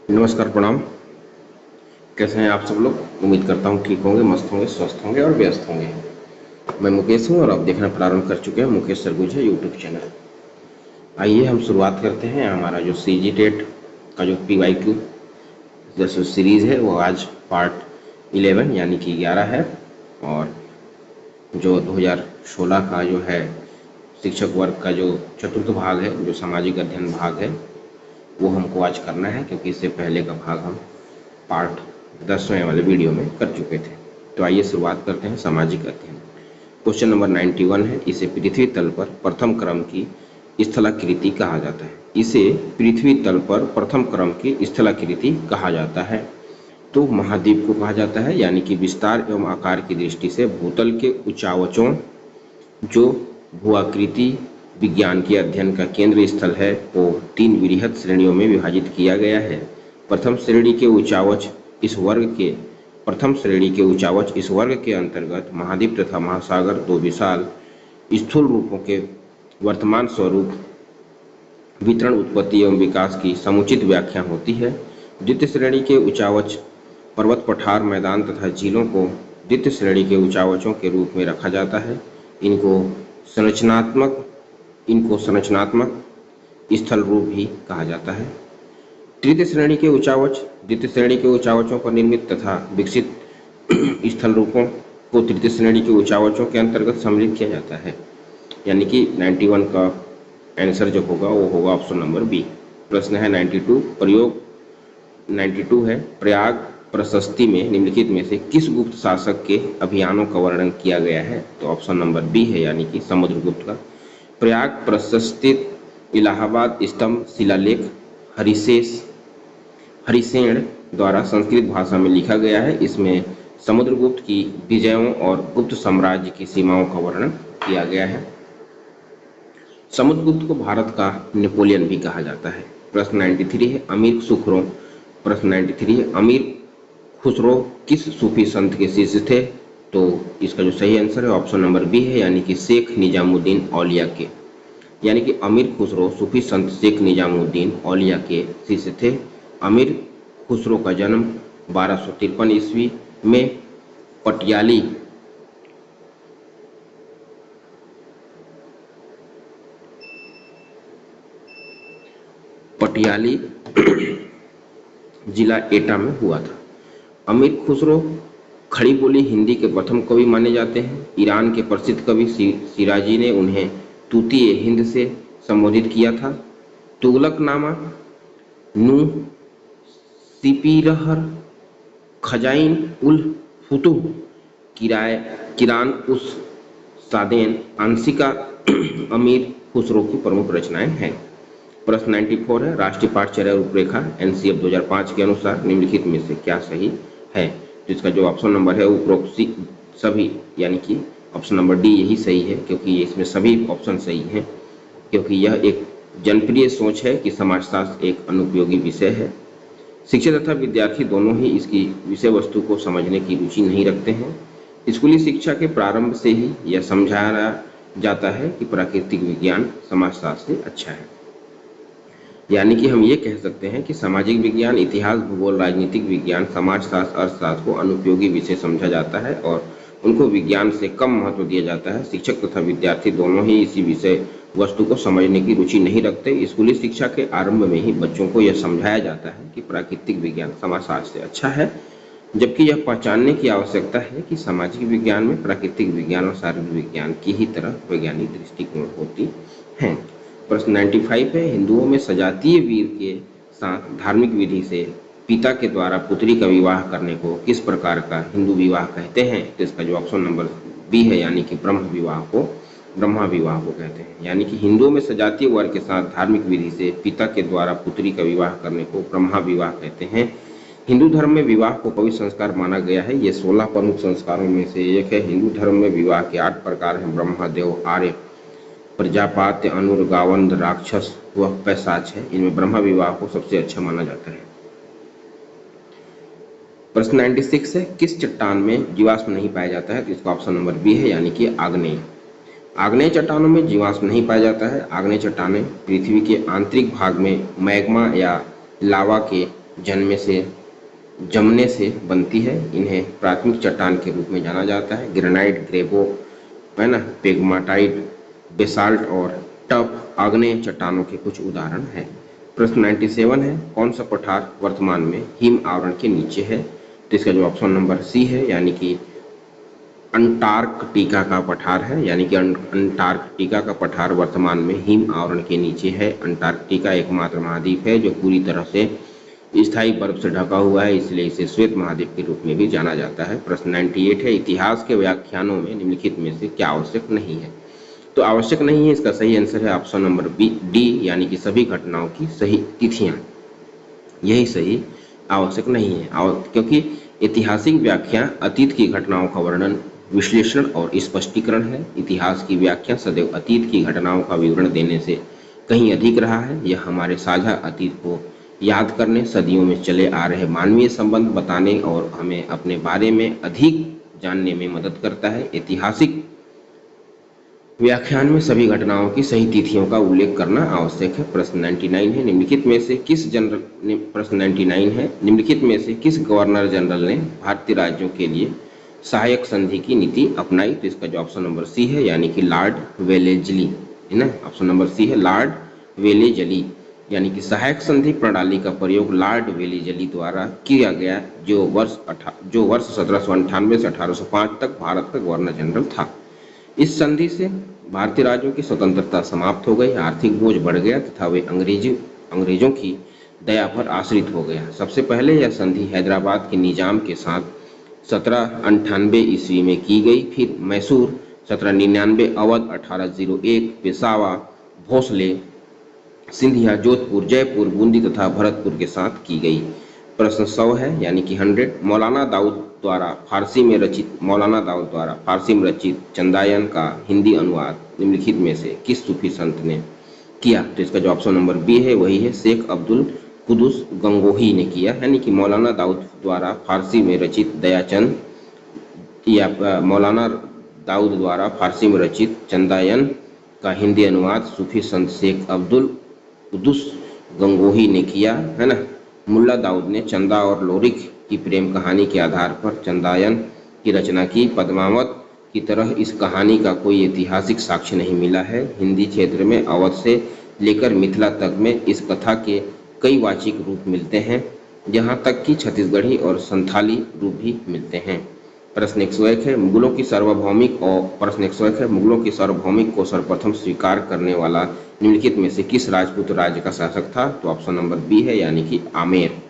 नमस्कार, प्रणाम। कैसे हैं आप सब लोग? उम्मीद करता हूँ ठीक होंगे, मस्त होंगे, स्वस्थ होंगे और व्यस्त होंगे। मैं मुकेश हूँ और आप देखना प्रारंभ कर चुके हैं मुकेश सरगुज है यूट्यूब चैनल। आइए हम शुरुआत करते हैं। हमारा जो सीजी टेट का जो PYQ जैसे सीरीज़ है वो आज पार्ट 11 यानी कि 11 है। और जो 2016 का जो है शिक्षक वर्ग का जो चतुर्थ भाग है, जो सामाजिक अध्ययन भाग है, वो हमको आज करना है, क्योंकि इससे पहले का भाग हम पार्ट 10वें वाले वीडियो में कर चुके थे। तो आइए शुरुआत करते हैं सामाजिक अध्ययन। क्वेश्चन नंबर 91 है, इसे पृथ्वी तल पर प्रथम क्रम की स्थलाकृति कहा जाता है। इसे पृथ्वी तल पर प्रथम क्रम की स्थलाकृति कहा जाता है। तो महाद्वीप को कहा जाता है, यानी कि विस्तार एवं आकार की दृष्टि से भूतल के उच्चावचों जो भूआकृति विज्ञान के अध्ययन का केंद्र स्थल है, वो 3 वृहद श्रेणियों में विभाजित किया गया है। प्रथम श्रेणी के उच्चावच इस वर्ग के अंतर्गत महाद्वीप तथा महासागर, दो विशाल स्थूल रूपों के वर्तमान स्वरूप, वितरण, उत्पत्ति एवं विकास की समुचित व्याख्या होती है। द्वितीय श्रेणी के उच्चावच पर्वत, पठार, मैदान तथा झीलों को द्वितीय श्रेणी के उच्चावचों के रूप में रखा जाता है। इनको संरचनात्मक स्थल रूप भी कहा जाता है। तृतीय श्रेणी के उच्चावच द्वितीय श्रेणी के उच्चावचों पर निर्मित तथा विकसित स्थल रूपों को तृतीय श्रेणी के उच्चावचों के अंतर्गत सम्मिलित किया जाता है। यानी कि 91 का आंसर जो होगा वो होगा ऑप्शन नंबर बी। प्रश्न है 92 प्रयोग 92 है, प्रयाग प्रशस्ति में निम्नलिखित में से किस गुप्त शासक के अभियानों का वर्णन किया गया है? तो ऑप्शन नंबर बी है, यानी कि समुद्रगुप्त का। प्रयाग प्रशस्ति इलाहाबाद स्तंभ शिलालेख हरिसेन द्वारा संस्कृत भाषा में लिखा गया है। इसमें समुद्रगुप्त की विजयों और गुप्त साम्राज्य की सीमाओं का वर्णन किया गया है। समुद्रगुप्त को भारत का नेपोलियन भी कहा जाता है। प्रश्न 93 है, अमीर खुसरो किस सूफी संत के शिष्य थे? तो इसका जो सही आंसर है ऑप्शन नंबर बी है, यानी कि शेख निजामुद्दीन औलिया के। यानी कि अमीर खुसरो सूफी संत शेख निजामुद्दीन औलिया के शिष्य थे। अमीर खुसरो का जन्म 1253 ईस्वी में पटियाली जिला एटा में हुआ था। अमीर खुसरो खड़ी बोली हिंदी के प्रथम कवि माने जाते हैं। ईरान के प्रसिद्ध कवि सिराजी ने उन्हें तूतीय हिंद से संबोधित किया था। तुगलकनामा, नूह, सिपीरहर, खजाइन उल फुतुह, किरान उस सादेन, आंशिका अमीर खुसरो की प्रमुख रचनाएं हैं। प्रश्न 94 है, राष्ट्रीय पाठचर्या रूपरेखा NCF 2005 के अनुसार निम्नलिखित में से क्या सही है? जिसका जो ऑप्शन नंबर है उपरोक्त सभी, यानी कि ऑप्शन नंबर डी यही सही है, क्योंकि इसमें सभी ऑप्शन सही हैं। क्योंकि यह एक जनप्रिय सोच है कि समाजशास्त्र एक अनुपयोगी विषय है। शिक्षक तथा विद्यार्थी दोनों ही इसकी विषय वस्तु को समझने की रुचि नहीं रखते हैं। स्कूली शिक्षा के प्रारंभ से ही यह समझाया जाता है कि प्राकृतिक विज्ञान समाजशास्त्र से अच्छा है। यानी कि हम ये कह सकते हैं कि सामाजिक विज्ञान, इतिहास, भूगोल, राजनीतिक विज्ञान, समाजशास्त्र, अर्थशास्त्र को अनुपयोगी विषय समझा जाता है और उनको विज्ञान से कम महत्व दिया जाता है। शिक्षक तथा विद्यार्थी दोनों ही इसी विषय वस्तु को समझने की रुचि नहीं रखते। स्कूली शिक्षा के आरंभ में ही बच्चों को यह समझाया जाता है कि प्राकृतिक विज्ञान समाजशास्त्र से अच्छा है, जबकि यह पहचानने की आवश्यकता है कि सामाजिक विज्ञान में प्राकृतिक विज्ञान और शारीरिक विज्ञान की ही तरह वैज्ञानिक दृष्टिकोण होती हैं। प्रश्न 95 है, हिंदुओं में सजातीय वीर के साथ धार्मिक विधि से पिता के द्वारा पुत्री का विवाह करने को किस प्रकार का हिंदू विवाह कहते हैं? तो इसका जो ऑप्शन नंबर बी है, यानी कि ब्रह्मा विवाह को कहते हैं। यानी कि हिंदुओं में सजातीय वर के साथ धार्मिक विधि से पिता के द्वारा पुत्री का विवाह करने को ब्रह्मा विवाह कहते हैं। हिंदू धर्म में विवाह को पवित्र संस्कार माना गया है। ये 16 प्रमुख संस्कारों में से एक है। हिंदू धर्म में विवाह के 8 प्रकार हैं। ब्रह्मा, देव, आर्य, प्रजापात्य, अनुर, गावंध, राक्षस व पैशाच है। इनमें ब्रह्मा विवाह को सबसे अच्छा माना जाता है। प्रश्न 96 है, किस चट्टान में जीवाश्म नहीं पाया जाता है? तो इसका ऑप्शन नंबर बी है, यानी कि आग्नेय। आग्नेय चट्टानों में जीवाश्म नहीं पाया जाता है। आग्नेय चट्टानें पृथ्वी के आंतरिक भाग में मैग्मा या लावा के जमने से बनती है। इन्हें प्राथमिक चट्टान के रूप में जाना जाता है। ग्रेनाइट, ग्रेवो, है ना, पेग्माटाइट, बेसाल्ट और टफ आग्नेय चट्टानों के कुछ उदाहरण हैं। प्रश्न 97 है, कौन सा पठार वर्तमान में हिम आवरण के नीचे है? तो इसका जो ऑप्शन नंबर सी है, यानी कि अंटार्कटिका का पठार है। यानी कि अंटार्कटिका का पठार वर्तमान में हिम आवरण के नीचे है। अंटार्कटिका एकमात्र महाद्वीप है जो पूरी तरह से स्थायी बर्फ से ढका हुआ है, इसलिए इसे श्वेत महाद्वीप के रूप में भी जाना जाता है। प्रश्न 98 है, इतिहास के व्याख्यानों में निम्नलिखित में से क्या आवश्यक नहीं है? तो आवश्यक नहीं है, इसका सही आंसर है ऑप्शन नंबर डी, यानी कि सभी घटनाओं की सही तिथियां, यही सही आवश्यक नहीं है। क्योंकि ऐतिहासिक व्याख्या अतीत की घटनाओं का वर्णन, विश्लेषण और स्पष्टीकरण है। इतिहास की व्याख्या सदैव अतीत की घटनाओं का विवरण देने से कहीं अधिक रहा है। यह हमारे साझा अतीत को याद करने, सदियों में चले आ रहे मानवीय संबंध बताने और हमें अपने बारे में अधिक जानने में मदद करता है। ऐतिहासिक व्याख्यान में सभी घटनाओं की सही तिथियों का उल्लेख करना आवश्यक है। प्रश्न 99 है, निम्नलिखित में से किस गवर्नर जनरल ने भारतीय राज्यों के लिए सहायक संधि की नीति अपनाई? तो इसका जो ऑप्शन नंबर सी है, यानी कि लॉर्ड वेलेजली, है ना, ऑप्शन नंबर सी है लॉर्ड वेलेजली, यानी कि सहायक संधि प्रणाली का प्रयोग लॉर्ड वेलेजली द्वारा किया गया, जो वर्ष 1798 से 1805 तक भारत का गवर्नर जनरल था। इस संधि से भारतीय राज्यों की स्वतंत्रता समाप्त हो गई, आर्थिक बोझ बढ़ गया तथा वे अंग्रेजों की दया पर आश्रित हो गया। सबसे पहले यह संधि हैदराबाद के निजाम के साथ 1798 ईस्वी में की गई, फिर मैसूर 1799, अवध 1801, पेशावा, भोसले, सिंधिया, जोधपुर, जयपुर, बूंदी तथा भरतपुर के साथ की गई। प्रश्न 100 है, यानी कि 100, मौलाना दाऊद द्वारा फारसी में रचित चंदायन का हिंदी अनुवाद निम्नलिखित में से किस सूफी संत ने किया? तो इसका जो ऑप्शन नंबर बी है वही है शेख अब्दुल कुदुस गंगोही ने किया। यानी कि मौलाना दाऊद द्वारा फारसी में रचित मौलाना दाऊद द्वारा फारसी में रचित चंदायन का हिंदी अनुवाद सूफी संत शेख अब्दुल कुदुस गंगोही ने किया, है ना। मुल्ला दाऊद ने चंदा और लोरिक की प्रेम कहानी के आधार पर चंदायन की रचना की। पद्मावत की तरह इस कहानी का कोई ऐतिहासिक साक्ष्य नहीं मिला है। हिंदी क्षेत्र में अवध से लेकर मिथिला तक में इस कथा के कई वाचिक रूप मिलते हैं, यहाँ तक कि छत्तीसगढ़ी और संथाली रूप भी मिलते हैं। प्रश्न 101 है, मुगलों की सार्वभौमिक को सर्वप्रथम स्वीकार करने वाला निम्नलिखित में से किस राजपूत राज्य का शासक था? तो ऑप्शन नंबर बी है, यानी कि आमेर है।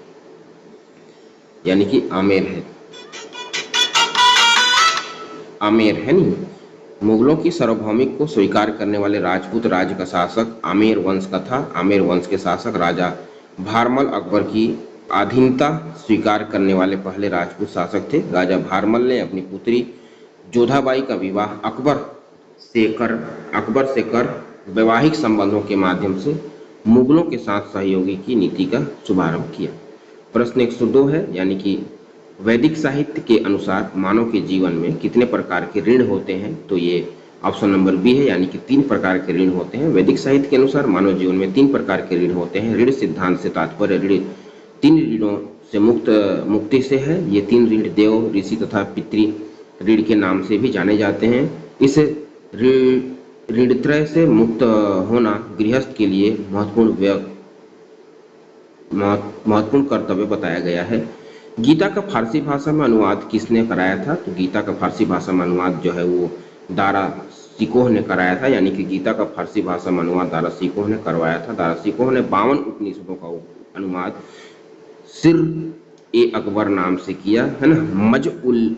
आमेर है नहीं। मुगलों की सार्वभौमिक को स्वीकार करने वाले राजपूत राज्य का शासक आमेर वंश का था। आमेर वंश के शासक राजा भारमल अकबर की अधीनता स्वीकार करने वाले पहले राजपूत शासक थे। राजा भारमल ने अपनी पुत्री जोधाबाई का विवाह अकबर से कर वैवाहिक संबंधों के माध्यम से मुगलों के साथ सहयोगी की नीति का शुभारंभ किया। प्रश्न 102 है, यानी कि वैदिक साहित्य के अनुसार मानव के जीवन में कितने प्रकार के ऋण होते हैं? तो ये ऑप्शन नंबर बी है, यानी कि 3 प्रकार के ऋण होते हैं। वैदिक साहित्य के अनुसार मानव जीवन में 3 प्रकार के ऋण होते हैं। ऋण सिद्धांत से तात्पर्य 3 ऋणों से मुक्ति से है। ये 3 ऋण देव, ऋषि तथा पितृ ऋण के नाम से भी जाने जाते हैं। इस ऋणत्रय से मुक्त होना गृहस्थ के लिए महत्वपूर्ण कर्तव्य बताया गया है। गीता का फारसी भाषा में अनुवाद किसने कराया था? तो गीता का फारसी भाषा में अनुवाद जो है वो दारा सिकोह ने कराया था। यानी कि गीता का फारसी भाषा में अनुवाद दारा सिकोह ने करवाया था। दारा सिकोह ने 52 उपनिषदों का अनुवाद सिर-ए-अकबर नाम से किया, है ना। मज उल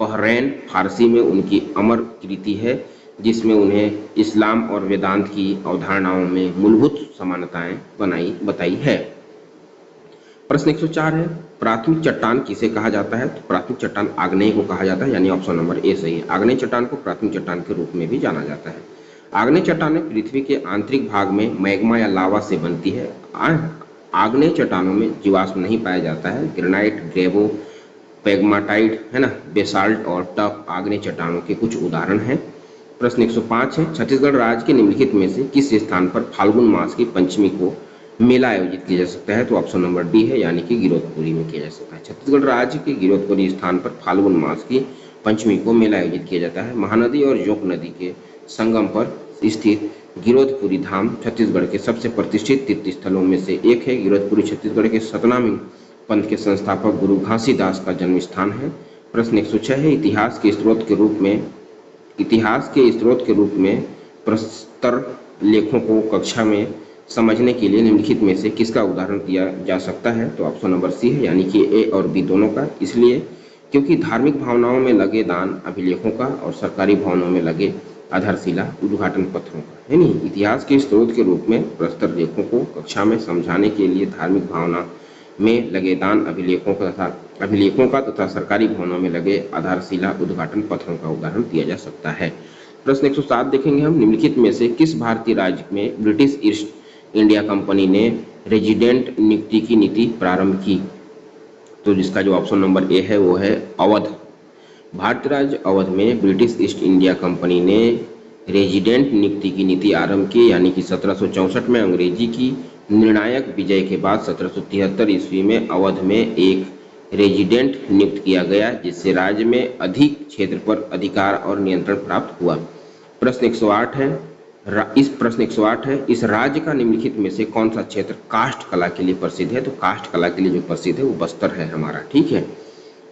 बहरैन फारसी में उनकी अमर कृति है, जिसमें उन्हें इस्लाम और वेदांत की अवधारणाओं में मूलभूत समानताएं बताई है। प्रश्न 104 है, प्राथमिक चट्टान किसे कहा जाता है? तो प्राथमिक चट्टान आग्नेय को कहा जाता है, यानी ऑप्शन नंबर ए सही है। आग्नेय चट्टान को प्राथमिक चट्टान के रूप में भी जाना जाता है। आग्नेय चट्टानें पृथ्वी के आंतरिक भाग में मैग्मा या लावा से बनती है। आग्नेय चट्टानों में जीवाश्म नहीं पाया जाता है। ग्रेनाइट, ग्रेवो, पेग्माटाइट, है ना, बेसाल्ट और टफ आग्नेय चट्टानों के कुछ उदाहरण हैं। प्रश्न 105 है, छत्तीसगढ़ राज्य के निम्नलिखित में से किस स्थान पर फाल्गुन मास की पंचमी को मेला आयोजित किया जा सकता है? तो ऑप्शन नंबर डी है, यानी कि गिरौदपुरी में किया जा सकता है। छत्तीसगढ़ राज्य के गिरौदपुरी स्थान पर फाल्गुन मास की पंचमी को मेला आयोजित किया जाता है। महानदी और जोंक नदी के संगम पर स्थित गिरौदपुरी धाम छत्तीसगढ़ के सबसे प्रतिष्ठित तीर्थ स्थलों में से एक है। गिरौदपुरी छत्तीसगढ़ के सतनामी पंथ के संस्थापक गुरु घासीदास का जन्म स्थान है। प्रश्न 106 है, इतिहास के स्रोत के रूप में प्रस्तर लेखों को कक्षा में समझने के लिए निम्नलिखित में से किसका उदाहरण दिया जा सकता है? तो ऑप्शन नंबर सी है, यानी कि ए और बी दोनों का। इसलिए क्योंकि धार्मिक भावनाओं में लगे दान अभिलेखों का और सरकारी भवनों में लगे आधारशिला उद्घाटन पत्रों का, है नहीं। इतिहास के स्रोत के रूप में प्रस्तर लेखों को कक्षा में समझाने के लिए धार्मिक भावना में लगे दान अभिलेखों का तथा सरकारी भवनों में लगे आधारशिला उद्घाटन पत्रों का उदाहरण दिया जा सकता है। प्रश्न 107 देखेंगे हम, निम्नलिखित में से किस भारतीय राज्य में ब्रिटिश ईस्ट इंडिया कंपनी ने रेजिडेंट नियुक्ति की नीति प्रारंभ की? तो जिसका जो ऑप्शन नंबर ए है वो है अवध। भारतीय राज्य अवध में ब्रिटिश ईस्ट इंडिया कंपनी ने रेजिडेंट नियुक्ति की नीति आरंभ की, यानी कि 1764 में अंग्रेजी की निर्णायक विजय के बाद 1773 ईस्वी में अवध में एक रेजिडेंट नियुक्त किया गया, जिससे राज्य में अधिक क्षेत्र पर अधिकार और नियंत्रण प्राप्त हुआ। प्रश्न 108 है, इस राज्य का निम्नलिखित में से कौन सा क्षेत्र काष्ठ कला के लिए प्रसिद्ध है? तो काष्ठ कला के लिए जो प्रसिद्ध है वो बस्तर है हमारा, ठीक है।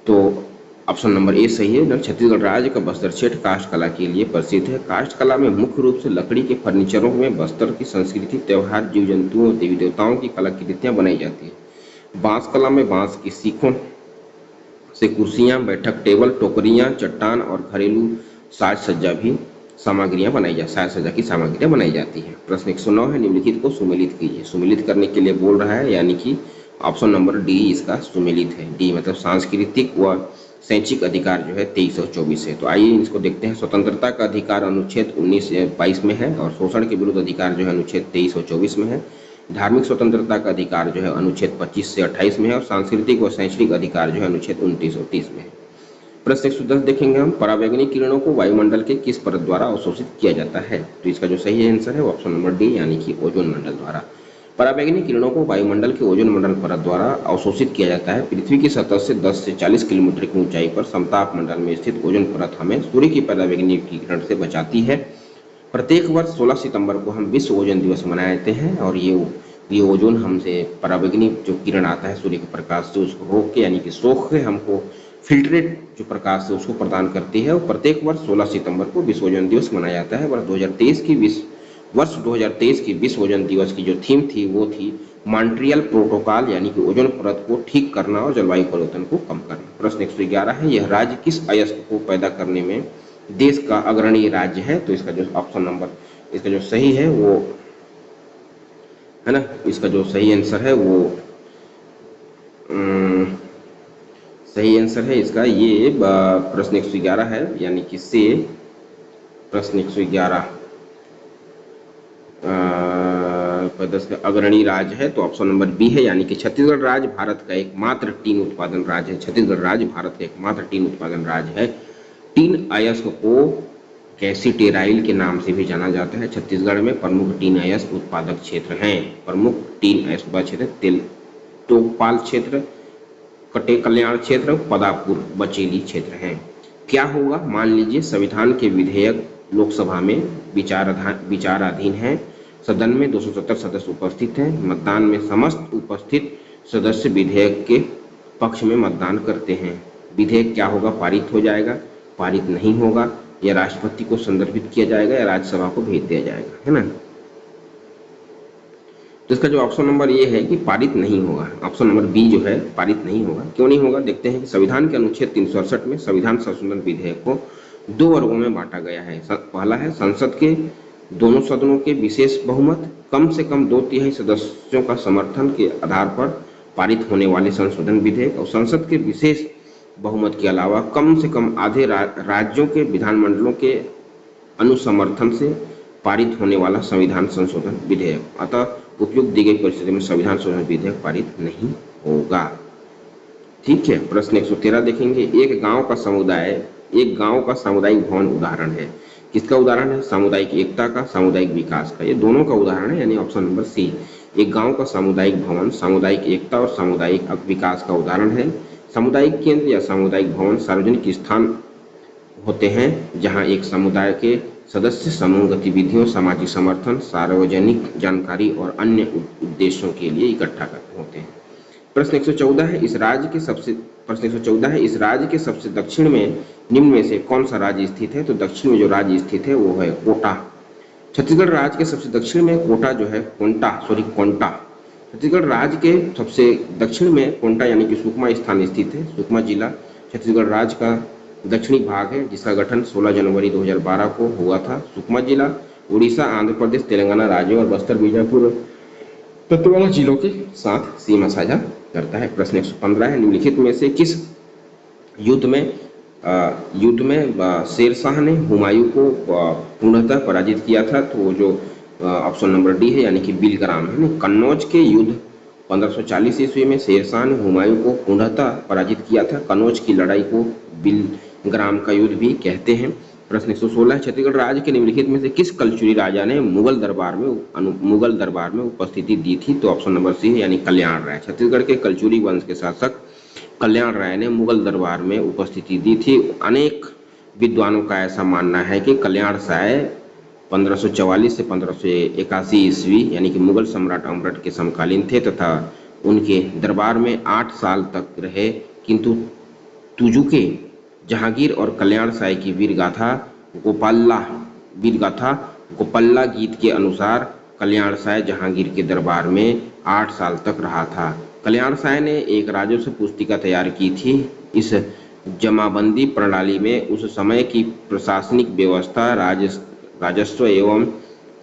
तो ऑप्शन नंबर ए सही है। छत्तीसगढ़ राज्य का बस्तर क्षेत्र काष्ठ कला के लिए प्रसिद्ध है। काष्ठ कला में मुख्य रूप से लकड़ी के फर्नीचरों में बस्तर की संस्कृति, त्योहार, जीव जंतुओं, देवी देवताओं की कलाकृतियां बनाई जाती है। बांस कला में बांस की सीखों से कुर्सियां, बैठक टेबल, टोकरियां, चट्टान और घरेलू साज सज्जा की सामग्रियां बनाई जाती है। प्रश्न 109 है, निम्नलिखित को सुमेलित कीजिए। सुमेलित करने के लिए बोल रहा है, यानी कि ऑप्शन नंबर डी इसका सुमेलित है। डी मतलब सांस्कृतिक व शैक्षिक अधिकार जो है 2324 है। तो आइए इसको देखते हैं। स्वतंत्रता का अधिकार अनुच्छेद 1922 में है और शोषण के विरुद्ध अधिकार जो है अनुच्छेद 2324 में है। धार्मिक स्वतंत्रता का अधिकार जो है अनुच्छेद 25 से 28 में है और सांस्कृतिक व शैक्षणिक अधिकार जो है अनुच्छेद 29 और 30 में है। प्रश्न 110 देखेंगे हम, परावैंगनी किरणों को वायुमंडल के किस परत द्वारा अवशोषित किया जाता है? तो इसका जो सही आंसर है वो ऑप्शन नंबर डी, यानी कि ओजोन मंडल द्वारा। परावैंगनी किरणों को वायुमंडल के ओजोन मंडल परत द्वारा अवशोषित किया जाता है। पृथ्वी की सतह से 10 से 40 किलोमीटर की ऊंचाई पर समताप मंडल में स्थित ओजोन परत हमें सूर्य की परावैंगनी किरण से बचाती है। प्रत्येक वर्ष 16 सितंबर को हम विश्व ओजोन दिवस मनाते हैं और ये ओजोन हमसे परावैंगनी जो किरण आता है सूर्य के प्रकाश से उसको रोक के, यानी कि सोख के हमको फिल्ट्रेट जो प्रकाश है उसको प्रदान करती है। और प्रत्येक वर्ष 16 सितंबर को विश्व ओजोन दिवस मनाया जाता है। वर्ष 2023 की विश्व ओजोन दिवस की जो थीम थी वो थी मॉन्ट्रियल प्रोटोकॉल, यानी कि ओजोन परत को ठीक करना और जलवायु परिवर्तन को कम करना। प्रश्न 111 है, यह राज्य किस अयस्क को पैदा करने में देश का अग्रणी राज्य है? तो इसका जो ऑप्शन नंबर इसका जो सही है वो है ना, इसका जो सही आंसर है वो सही आंसर है इसका ये प्रश्न 111 है, यानी कि से प्रश्न 111 प्रदेश का अग्रणी राज्य है। तो ऑप्शन नंबर बी है, यानी कि छत्तीसगढ़ राज्य भारत का एकमात्र टीन उत्पादन राज्य है। छत्तीसगढ़ राज्य भारत का एकमात्र टीन उत्पादन राज्य है। टीन अयस्क को कैसीटेराइल के नाम से भी जाना जाता है। छत्तीसगढ़ में प्रमुख टीन अयस्क उत्पादक क्षेत्र हैं। प्रमुख टीन अयस्क उत्पादक क्षेत्र तोकपाल क्षेत्र, कटे कल्याण क्षेत्र, पदापुर बचेली क्षेत्र है। क्या होगा? मान लीजिए संविधान के विधेयक लोकसभा में विचाराधीन है। सदन में 270 सदस्य उपस्थित हैं। मतदान में समस्त उपस्थित सदस्य विधेयक के पक्ष में मतदान करते हैं। विधेयक क्या होगा? पारित हो जाएगा, पारित नहीं होगा, या राष्ट्रपति को संदर्भित किया जाएगा या राज्यसभा को भेज दिया जाएगा, है ना। तो इसका जो ऑप्शन नंबर ये है कि पारित नहीं होगा। ऑप्शन नंबर बी जो है पारित नहीं होगा। क्यों नहीं होगा? देखते हैं कि संविधान के अनुच्छेद 368 में संविधान संशोधन विधेयक को 2 वर्गों में बांटा गया है। पहला है संसद के दोनों सदनों के विशेष बहुमत, कम से कम 2/3 सदस्यों का समर्थन के आधार पर पारित होने वाले संशोधन विधेयक, और संसद के विशेष बहुमत के अलावा कम से कम आधे राज्यों के विधानमंडलों के अनुसमर्थन से पारित होने वाला संविधान संशोधन विधेयक। अतः उपयुक्त दी गई परिस्थिति में संविधान संशोधन विधेयक पारित नहीं होगा। ठीक है। प्रश्न 113 देखेंगे, एक गांव का सामुदायिक भवन उदाहरण है। किसका उदाहरण है? सामुदायिक एकता का, सामुदायिक विकास का। ये दोनों का उदाहरण है, यानी ऑप्शन नंबर सी। एक गांव का सामुदायिक भवन सामुदायिक एकता और सामुदायिक विकास का उदाहरण है। सामुदायिक केंद्र या सामुदायिक भवन सार्वजनिक स्थान होते हैं जहां एक समुदाय के सदस्य समूह गतिविधियों, सामाजिक समर्थन, सार्वजनिक जानकारी और अन्य उद्देश्यों के लिए इकट्ठा होते हैं। प्रश्न 114 है इस राज्य के सबसे दक्षिण में निम्न में से कौन सा राज्य स्थित है? तो दक्षिण में जो राज्य स्थित है वो है कोटा। छत्तीसगढ़ राज्य के सबसे दक्षिण में कोटा जो है कोंटा। छत्तीसगढ़ राज्य के सबसे दक्षिण में कोंटा यानी कि सुकमा स्थान स्थित है। सुकमा जिला छत्तीसगढ़ राज्य का दक्षिणी भाग है जिसका गठन 16 जनवरी 2012 को हुआ था। सुकमा जिला उड़ीसा, आंध्र प्रदेश, तेलंगाना राज्यों और बस्तर, बीजापुर, दंतेवाड़ा जिलों के साथ सीमा साझा करता है। प्रश्न 115 है निम्नलिखित में से किस युद्ध में शेरशाह ने हुमायूं को पूर्णतः पराजित किया था? तो जो ऑप्शन नंबर डी है यानी कि बिलग्राम है ना। कन्नौज के युद्ध 1540 ईस्वी में शेरशाह ने हुमायूं को पूर्णतः पराजित किया था। कन्नौज की लड़ाई को बिलग्राम का युद्ध भी कहते हैं। प्रश्न 116 छत्तीसगढ़ राज्य के निम्नलिखित में से किस कलचुरी राजा ने मुगल दरबार में उपस्थिति दी थी? तो ऑप्शन नंबर सी है यानी कल्याण राय। छत्तीसगढ़ के कलचुरी वंश के शासक कल्याण राय ने मुगल दरबार में उपस्थिति दी थी। अनेक विद्वानों का ऐसा मानना है कि कल्याण राय 1544 से 1581 ईस्वी यानी कि मुगल सम्राट अम्बट के समकालीन थे तथा उनके दरबार में 8 साल तक रहे, किंतु तुजुके जहांगीर और कल्याण राय की वीरगाथा गोपल्ला गीत के अनुसार कल्याण राय जहांगीर के दरबार में 8 साल तक रहा था। कल्याण राय ने एक राजस्व पुस्तिका तैयार की थी। इस जमाबंदी प्रणाली में उस समय की प्रशासनिक व्यवस्था, राजस्व एवं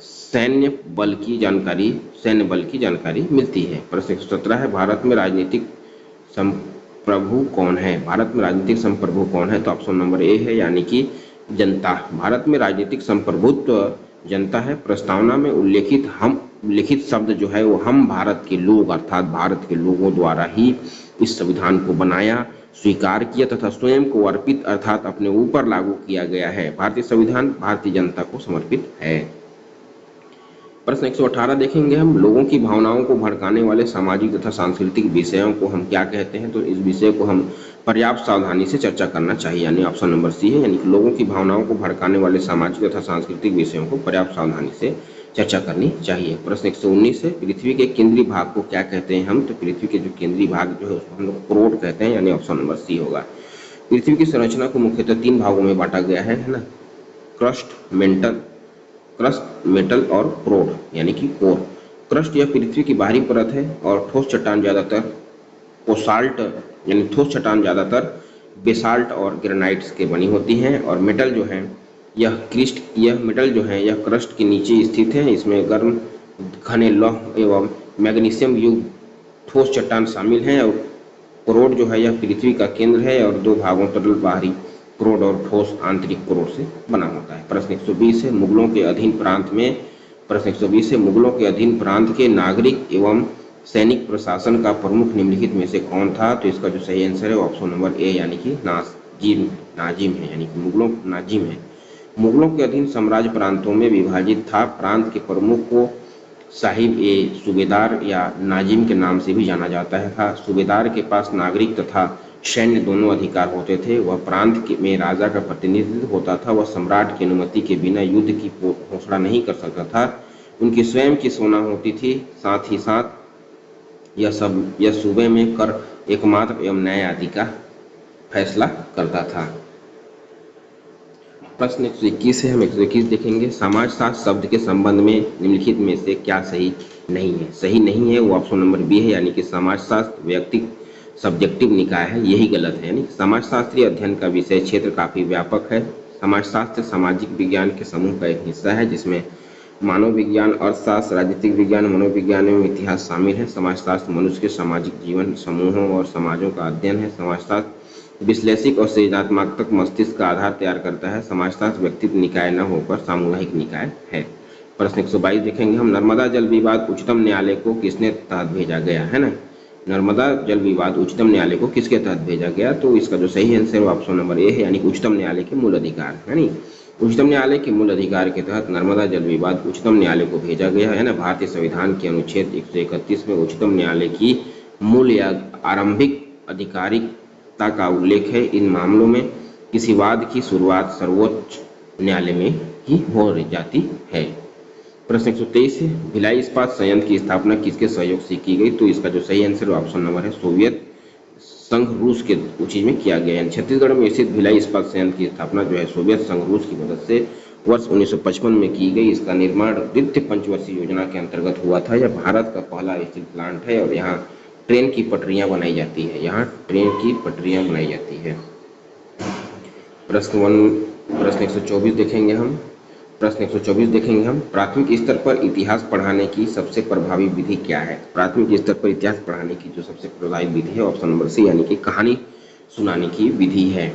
सैन्य बल की जानकारी मिलती है। प्रश्न 117 है भारत में राजनीतिक संप्रभु कौन है? तो ऑप्शन नंबर ए है यानी कि जनता। भारत में राजनीतिक संप्रभुत्व जनता है। प्रस्तावना में उल्लेखित शब्द जो है वो हम भारत के लोग अर्थात भारत के लोगों द्वारा ही इस संविधान को बनाया, स्वीकार किया तथा स्वयं को अर्पित अर्थात अपने ऊपर लागू किया गया है। भारतीय संविधान भारतीय जनता को समर्पित है। प्रश्न 118 देखेंगे हम लोगों की भावनाओं को भड़काने वाले सामाजिक तथा सांस्कृतिक विषयों को हम क्या कहते हैं? तो इस विषय को हम पर्याप्त सावधानी से चर्चा करना चाहिए यानी ऑप्शन नंबर सी है यानी कि लोगों की भावनाओं को भड़काने वाले सामाजिक तथा सांस्कृतिक विषयों को पर्याप्त सावधानी से चर्चा करनी चाहिए। प्रश्न 119 है पृथ्वी के केंद्रीय भाग को क्या कहते हैं हम? तो पृथ्वी के जो केंद्रीय भाग जो है उसको हम लोग क्रोड कहते हैं यानी ऑप्शन नंबर सी होगा। पृथ्वी की संरचना को मुख्यतः 3 भागों में बांटा गया है ना। क्रस्ट, मेटल और प्रोड यानी कि कोर। क्रस्ट यह पृथ्वी की बाहरी परत है और ठोस चट्टान ज्यादातर बेसाल्ट और ग्रेनाइट्स के बनी होती हैं। और मेटल जो है यह क्रस्ट के नीचे स्थित है। इसमें गर्म घने लौह एवं मैग्नीशियम युक्त ठोस चट्टान शामिल हैं। और कोरोड जो है यह पृथ्वी का केंद्र है और 2 भागों तरल बाहरी कोरोड और ठोस आंतरिक कोरोड से बना होता है। प्रश्न 120 है मुगलों के अधीन प्रांत के नागरिक एवं सैनिक प्रशासन का प्रमुख निम्नलिखित में से कौन था? तो इसका जो सही आंसर है ऑप्शन नंबर ए यानी कि नाजिम है यानी कि नाजिम है। मुगलों के अधीन साम्राज्य प्रांतों में विभाजित था। प्रांत के प्रमुख को साहिब ए सूबेदार या नाजिम के नाम से भी जाना जाता है। सूबेदार के पास नागरिक तथा सैन्य दोनों अधिकार होते थे। वह प्रांत में राजा का प्रतिनिधित्व होता था। वह सम्राट की अनुमति के बिना युद्ध की घोषणा नहीं कर सकता था। उनकी स्वयं की सेना होती थी। साथ ही साथ यह सूबे में कर, एकमात्र एवं न्याय आदि का फैसला करता था। प्रश्न 121 है हम 121 देखेंगे समाजशास्त्र शब्द के संबंध में निम्नलिखित में से क्या सही नहीं है? वो ऑप्शन नंबर बी है यानी कि समाजशास्त्र व्यक्तिक सब्जेक्टिव निकाय है, यही गलत है। यानी समाजशास्त्रीय अध्ययन का विषय क्षेत्र काफी व्यापक है। समाजशास्त्र सामाजिक विज्ञान के समूह का एक हिस्सा है जिसमें मानव विज्ञान, अर्थशास्त्र, राजनीतिक विज्ञान, मनोविज्ञान एवं इतिहास शामिल है। समाजशास्त्र मनुष्य के सामाजिक जीवन, समूहों और समाजों का अध्ययन है। समाजशास्त्र विश्लेषिक और सृजनात्मक मस्तिष्क का आधार तैयार करता है। समाजशास्त्र व्यक्तिगत निकाय न होकर सामूहिक निकाय है। प्रश्न 122 देखेंगे हम नर्मदा जल विवाद उच्चतम न्यायालय को किसने तहत भेजा गया है ना। नर्मदा जल विवाद उच्चतम न्यायालय को किसके तहत भेजा गया? तो इसका जो सही आंसर है ऑप्शन नंबर ए है यानी उच्चतम न्यायालय के मूल अधिकार है। उच्चतम न्यायालय के मूल अधिकार के तहत नर्मदा जल विवाद उच्चतम न्यायालय को भेजा गया है ना। भारतीय संविधान के अनुच्छेद 131 में उच्चतम न्यायालय की मूल या आरंभिक आधिकारिकता का उल्लेख है। इन मामलों में किसी वाद की शुरुआत सर्वोच्च न्यायालय में ही हो जाती है। प्रश्न 123 है, भिलाई इस्पात संयंत्र की स्थापना किसके सहयोग से की गई? तो इसका जो सही आंसर है ऑप्शन नंबर है सोवियत संघ रूस के उसी में किया गया है। छत्तीसगढ़ में स्थित भिलाई इस्पात संयंत्र की स्थापना जो है सोवियत संघ रूस की मदद से वर्ष 1955 में की गई। इसका निर्माण द्वितीय पंचवर्षीय योजना के अंतर्गत हुआ था। यह भारत का पहला स्टील प्लांट है और यहाँ ट्रेन की पटरियां बनाई जाती है। यहाँ ट्रेन की पटरियां बनाई जाती है। प्रश्न 124 देखेंगे हम। प्रश्न 124 देखेंगे हम, प्राथमिक स्तर पर इतिहास पढ़ाने की सबसे प्रभावी विधि क्या है? प्राथमिक स्तर पर इतिहास पढ़ाने की जो सबसे प्रभावी विधि है ऑप्शन नंबर सी यानी कि कहानी सुनाने की विधि है।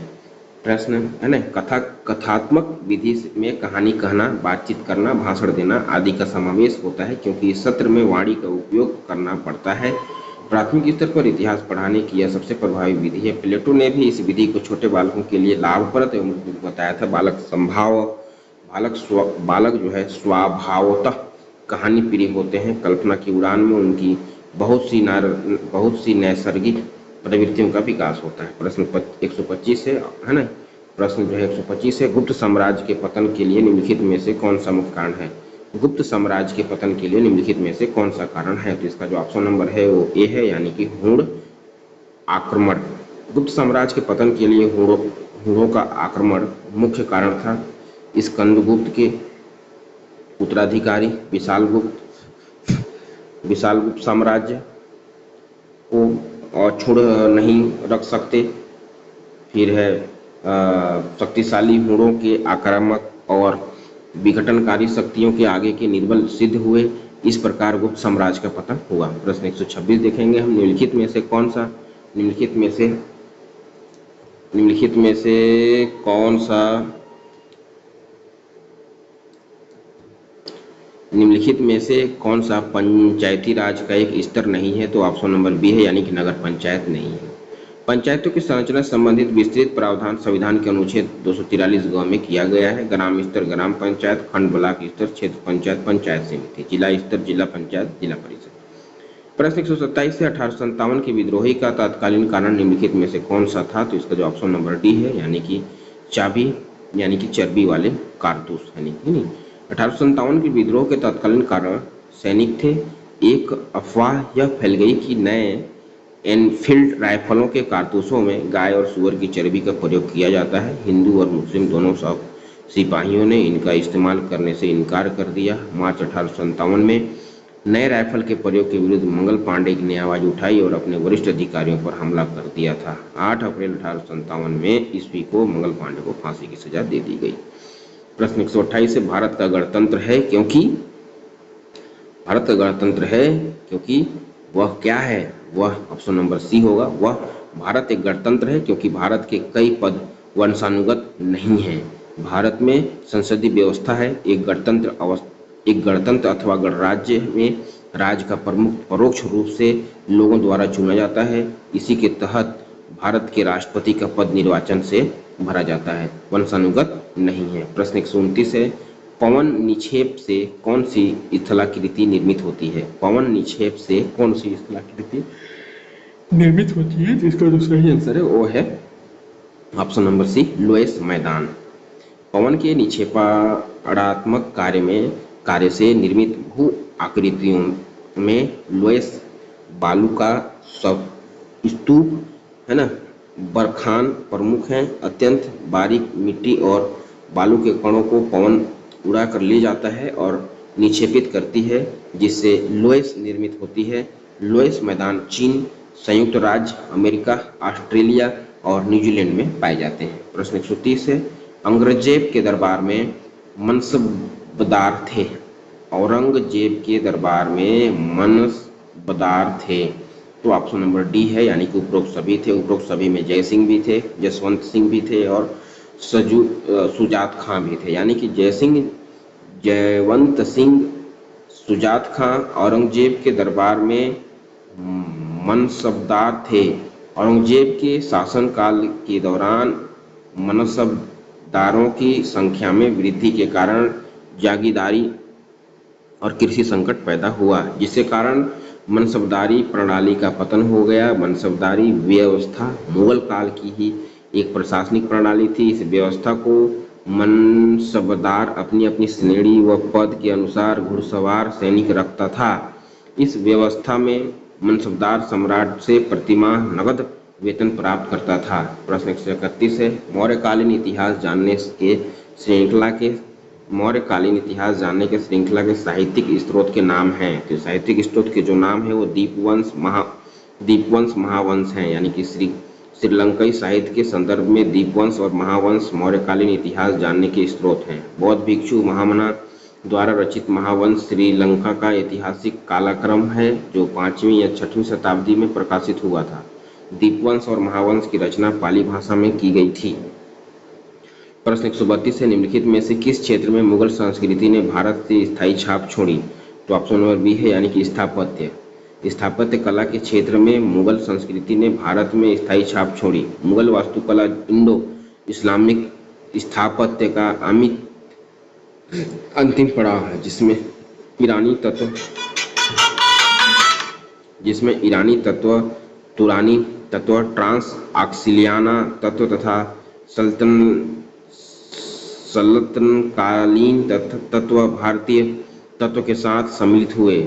प्रश्न है ना, कथात्मक विधि में कहानी कहना, बातचीत करना, भाषण देना आदि का समावेश होता है क्योंकि इस सत्र में वाणी का उपयोग करना पड़ता है। प्राथमिक स्तर पर इतिहास पढ़ाने की यह सबसे प्रभावी विधि है। प्लेटो ने भी इस विधि को छोटे बालकों के लिए लाभप्रद एवं बताया था। बालक जो है स्वभावतः कहानी प्रिय होते हैं। कल्पना की उड़ान में उनकी बहुत सी नैसर्गिक प्रवृत्तियों का विकास होता है। प्रश्न 125 है ना। प्रश्न जो है 125 है, गुप्त साम्राज्य के पतन के लिए निम्नलिखित में से कौन सा मुख्य कारण है? गुप्त साम्राज्य के पतन के लिए निम्नलिखित में से कौन सा कारण है? तो इसका जो ऑप्शन नंबर है वो ए है यानी कि हूण आक्रमण। गुप्त साम्राज्य के पतन के लिए हूणों का आक्रमण मुख्य कारण था। स्कंदगुप्त के उत्तराधिकारी विशालगुप्त साम्राज्य को अछूड़ नहीं रख सकते। फिर है शक्तिशाली हूणों के आक्रामक और विघटनकारी शक्तियों के आगे के निर्बल सिद्ध हुए। इस प्रकार गुप्त साम्राज्य का पतन हुआ। प्रश्न 126 देखेंगे हम, निम्नलिखित में से कौन सा पंचायती राज का एक स्तर नहीं है? तो ऑप्शन नंबर बी है यानी कि नगर पंचायत नहीं है। पंचायतों की संरचना संबंधित विस्तृत प्रावधान संविधान के अनुच्छेद 243 ग में किया गया है। ग्राम स्तर ग्राम पंचायत, खंड ब्लॉक स्तर क्षेत्र पंचायत, पंचायत समिति, जिला स्तर जिला पंचायत, जिला परिषद। प्रश्न 127 से 1857 के विद्रोही का तत्कालीन कारण निम्नलिखित में से कौन सा था? तो इसका जो ऑप्शन नंबर डी है यानी कि चर्बी वाले कारतूस यानी कि नहीं। 1857 के विद्रोह के तत्कालीन कारण सैनिक थे। एक अफवाह यह फैल गई कि नए एनफील्ड राइफलों के कारतूसों में गाय और सूअर की चर्बी का प्रयोग किया जाता है। हिंदू और मुस्लिम दोनों सिपाहियों ने इनका इस्तेमाल करने से इनकार कर दिया। मार्च 1857 में नए राइफल के प्रयोग के विरुद्ध मंगल पांडे ने आवाज उठाई और अपने वरिष्ठ अधिकारियों पर हमला कर दिया था। 8 अप्रैल 1857 में ईस्वी को मंगल पांडे को फांसी की सजा दे दी गई। प्रश्न 128 से भारत का गणतंत्र है क्योंकि वह क्या है? वह ऑप्शन नंबर सी होगा। वह भारत एक गणतंत्र है क्योंकि भारत के कई पद वंशानुगत नहीं हैं। भारत में संसदीय व्यवस्था है। एक गणतंत्र अथवा गणराज्य में राज्य का प्रमुख परोक्ष रूप से लोगों द्वारा चुना जाता है। इसी के तहत भारत के राष्ट्रपति का पद निर्वाचन से भरा जाता है, वंशानुगत नहीं है। प्रश्न 129 है, पवन निक्षेप से कौन सी स्थलाकृति निर्मित होती है? पवन निक्षेप से कौन सी स्थलाकृति निर्मित होती है? जिसका जो सही आंसर है वो है ऑप्शन नंबर सी, लोएस मैदान। पवन के निक्षेपाणात्मक कार्य से निर्मित भू आकृतियों में लोएस बालू का स्तूप है ना, बरखान प्रमुख हैं। अत्यंत बारीक मिट्टी और बालू के कणों को पवन उड़ा कर ले जाता है और निक्षेपित करती है, जिससे लोएस निर्मित होती है। लोएस मैदान चीन, संयुक्त राज्य अमेरिका, ऑस्ट्रेलिया और न्यूजीलैंड में पाए जाते हैं। प्रश्न 130 है, औरंगजेब के दरबार में मनसबदार थे। औरंगजेब के दरबार में मनसबदार थे। तो ऑप्शन नंबर डी है यानी कि उपरोक्त सभी थे। उपरोक्त सभी में जय सिंह भी थे, जसवंत सिंह भी थे और सुजात खां भी थे। यानी कि जयवंत सिंह, सुजात खां औरंगजेब के दरबार में मनसबदार थे। औरंगजेब के शासनकाल के दौरान दारों की संख्या में वृद्धि के कारण जागीरदारी और कृषि संकट पैदा हुआ, जिसके कारण मनसबदारी प्रणाली का पतन हो गया। मनसबदारी व्यवस्था मुगल काल की ही एक प्रशासनिक प्रणाली थी। इस व्यवस्था को मनसबदार अपनी अपनी श्रेणी व पद के अनुसार घुड़सवार सैनिक रखता था। इस व्यवस्था में मनसबदार सम्राट से प्रतिमाह नगद वेतन प्राप्त करता था। प्रश्न 131 है, मौर्यकालीन इतिहास जानने के श्रृंखला के मौर्यकालीन इतिहास जानने के श्रृंखला के साहित्यिक स्रोत के नाम हैं। तो साहित्यिक स्रोत के जो नाम है वो दीपवंश महावंश हैं, यानी कि श्रीलंकाई साहित्य के संदर्भ में दीपवंश और महावंश मौर्यकालीन इतिहास जानने के स्रोत हैं। बौद्ध भिक्षु महामना द्वारा रचित महावंश श्रीलंका का ऐतिहासिक कालक्रम है, जो 5वीं या 6वीं शताब्दी में प्रकाशित हुआ था। दीपवंश और महावंश की रचना पाली भाषा में की गई थी। प्रश्न 132 है, निम्नलिखित में से किस क्षेत्र में मुगल संस्कृति ने भारत से स्थायी छाप छोड़ी? तो ऑप्शन नंबर बी है, यानी कि स्थापत्य। स्थापत्य कला के क्षेत्र में मुगल संस्कृति ने भारत में स्थायी छाप छोड़ी। मुगल वास्तुकला इंडो इस्लामिक स्थापत्य का अंतिम पड़ाव है, जिसमें ईरानी तत्व, तुरानी तत्व, ट्रांस ऑक्सिलियाना तत्व तथा सल्तनकालीन तत्व भारतीय तत्व के साथ सम्मिलित हुए।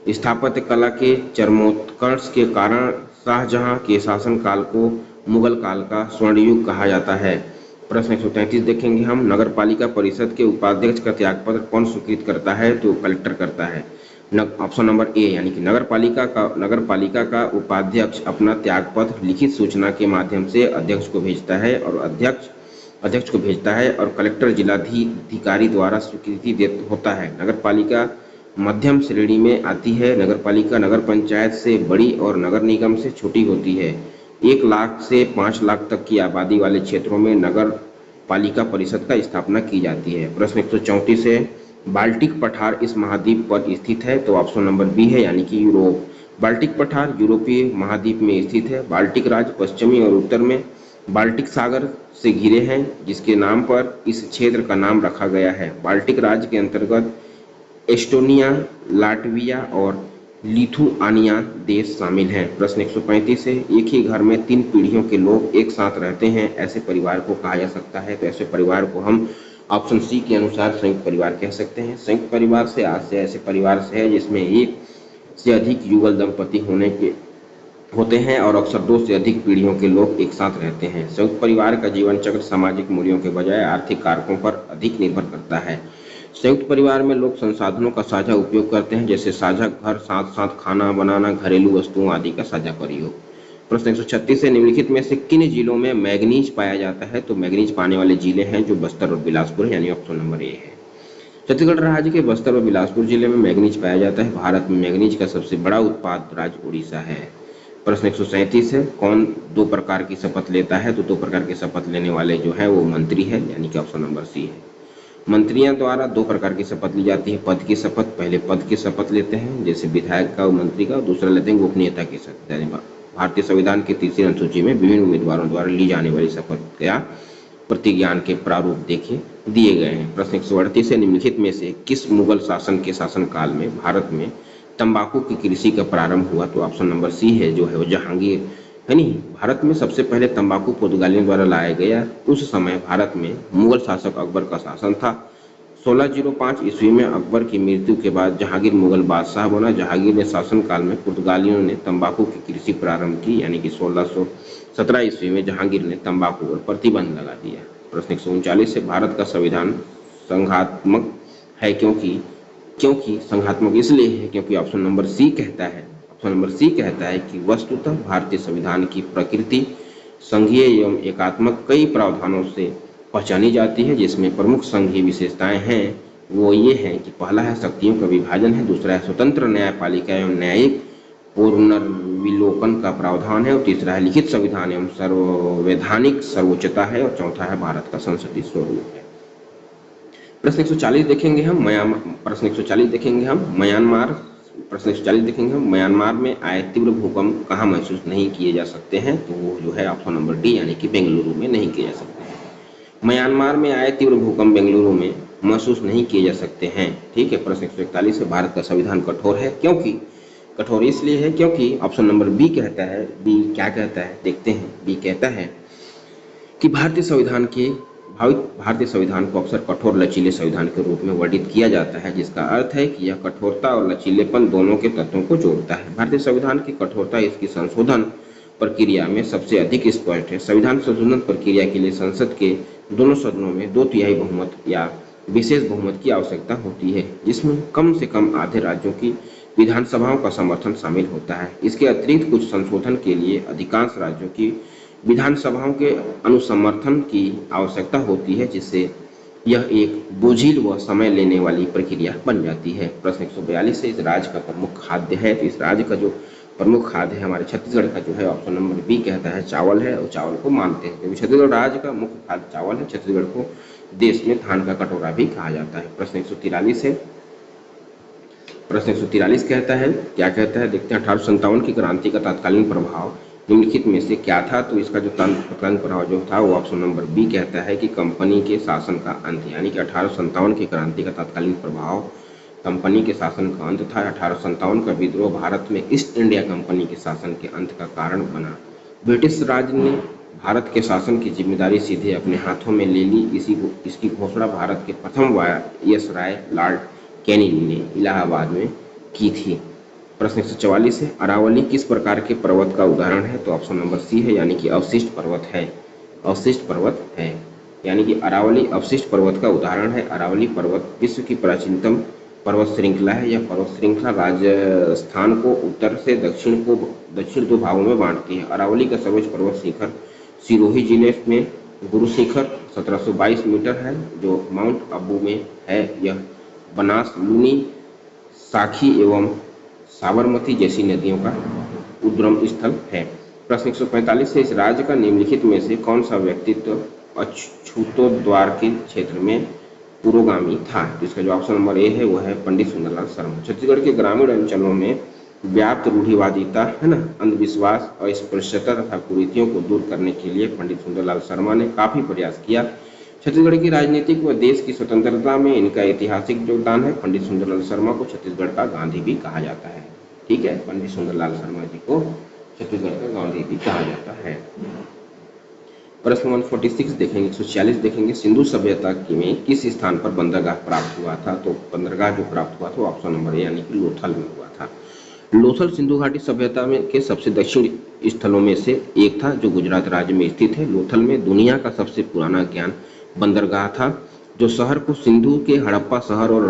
स्थापत्य कला के चरमोत्कर्ष के कारण शाहजहां के शासनकाल को मुगल काल का स्वर्ण युग कहा जाता है। प्रश्न 133 देखेंगे हम, नगरपालिका परिषद के उपाध्यक्ष का त्यागपत्र कौन स्वीकृत करता है? तो कलेक्टर करता है। ऑप्शन नंबर ए, यानी कि नगरपालिका का उपाध्यक्ष अपना त्यागपत्र लिखित सूचना के माध्यम से अध्यक्ष को भेजता है और कलेक्टर जिलाधिकारी द्वारा स्वीकृति होता है। नगरपालिका मध्यम श्रेणी में आती है। नगरपालिका नगर पंचायत से बड़ी और नगर निगम से छोटी होती है। 1 लाख से 5 लाख तक की आबादी वाले क्षेत्रों में नगर पालिका परिषद का स्थापना की जाती है। प्रश्न 134 है, बाल्टिक पठार इस महाद्वीप पर स्थित है? तो ऑप्शन नंबर बी है, यानी कि यूरोप। बाल्टिक पठार यूरोपीय महाद्वीप में स्थित है। बाल्टिक राज्य पश्चिमी और उत्तर में बाल्टिक सागर से घिरे हैं, जिसके नाम पर इस क्षेत्र का नाम रखा गया है। बाल्टिक राज्य के अंतर्गत एस्टोनिया, लाटविया और लिथुआनिया देश शामिल हैं। प्रश्न 135 है, एक ही घर में 3 पीढ़ियों के लोग एक साथ रहते हैं, ऐसे परिवार को कहा जा सकता है? तो ऐसे परिवार को हम ऑप्शन सी के अनुसार संयुक्त परिवार कह सकते हैं। संयुक्त परिवार से ऐसे परिवार से है जिसमें एक से अधिक युगल दंपति होते हैं और अक्सर 2 से अधिक पीढ़ियों के लोग एक साथ रहते हैं। संयुक्त परिवार का जीवन चक्र सामाजिक मूल्यों के बजाय आर्थिक कारकों पर अधिक निर्भर करता है। संयुक्त परिवार में लोग संसाधनों का साझा उपयोग करते हैं, जैसे साझा घर, साथ साथ खाना बनाना, घरेलू वस्तुओं आदि का साझा प्रयोग। प्रश्न 136 है, निम्नलिखित में से किन जिलों में मैग्नीज पाया जाता है? तो मैग्नीज पाने वाले जिले हैं जो बस्तर और बिलासपुर है, यानी ऑप्शन नंबर ए है। छत्तीसगढ़ राज्य के बस्तर और बिलासपुर जिले में मैग्नीज पाया जाता है। भारत में मैग्नीज का सबसे बड़ा उत्पाद राज्य उड़ीसा है। प्रश्न 137 है, कौन 2 प्रकार की शपथ लेता है? तो 2 प्रकार की शपथ लेने वाले जो है वो मंत्री है, यानी कि ऑप्शन नंबर सी है। मंत्रियों द्वारा 2 प्रकार की शपथ ली जाती है। पद की शपथ, पहले पद की शपथ लेते हैं जैसे विधायक का, मंत्री का, दूसरा लेते हैं गोपनीयता की शपथ। भारतीय संविधान की 3री अनुसूची में विभिन्न उम्मीदवारों द्वारा ली जाने वाली शपथ या प्रतिज्ञान के प्रारूप दिए गए हैं। प्रश्न 138 है, निम्नलिखित में से किस मुगल शासन के शासनकाल में भारत में तंबाकू की कृषि का प्रारंभ हुआ? तो ऑप्शन नंबर सी है, जो है वो जहांगीर है। नहीं, भारत में सबसे पहले तंबाकू पुर्तगालियों द्वारा लाया गया। उस समय भारत में मुगल शासक अकबर का शासन था। 1605 ईस्वी में अकबर की मृत्यु के बाद जहांगीर मुगल बादशाह बना। जहांगीर ने शासनकाल में पुर्तगालियों ने तंबाकू की कृषि प्रारंभ की, यानी कि 1617 ईस्वी में जहांगीर ने तंबाकू पर प्रतिबंध लगा दिया। प्रश्न 139 से, भारत का संविधान संघात्मक है क्योंकि संघात्मक इसलिए है क्योंकि ऑप्शन नंबर सी कहता है कि वस्तुतः भारतीय संविधान की प्रकृति संघीय एवं एकात्मक कई प्रावधानों से पहचानी जाती है, जिसमें प्रमुख संघीय विशेषताएं हैं वो ये हैं कि पहला है शक्तियों का विभाजन है, दूसरा है स्वतंत्र न्यायपालिका एवं न्यायिक पुनर्विलोकन का प्रावधान है, और तीसरा है लिखित संविधान एवं संवैधानिक सर्वोच्चता है, और चौथा है भारत का संसदीय स्वरूप है। प्रश्न 140 देखेंगे हम म्यांमार में आए तीव्र भूकंप कहाँ महसूस नहीं किए जा सकते हैं? तो वो जो है ऑप्शन नंबर डी, यानी कि बेंगलुरु में नहीं किए जा सकते हैं। म्यांमार में आए तीव्र भूकंप बेंगलुरु में महसूस नहीं किए जा सकते हैं। ठीक है, प्रश्न 141 है, भारत का संविधान कठोर है क्योंकि, कठोर इसलिए है क्योंकि ऑप्शन नंबर बी कहता है, बी क्या कहता है देखते हैं, बी कहता है कि भारतीय संविधान को अक्सर कठोर लचीले संविधान के रूप में वर्णित किया जाता है, जिसका अर्थ है कि यह कठोरता और लचीलेपन दोनों के तत्वों को जोड़ता है। भारतीय संविधान की कठोरता इसकी संशोधन प्रक्रिया में सबसे अधिक स्पष्ट है। संविधान संशोधन प्रक्रिया के लिए संसद के दोनों सदनों में 2/3 बहुमत या विशेष बहुमत की आवश्यकता होती है, जिसमें कम से कम आधे राज्यों की विधानसभाओं का समर्थन शामिल होता है। इसके अतिरिक्त कुछ संशोधन के लिए अधिकांश राज्यों की विधानसभाओं के अनुसमर्थन की आवश्यकता होती है, जिससे यह एक बोझिल व समय लेने वाली प्रक्रिया बन जाती है। प्रश्न 142 से इस राज्य का प्रमुख खाद्य है, तो इस राज्य का जो प्रमुख खाद्य है हमारे छत्तीसगढ़ का जो है ऑप्शन नंबर बी कहता है चावल है, और चावल को मानते हैं क्योंकि छत्तीसगढ़ राज्य का मुख्य खाद्य चावल है। छत्तीसगढ़ को देश में धान का कटोरा भी कहा जाता है। प्रश्न 143 है, प्रश्न 143 कहता है, क्या कहता है देखते हैं, 1857 की क्रांति का तत्कालीन प्रभाव निम्नलिखित में से क्या था? तो इसका जो तत्कालीन प्रभाव जो था वो ऑप्शन नंबर बी कहता है कि कंपनी के शासन का अंत, यानी कि 1857 की क्रांति का तत्कालीन प्रभाव कंपनी के शासन का अंत था। 1857 का विद्रोह भारत में ईस्ट इंडिया कंपनी के शासन के अंत का कारण बना। ब्रिटिश राज ने भारत के शासन की जिम्मेदारी सीधे अपने हाथों में ले ली। इसकी घोषणा भारत के प्रथम वायसराय लॉर्ड कैनिंग ने इलाहाबाद में की थी। प्रश्न 144 है, अरावली किस प्रकार के पर्वत का उदाहरण है? तो ऑप्शन नंबर सी है, यानी कि अवशिष्ट पर्वत है। अवशिष्ट पर्वत है, यानी कि अरावली अवशिष्ट पर्वत का उदाहरण है। अरावली पर्वत विश्व की प्राचीनतम पर्वत श्रृंखला है। यह पर्वत श्रृंखला राजस्थान को उत्तर से दक्षिण 2 भागों में बांटती है। अरावली का सर्वोच्च पर्वत शिखर सिरोही जिले में गुरु शिखर 1722 मीटर है, जो माउंट अबू में है। यह बनास, लूनी, साखी एवं साबरमती जैसी नदियों का उद्गम स्थल है। प्रश्न 145 से इस राज्य का निम्नलिखित में से कौन सा व्यक्तित्व अछूतोद्वार के क्षेत्र में पुरोगामी था? तो इसका जो ऑप्शन नंबर ए है वो है पंडित सुंदरलाल शर्मा। छत्तीसगढ़ के ग्रामीण अंचलों में व्याप्त रूढ़िवादिता है ना, अंधविश्वास, अस्पृश्यता तथा कुरीतियों को दूर करने के लिए पंडित सुंदरलाल शर्मा ने काफी प्रयास किया। छत्तीसगढ़ की राजनीतिक व देश की स्वतंत्रता में इनका ऐतिहासिक योगदान है। पंडित सुंदरलाल शर्मा को छत्तीसगढ़ का गांधी भी कहा जाता है। ठीक है, पंडित सुंदरलाल शर्मा जी को छत्तीसगढ़ का गांधी भी कहा जाता है। प्रश्न 146 देखेंगे, 146 देखेंगे, सिंधु सभ्यता में किस स्थान पर बंदरगाह प्राप्त हुआ था? तो बंदरगाह जो प्राप्त हुआ था ऑप्शन नंबर ए, यानी कि लोथल में हुआ था। लोथल सिंधु घाटी सभ्यता में के सबसे दक्षिण स्थलों में से एक था, जो गुजरात राज्य में स्थित है। लोथल में दुनिया का सबसे पुराना ज्ञान बंदरगाह था, जो शहर को सिंधु के हड़प्पा शहर और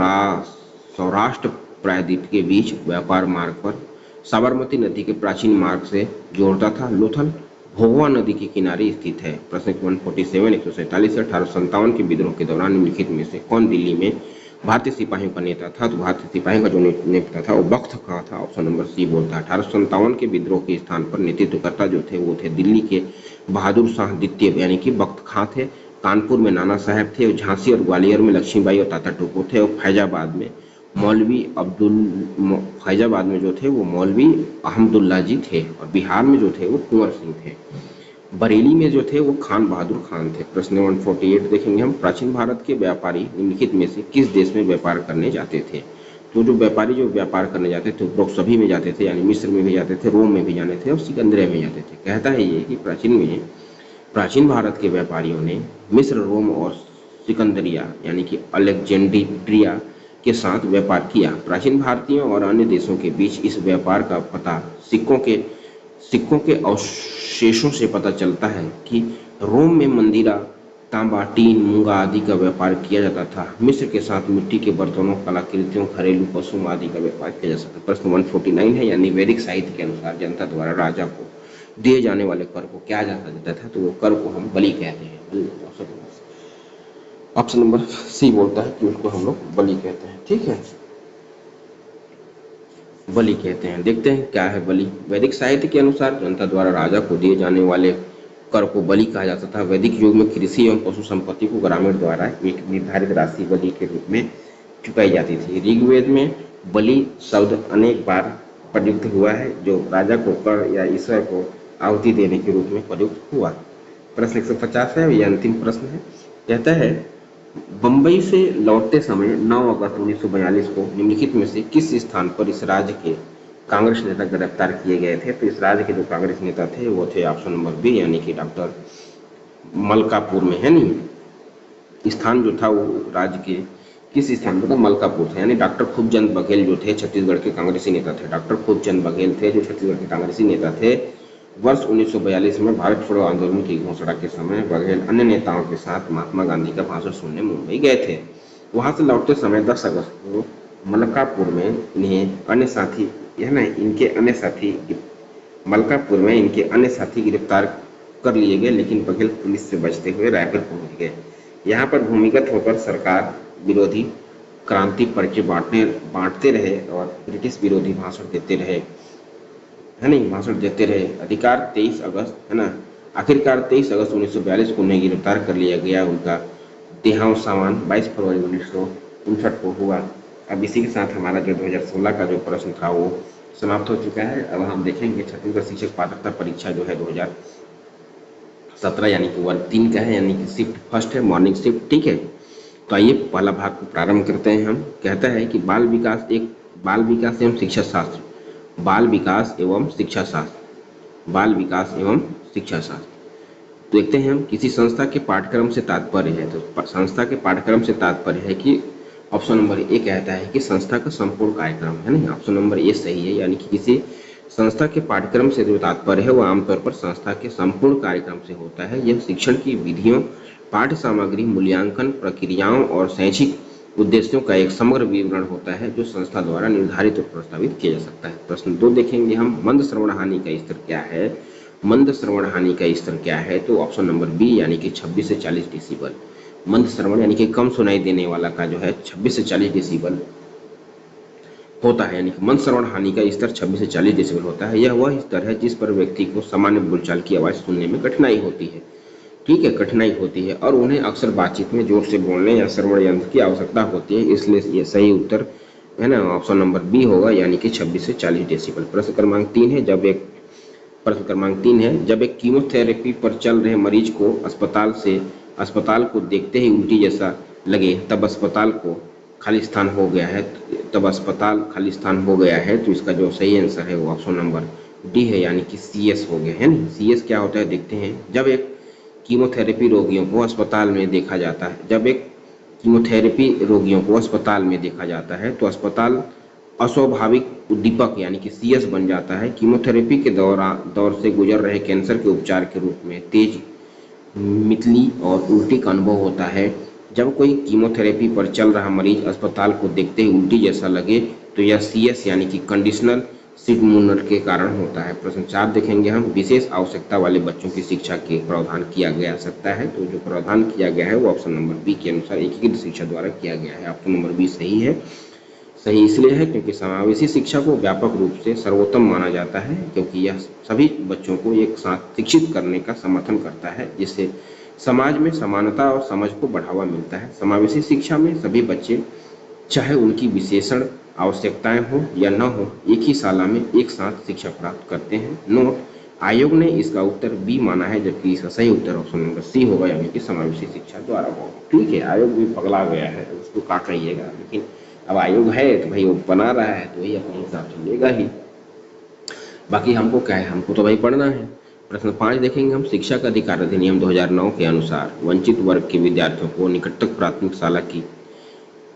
सौराष्ट्र प्रायद्वीप के बीच व्यापार मार्ग पर साबरमती नदी के प्राचीन मार्ग से जोड़ता था। लोथल भोगवा नदी के किनारे स्थित है। प्रश्न 147, 147 से 1857 के विद्रोह के दौरान निम्नलिखित में से कौन दिल्ली में भारतीय सिपाहियों का नेता था? तो भारतीय सिपाहियों का जो नेता था वो बख्त खां था। ऑप्शन नंबर सी बोलता है। 1857 के विद्रोह के स्थान पर नेतृत्वकर्ता जो थे वो थे दिल्ली के बहादुर शाह द्वितीय, यानी कि बख्त खां थे। कानपुर में नाना साहब थे, और झांसी और ग्वालियर में लक्ष्मीबाई और तात्या टोपे थे, और फैजाबाद में जो थे वो मौलवी अहमदुल्ला जी थे, और बिहार में जो थे वो कुंवर सिंह थे। बरेली में जो थे वो खान बहादुर खान थे। प्रश्न 148 देखेंगे हम, प्राचीन भारत के व्यापारी निम्नलिखित में से किस देश में व्यापार करने जाते थे? तो जो व्यापारी जो व्यापार करने जाते थे उपरोक्त सभी में जाते थे, यानी मिस्र में भी जाते थे, रोम में भी जाते थे, और सिकंदरिया में जाते थे। कहता है ये कि प्राचीन भारत के व्यापारियों ने मिस्र, रोम और सिकंदरिया, यानी कि अलेक्जेंड्रिया के साथ व्यापार किया। प्राचीन भारतीयों और अन्य देशों के बीच इस व्यापार का पता सिक्कों के अवशेषों से पता चलता है कि रोम में मंदिरा, तांबा, टीन, मूंगा आदि का व्यापार किया जाता था। मिस्र के साथ मिट्टी के बर्तनों, कलाकृतियों, घरेलू पशुओं आदि का व्यापार किया जा सकता है। प्रश्न 149 है, यानी वैदिक साहित्य के अनुसार जनता द्वारा राजा को दिए जाने वाले कर को क्या जाता था? तो वो कर को हम बलि कहते हैं। ऑप्शन नंबर सी बोलता है कि उसको हम लोग बलि कहते हैं। ठीक है, बलि कहते हैं। देखते हैं क्या है बलि। वैदिक साहित्य के अनुसार जनता द्वारा राजा को दिए जाने वाले कर को बलि कहा जाता था। वैदिक युग में कृषि एवं पशु संपत्ति को ग्रामीण द्वारा एक निर्धारित राशि बलि के रूप में चुकाई जाती थी। ऋग्वेद में बलि शब्द अनेक बार प्रयुक्त हुआ है, जो राजा को कर या ईश्वर को आहुति देने के रूप में प्रयुक्त हुआ। प्रश्न 150 है, यह अंतिम प्रश्न है। कहता है बंबई से लौटते समय 9 अगस्त 1942 को निम्नलिखित में से किस स्थान पर इस राज्य के कांग्रेस नेता गिरफ्तार किए गए थे? तो इस राज्य के जो कांग्रेस नेता थे वो थे ऑप्शन नंबर बी यानी कि डॉक्टर मलकापुर में, है नहीं। स्थान जो था वो राज्य के किस स्थान पर था? मलकापुर था। यानी डॉक्टर खूबचंद बघेल जो थे छत्तीसगढ़ के कांग्रेसी नेता थे, डॉक्टर खूबचंद बघेल थे जो छत्तीसगढ़ के कांग्रेसी नेता थे। वर्ष 1942 में भारत छोड़ो आंदोलन की घोषणा के समय बघेल अन्य नेताओं के साथ महात्मा गांधी का भाषण सुनने मुंबई गए थे। वहां से लौटते समय 10 अगस्त को मलकापुर में इन्हें अन्य साथी, है ना, इनके अन्य साथी मलकापुर में इनके अन्य साथी गिरफ्तार कर लिए गए, लेकिन बघेल पुलिस से बचते हुए रायपुर पहुंच गए। यहाँ पर भूमिगत होकर सरकार विरोधी क्रांति पर्चे बांटते रहे और ब्रिटिश विरोधी भाषण देते रहे, है नहीं, भाषण देते रहे। अधिकार 23 अगस्त, है ना, आखिरकार 23 अगस्त 1942 को उन्हें गिरफ्तार कर लिया गया। उनका देहावसान 22 फरवरी 1959 को हुआ। अब इसी के साथ हमारा जो 2016 का जो प्रश्न था वो समाप्त हो चुका है। अब हम देखेंगे छत्तीसगढ़ शिक्षक पात्रता परीक्षा जो है 2017 यानी कि वर्ग 3 का है, यानी कि शिफ्ट फर्स्ट है, मॉर्निंग शिफ्ट, ठीक है। तो आइए पहला भाग को प्रारंभ करते हैं हम। कहता है कि बाल विकास एवं शिक्षा शास्त्र, बाल विकास एवं शिक्षा शास्त्र, बाल विकास एवं शिक्षा शास्त्र। तो देखते हैं हम किसी संस्था के पाठ्यक्रम से तात्पर्य है। तो संस्था के पाठ्यक्रम से तात्पर्य है कि ऑप्शन नंबर ए कहता है कि संस्था का संपूर्ण कार्यक्रम, है नहीं, ऑप्शन नंबर ए सही है। यानी कि किसी संस्था के पाठ्यक्रम से जो तात्पर्य है वो आमतौर पर संस्था के संपूर्ण कार्यक्रम से होता है। यह शिक्षण की विधियों, पाठ्य सामग्री, मूल्यांकन प्रक्रियाओं और शैक्षिक उद्देश्यों का एक समग्र विवरण होता है जो संस्था द्वारा निर्धारित और प्रस्तावित किया जा सकता है। प्रश्न 2 देखेंगे हम, मंद श्रवण हानि का स्तर क्या है? मंद श्रवण हानि का स्तर क्या है? तो ऑप्शन नंबर बी यानी कि 26 से 40 डेसिबल। मंद श्रवण यानी कि कम सुनाई देने वाला का जो है 26 से 40 डेसिबल होता है। यानी कि मंद श्रवण हानि का स्तर 26 से 40 डेसिबल होता है। यह वह स्तर है जिस पर व्यक्ति को सामान्य बोलचाल की आवाज सुनने में कठिनाई होती है, ठीक है, कठिनाई होती है, और उन्हें अक्सर बातचीत में जोर से बोलने या श्रवण यंत्र की आवश्यकता होती है। इसलिए ये सही उत्तर, है ना, ऑप्शन नंबर बी होगा यानी कि 26 से 40 डेसिबल। प्रश्न क्रमांक 3 है, जब एक कीमोथेरेपी पर चल रहे मरीज को अस्पताल को देखते ही उल्टी जैसा लगे तब अस्पताल खाली स्थान हो गया है। तो इसका जो सही आंसर है वो ऑप्शन नंबर डी है यानी कि CS हो गया, है ना। CS क्या होता है देखते हैं। जब एक कीमोथेरेपी रोगियों को अस्पताल में देखा जाता है तो अस्पताल अस्वाभाविक उद्दीपक यानी कि CS बन जाता है। कीमोथेरेपी के दौर से गुजर रहे कैंसर के उपचार के रूप में तेज मितली और उल्टी का अनुभव होता है। जब कोई कीमोथेरेपी पर चल रहा मरीज अस्पताल को देखते ही उल्टी जैसा लगे तो यह CS यानी कि कंडीशनल सिग्नल के कारण होता है। प्रश्न 4 देखेंगे हम, विशेष आवश्यकता वाले बच्चों की शिक्षा के प्रावधान किया जा सकता है। तो जो प्रावधान किया गया है वो ऑप्शन नंबर बी के अनुसार एकीकृत शिक्षा द्वारा किया गया है। ऑप्शन नंबर बी सही है। सही इसलिए है क्योंकि समावेशी शिक्षा को व्यापक रूप से सर्वोत्तम माना जाता है, क्योंकि यह सभी बच्चों को एक साथ शिक्षित करने का समर्थन करता है, जिससे समाज में समानता और समझ को बढ़ावा मिलता है। समावेशी शिक्षा में सभी बच्चे, चाहे उनकी विशेषण आवश्यकताएं हो या न हो, एक ही शाला में एक साथ शिक्षा प्राप्त करते हैं। नोट, आयोग ने इसका उत्तर बी माना है, जबकि इसका सही उत्तर ऑप्शन नंबर सी होगा यानी कि समावेशी शिक्षा द्वारा होगा। ठीक है, आयोग भी पगला गया है, उसको क्या कहिएगा, लेकिन अब आयोग है तो भाई वो बना रहा है तो वही अपने हिसाब से लेगा ही। बाकी हमको क्या है, हमको तो भाई पढ़ना है। प्रश्न 5 देखेंगे हम, शिक्षा का अधिकार अधिनियम 2009 के अनुसार वंचित वर्ग के विद्यार्थियों को निकटतम प्राथमिक शाला की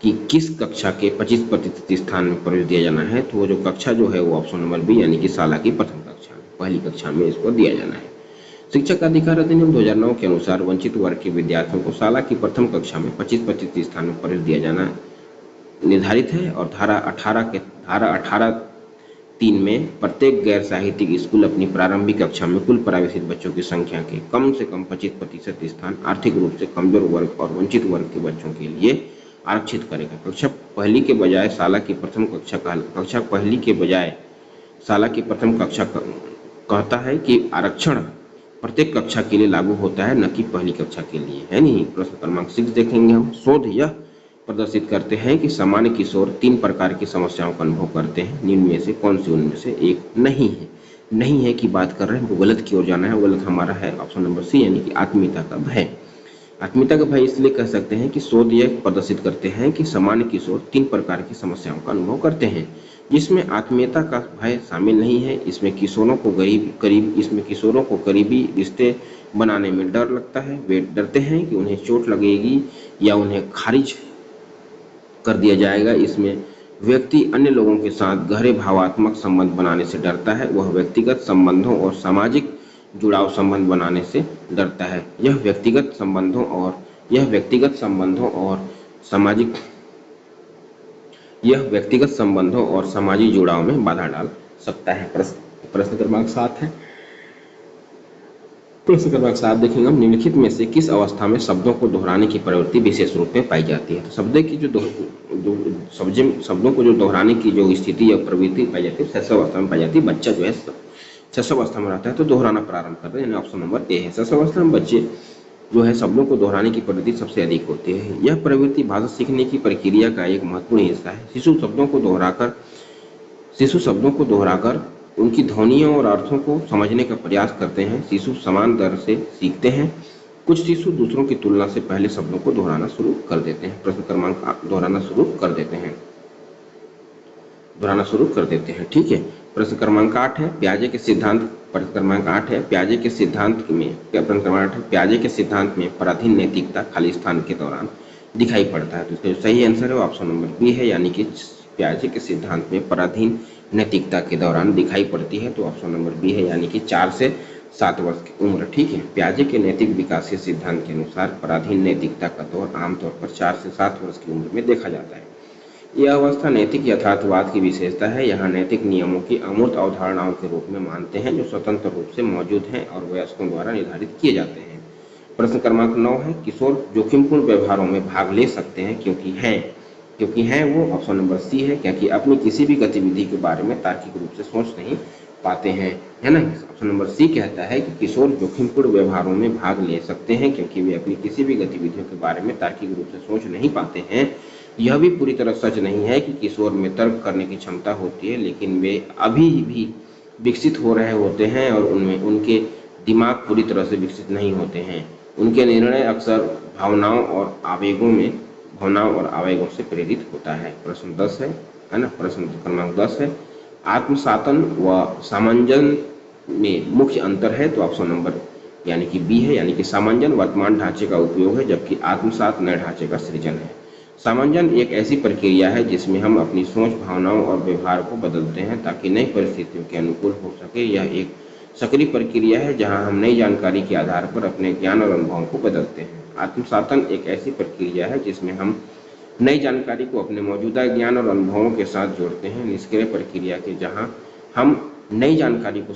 किस कक्षा के 25% स्थान में प्रवेश दिया जाना है? तो वो जो कक्षा जो है वो ऑप्शन नंबर बी यानी कि शाला की प्रथम कक्षा में, पहली कक्षा में इसको दिया जाना है। शिक्षा का अधिकार अधिनियम 2009 के अनुसार वंचित वर्ग के विद्यार्थियों को शाला की प्रथम कक्षा में 25% स्थान में प्रवेश दिया जाना निर्धारित है, और धारा 18(3) में प्रत्येक गैर साहित्यिक स्कूल अपनी प्रारंभिक कक्षा में कुल प्रवेशित बच्चों की संख्या के कम से कम 25% स्थान आर्थिक रूप से कमजोर वर्ग और वंचित वर्ग के बच्चों के लिए आरक्षित करेगा। कक्षा पहली के बजाय शाला की प्रथम कक्षा कहता है कि आरक्षण प्रत्येक कक्षा के लिए लागू होता है, न कि पहली कक्षा के लिए, है नहीं। प्रश्न क्रमांक 6 देखेंगे हम, शोध यह प्रदर्शित करते हैं कि सामान्य किशोर 3 प्रकार की समस्याओं का अनुभव करते हैं, निम्न में से कौन सी उनमें से एक नहीं है की बात कर रहे हैं, वो गलत की ओर जाना है। गलत हमारा है ऑप्शन नंबर सी यानी कि आत्मीयता का भय। आत्मीयता का भय इसलिए कह सकते हैं कि शोध यह प्रदर्शित करते हैं कि सामान्य किशोर 3 प्रकार की समस्याओं का अनुभव करते हैं, जिसमें आत्मीयता का भय शामिल नहीं है। इसमें किशोरों को करीबी रिश्ते बनाने में डर लगता है। वे डरते हैं कि उन्हें चोट लगेगी या उन्हें खारिज कर दिया जाएगा। इसमें व्यक्ति अन्य लोगों के साथ गहरे भावात्मक संबंध बनाने से डरता है। वह व्यक्तिगत संबंधों और सामाजिक जुड़ाव संबंध बनाने से डरता है। यह व्यक्तिगत संबंधों और सामाजिक जुड़ाव में बाधा डाल सकता है। प्रश्न क्रमांक 7 है। प्रश्न क्रमांक 7 देखेंगे हम, निम्नलिखित में से किस अवस्था में शब्दों को दोहराने की प्रवृत्ति विशेष रूप में पाई जाती है? तो शब्दों को जो दोहराने की जो स्थिति या प्रवृत्ति पाई जाती है शैशव अवस्था में पाई जाती है। बच्चा जो है शैशव अवस्था में रहता है तो दोहराना प्रारंभ करता है, यानी ऑप्शन नंबर ए है। शैशव अवस्था में बच्चे जो है शब्दों को दोहराने की प्रवृत्ति सबसे अधिक होती है। यह प्रवृत्ति भाषा सीखने की प्रक्रिया का एक महत्वपूर्ण हिस्सा है। शिशु शब्दों को दोहराकर उनकी ध्वनियों और अर्थों को समझने का प्रयास करते हैं। शिशु समान दर से सीखते हैं। कुछ शिशु दूसरों की तुलना से पहले शब्दों को दोहराना शुरू कर देते हैं। दोहराना शुरू कर देते हैं। ठीक है। प्रश्न क्रमांक 8 है, प्याजे के सिद्धांत। प्रश्न क्रमांक 8 है, प्याजे के सिद्धांत में पराधीन नैतिकता खाली स्थान के दौरान दिखाई पड़ता है। तो इसका जो सही आंसर है वो ऑप्शन नंबर बी है, यानी कि प्याजे के सिद्धांत में पराधीन नैतिकता के दौरान दिखाई पड़ती है। तो ऑप्शन नंबर बी है, यानी कि 4 से 7 वर्ष की उम्र। ठीक है। प्याजे के नैतिक विकासीय सिद्धांत के अनुसार पराधीन नैतिकता का दौर आमतौर पर 4 से 7 वर्ष की उम्र में देखा जाता है। यह अवस्था नैतिक यथार्थवाद की विशेषता है। यहाँ नैतिक नियमों की अमूर्त अवधारणाओं के रूप में मानते हैं जो स्वतंत्र रूप से मौजूद हैं और वयस्कों द्वारा निर्धारित किए जाते हैं। प्रश्न क्रमांक 9 है, किशोर जोखिमपूर्ण व्यवहारों में भाग ले सकते हैं क्योंकि हैं वो ऑप्शन नंबर सी है, क्योंकि अपनी किसी भी गतिविधि के बारे में तार्किक रूप से सोच नहीं पाते हैं, है ना। ऑप्शन नंबर सी कहता है कि किशोर जोखिमपूर्ण व्यवहारों में भाग ले सकते हैं क्योंकि वे अपनी किसी भी गतिविधियों के बारे में तार्किक रूप से सोच नहीं पाते हैं। यह भी पूरी तरह सच नहीं है कि किशोर में तर्क करने की क्षमता होती है, लेकिन वे अभी भी विकसित हो रहे होते हैं और उनमें उनके दिमाग पूरी तरह से विकसित नहीं होते हैं। उनके निर्णय अक्सर भावनाओं और आवेगों से प्रेरित होता है। प्रश्न 10 है ना। प्रश्न क्रमांक 10 है, आत्मसातन व सामंजन में मुख्य अंतर है। तो ऑप्शन नंबर यानी कि बी है, यानी कि सामंजन वर्तमान ढांचे का उपयोग है जबकि आत्मसात नए ढांचे का सृजन है। सामंजन एक ऐसी प्रक्रिया है जिसमें हम अपनी सोच, भावनाओं और व्यवहार को बदलते हैं ताकि नई परिस्थितियों के अनुकूल हो सके। यह एक सक्रिय प्रक्रिया है जहां हम नई जानकारी के आधार पर अपने ज्ञान और अनुभवों को बदलते हैं। आत्मसातन एक ऐसी प्रक्रिया है जिसमें हम नई जानकारी को अपने मौजूदा ज्ञान और अनुभवों के साथ जोड़ते हैं। निष्क्रिय प्रक्रिया के जहां हम नई जानकारी को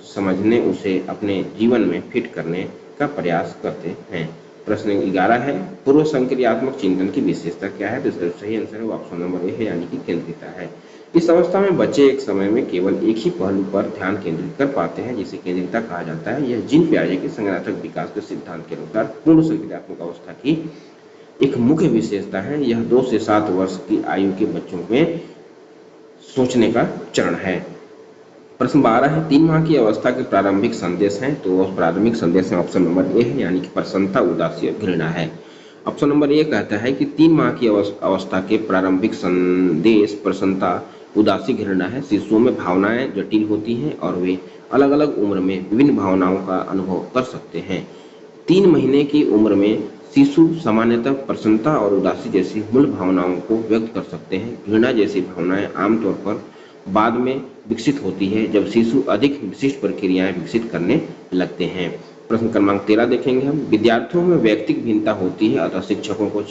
समझने उसे अपने जीवन में फिट करने का प्रयास करते हैं। प्रश्न 11 है, पूर्व संक्रियात्मक चिंतन की विशेषता क्या है? तो इसका सही आंसर है वो ऑप्शन नंबर ए है, यानी कि केंद्रिता है। इस अवस्था में बच्चे एक समय में केवल एक ही पहलू पर ध्यान केंद्रित कर पाते हैं जिसे केंद्रिता कहा जाता है। यह जीन पियाजे के संज्ञानात्मक विकास के सिद्धांत के अनुसार पूर्ण संक्रियात्मक अवस्था की एक मुख्य विशेषता है। यह 2 से 7 वर्ष की आयु के बच्चों में सोचने का चरण है। प्रश्न 12 है, 3 माह की अवस्था के प्रारंभिक संदेश हैं। तो उस प्रारंभिक संदेश में ऑप्शन नंबर ए है, यानी कि प्रसन्नता, उदासी और घृणा है। ऑप्शन नंबर ए कहता है कि 3 माह की अवस्था के प्रारंभिक संदेश प्रसन्नता, उदासी, घृणा है। शिशुओं में भावनाएं जटिल होती हैं और वे अलग अलग उम्र में विभिन्न भावनाओं का अनुभव कर सकते हैं। 3 महीने की उम्र में शिशु सामान्यतः प्रसन्नता और उदासी जैसी मूल भावनाओं को व्यक्त कर सकते हैं। घृणा जैसी भावनाएं आमतौर पर बाद में विकसित होती है जब शिशु अधिक विशिष्ट प्रक्रियाएं विकसित करने लगते हैं। प्रश्न क्रमांक 13 देखेंगे हम, विद्यार्थियों में व्यक्तिगत भिन्नता होती है अतः शिक्षकों को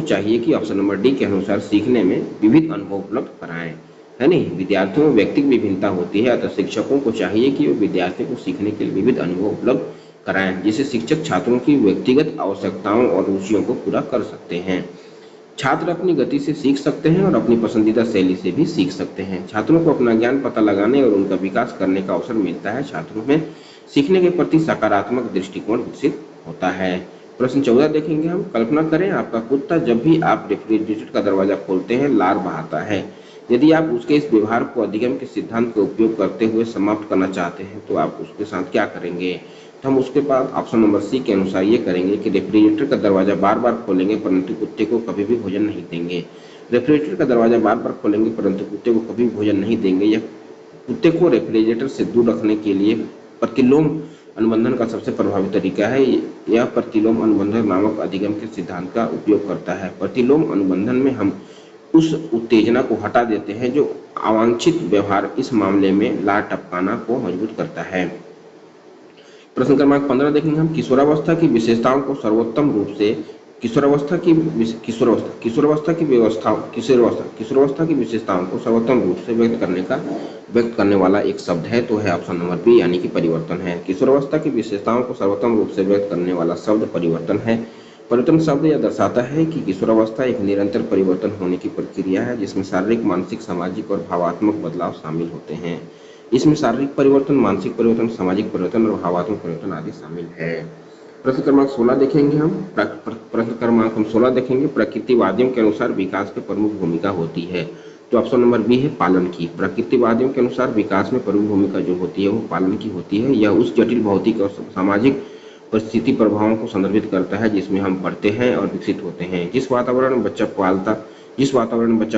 चाहिए कि ऑप्शन नंबर डी के अनुसार सीखने में विविध अनुभव उपलब्ध कराएं, है नहीं। विद्यार्थियों में व्यक्तिगत भिन्नता होती है अतः शिक्षकों को चाहिए कि वे विद्यार्थियों को सीखने के लिए विविध अनुभव उपलब्ध कराएं, जिससे शिक्षक छात्रों की व्यक्तिगत आवश्यकताओं और रुचियों को पूरा कर सकते हैं। छात्र अपनी गति से सीख सकते हैं और अपनी पसंदीदा शैली से भी सीख सकते हैं। छात्रों को अपना ज्ञान पता लगाने और उनका विकास करने का अवसर मिलता है। छात्रों में सीखने के प्रति सकारात्मक दृष्टिकोण विकसित होता है। प्रश्न 14 देखेंगे हम, कल्पना करें आपका कुत्ता जब भी आप रेफ्रिजरेटर का दरवाजा खोलते हैं लार बहाता है। यदि आप उसके इस व्यवहार को अधिगम के सिद्धांत का उपयोग करते हुए समाप्त करना चाहते हैं तो आप उसके साथ क्या करेंगे? तो हम उसके बाद ऑप्शन नंबर सी के अनुसार ये करेंगे कि रेफ्रिजरेटर का दरवाजा बार बार खोलेंगे परंतु कुत्ते को कभी भी भोजन नहीं देंगे। रेफ्रिजरेटर का दरवाजा बार बार खोलेंगे परंतु कुत्ते को कभी भोजन नहीं देंगे। यह कुत्ते को रेफ्रिजरेटर से दूर रखने के लिए प्रतिलोम अनुबंधन का सबसे प्रभावी तरीका है। यह प्रतिलोम अनुबंधन नामक अधिगम के सिद्धांत का उपयोग करता है। प्रतिलोम अनुबंधन में हम उस उत्तेजना को हटा देते हैं जो अवांछित व्यवहार, इस मामले में लार टपकाना, को मजबूत करता है। प्रश्न क्रमांक 15 देखेंगे हम। किशोरावस्था की विशेषताओं को सर्वोत्तम रूप से किशोरावस्था की विशेषताओं को सर्वोत्तम रूप से व्यक्त करने वाला एक शब्द है, तो है ऑप्शन नंबर बी यानी कि परिवर्तन है। किशोरावस्था की विशेषताओं को सर्वोत्तम रूप से व्यक्त करने वाला शब्द परिवर्तन है। परिवर्तन शब्द यह दर्शाता है कि किशोरावस्था एक निरंतर परिवर्तन होने की प्रक्रिया है जिसमें शारीरिक, मानसिक, सामाजिक और भावात्मक बदलाव शामिल होते हैं। इसमें शारीरिक परिवर्तन, मानसिक परिवर्तन, सामाजिक परिवर्तन और भावात्मक परिवर्तन आदि शामिल है। प्रश्न क्रमांक 16 देखेंगे हम। प्रश्न क्रमांक हम 16 देखेंगे। प्रकृतिवादियों के अनुसार विकास की प्रमुख भूमिका होती है, तो ऑप्शन नंबर बी है पालन की। प्रकृतिवादियों के अनुसार विकास में प्रमुख भूमिका जो होती है वो पालन की होती है। यह उस जटिल भौतिक और सामाजिक परिस्थिति प्रभावों को संदर्भित करता है जिसमें हम पढ़ते हैं और विकसित होते हैं। जिस वातावरण में बच्चा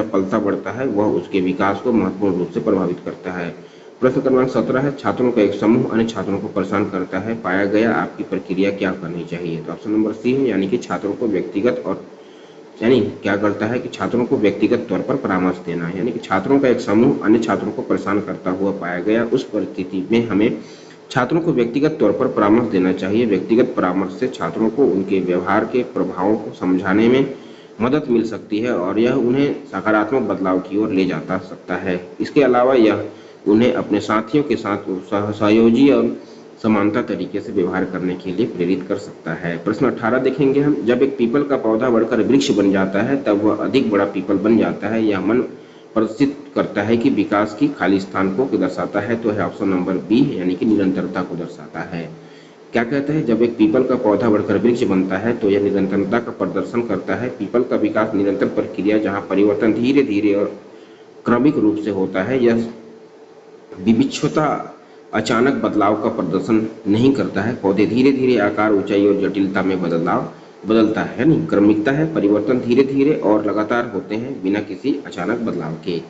पलता बढ़ता है वह उसके विकास को महत्वपूर्ण रूप से प्रभावित करता है। प्रश्न क्रमांक 17 है। छात्रों का एक समूह अन्य छात्रों को परेशान करता है, पाया गया, आपकी प्रक्रिया क्या करनी चाहिए? तो ऑप्शन नंबर सी है यानी कि छात्रों को व्यक्तिगत तौर पर परामर्श देना। यानी कि छात्रों का एक समूह अन्य छात्रों को परेशान करता हुआ पाया गया, उस परिस्थिति में हमें छात्रों को व्यक्तिगत तौर पर परामर्श देना चाहिए। व्यक्तिगत परामर्श से छात्रों को उनके व्यवहार के प्रभावों को समझाने में मदद मिल सकती है और यह उन्हें सकारात्मक बदलाव की ओर ले जाता सकता है। इसके अलावा यह उन्हें अपने साथियों के साथ सहयोगी और समानता तरीके से व्यवहार करने के लिए प्रेरित कर सकता है। प्रश्न 18 देखेंगे हम। जब एक पीपल का पौधा बढ़कर वृक्ष बन जाता है तब वह अधिक बड़ा पीपल बन जाता है। यह मन प्रदर्शित करता है कि विकास की खाली स्थान को दर्शाता है, तो है ऑप्शन नंबर बी यानी कि निरंतरता को दर्शाता है। क्या कहता है? जब एक पीपल का पौधा बढ़कर वृक्ष बनता है तो यह निरंतरता का प्रदर्शन करता है। पीपल का विकास निरंतर प्रक्रिया जहाँ परिवर्तन धीरे धीरे और क्रमिक रूप से होता है। यह विविक्षता अचानक बदलाव का प्रदर्शन नहीं करता है। पौधे धीरे धीरे आकार, ऊंचाई और जटिलता में बदलता है नहीं, क्रमिकता है। परिवर्तन धीरे धीरे और लगातार होते हैं बिना किसी अचानक बदलाव के।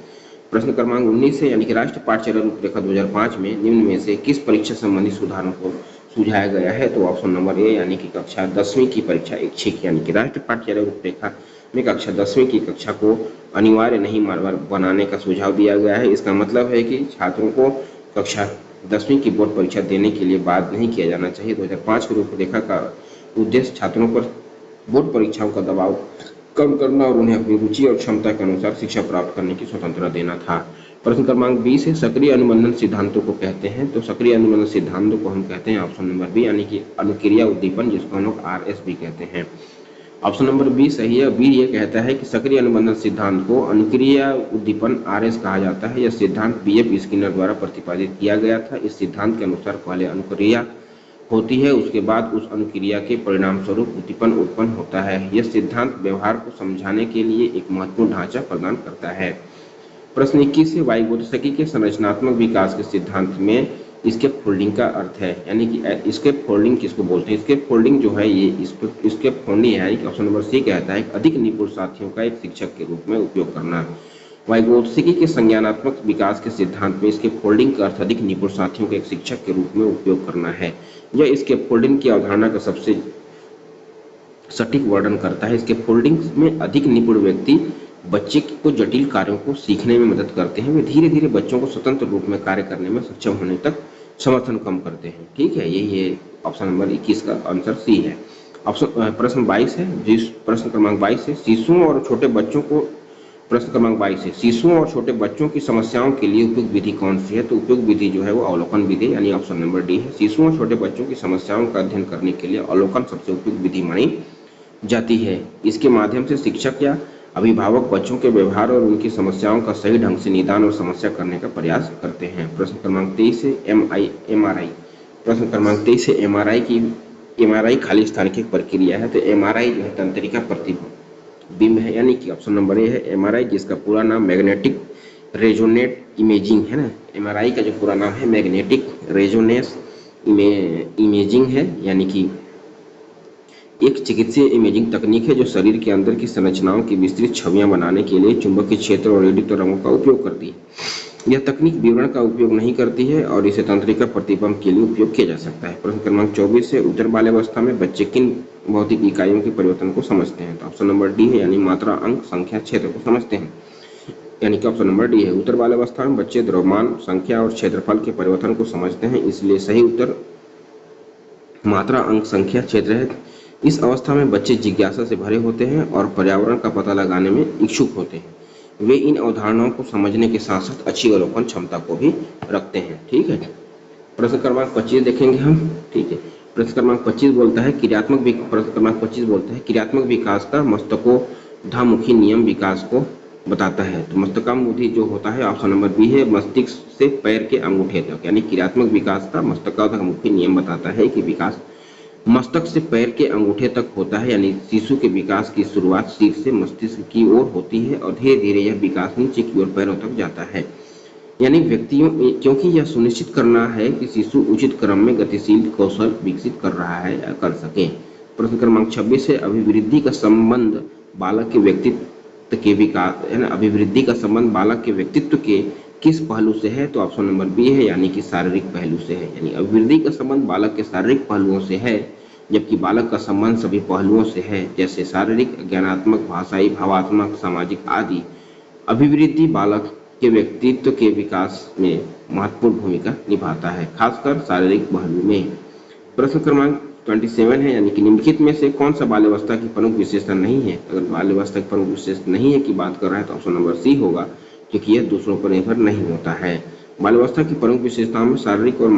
प्रश्न क्रमांक 19 है यानी कि राष्ट्रीय पाठ्यचर्या रूपरेखा 2005 में निम्न में से किस परीक्षा संबंधी सुधारों को सुझाया गया है? तो ऑप्शन नंबर ए यानी कि कक्षा 10वीं की परीक्षा ऐच्छिक, यानी कि राष्ट्रीय पाठ्यचर्या रूपरेखा में कक्षा 10वीं की कक्षा को अनिवार्य नहीं बनाने का सुझाव दिया गया है। इसका मतलब है कि छात्रों को कक्षा 10वीं की बोर्ड परीक्षा देने के लिए बाध्य नहीं किया जाना चाहिए। 2005 की रूपरेखा का उद्देश्य छात्रों पर बोर्ड परीक्षाओं का दबाव कम करना और उन्हें अपनी रुचि और क्षमता के अनुसार शिक्षा प्राप्त करने की स्वतंत्रता देना था। प्रश्न क्रमांक 20 है। सक्रिय अनुबंधन सिद्धांतों को कहते हैं, तो सक्रिय अनुबंधन सिद्धांतों को हम कहते हैं ऑप्शन नंबर बी यानी कि अनुक्रिया उद्दीपन, जिसको हम लोग RS भी कहते हैं। ऑप्शन नंबर बी सही है। बी ये कहता है कि सक्रिय अनुबंधन सिद्धांत को अनुक्रिया उद्दीपन RS कहा जाता है। यह सिद्धांत BF स्किनर द्वारा प्रतिपादित किया गया था। इस सिद्धांत के अनुसार पहले अनुक्रिया होती है, उसके बाद उस अनुक्रिया के परिणाम स्वरूप उद्दीपन उत्पन्न होता है। यह सिद्धांत व्यवहार को समझाने के लिए एक महत्वपूर्ण ढांचा प्रदान करता है। प्रश्न 21 है। वाइगोत्स्की के संरचनात्मक विकास के सिद्धांत में स्केप फोल्डिंग का अर्थ है, यानी कि स्केप फोल्डिंग किसको बोलते हैं? स्केप फोल्डिंग जो है ये स्केप फोल्डिंग है कि ऑप्शन नंबर सी कहता है अधिक निपुण साथियों का एक शिक्षक के रूप में उपयोग करना। वाइगोत्स्की के संज्ञानात्मक विकास के सिद्धांत में स्केप फोल्डिंग का अर्थ अधिक निपुण साथियों के एक शिक्षक के रूप में उपयोग करना है। यह स्केप फोल्डिंग की अवधारणा का सबसे सटीक वर्णन करता है। स्केप फोल्डिंग में अधिक निपुण व्यक्ति बच्चे को जटिल कार्यों को सीखने में मदद करते हैं। वे धीरे धीरे बच्चों को स्वतंत्र रूप में कार्य करने में सक्षम होने तक समर्थन कम करते हैं। ठीक है, यही है ऑप्शन नंबर 21 का आंसर सी है। प्रश्न 22 है। जिस प्रश्न क्रमांक 22 है। शिशुओं और छोटे बच्चों की समस्याओं के लिए उपयुक्त विधि कौन सी है? तो उपयुक्त विधि जो है वो अवलोकन विधि यानी ऑप्शन नंबर डी है। शिशुओं और छोटे बच्चों की समस्याओं का अध्ययन करने के लिए अवलोकन सबसे उपयुक्त विधि मानी जाती है। इसके माध्यम से शिक्षक या अभिभावक बच्चों के व्यवहार और उनकी समस्याओं का सही ढंग से निदान और समस्या करने का प्रयास करते हैं। प्रश्न क्रमांक 23 है। MRI। प्रश्न क्रमांक 23 है। MRI खाली स्थान की प्रक्रिया है, तो MRI जो है तंत्रिका प्रतिबिंब है, यानी कि ऑप्शन नंबर ए है। MRI जिसका पूरा नाम मैग्नेटिक रेजोनेट इमेजिंग है ना, MRI का जो पूरा नाम है मैग्नेटिक रेजोनेंस इमेजिंग है, यानी कि एक चिकित्सीय इमेजिंग तकनीक है जो शरीर के अंदर की संरचनाओं की विस्तृत छवियां बनाने के लिए चुंबकीय क्षेत्र और रेडियो तरंगों का उपयोग करती है। यह तकनीक विवरण का उपयोग नहीं करती है और इसे तंत्रिका प्रतिबंध के लिए उपयोग किया जा सकता है। प्रश्न क्रमांक 24 है, उत्तर बाल्यावस्था में बच्चे किन भौतिक इकाइयों के परिवर्तन को समझते हैं? तो ऑप्शन नंबर डी है, यानी मात्रा, अंक, संख्या, क्षेत्र को समझते हैं, यानी कि ऑप्शन नंबर डी है। उत्तर बाल्यावस्था में बच्चे द्रव्यमान, संख्या और क्षेत्रफल के परिवर्तन को समझते हैं, इसलिए सही उत्तर मात्रा, अंक, संख्या, क्षेत्र है। इस अवस्था में बच्चे जिज्ञासा से भरे होते हैं और पर्यावरण का पता लगाने में इच्छुक होते हैं। वे इन अवधारणाओं को समझने के साथ साथ अच्छी अवलोकन क्षमता को भी रखते हैं। ठीक है, प्रश्न क्रमांक 25 देखेंगे हम। ठीक है, प्रश्न क्रमांक 25 बोलता है क्रियात्मक विकास का मस्तकोद्धामुखी नियम विकास को बताता है। तो मस्तकामुखी जो होता है ऑप्शन नंबर बी है, मस्तिष्क से पैर के अंगूठे तक, यानी क्रियात्मक विकास का मस्तकोद्धामुखी नियम बताता है कि विकास मस्तक से पैर के अंगूठे तक होता है, यानी शिशु के विकास की शुरुआत सिर से मस्तिष्क की ओर होती है और धीरे धीरे यह विकास नीचे की ओर पैरों तक जाता है, यानी व्यक्तियों, क्योंकि यह सुनिश्चित करना है कि शिशु उचित क्रम में गतिशील कौशल विकसित कर रहा है या कर सके। प्रश्न क्रमांक 26 है, अभिवृद्धि का संबंध बालक के व्यक्तित्व के विकास, है ना, अभिवृद्धि का संबंध बालक के व्यक्तित्व के किस पहलू से है? तो ऑप्शन नंबर बी है, यानी कि शारीरिक पहलू से है, यानी अभिवृद्धि का संबंध बालक के शारीरिक पहलुओं से है, जबकि बालक का संबंध सभी पहलुओं से है, जैसे शारीरिक, ज्ञानात्मक, भाषाई, भावात्मक, सामाजिक आदि। अभिवृद्धि बालक के व्यक्तित्व के विकास में महत्वपूर्ण भूमिका निभाता है, खासकर शारीरिक पहलू में। प्रश्न क्रमांक 27 है, यानी कि निम्नलिखित में से कौन सा बाल्यावस्था की प्रमुख विशेषता नहीं है? अगर बाल्यावस्था की प्रमुख विशेषता नहीं है की बात कर रहा है तो ऑप्शन नंबर सी होगा, क्योंकि यह दूसरों पर निर्भर नहीं होता है। बाल्यावस्था की प्रमुख विशेषताओं में शारीरिक और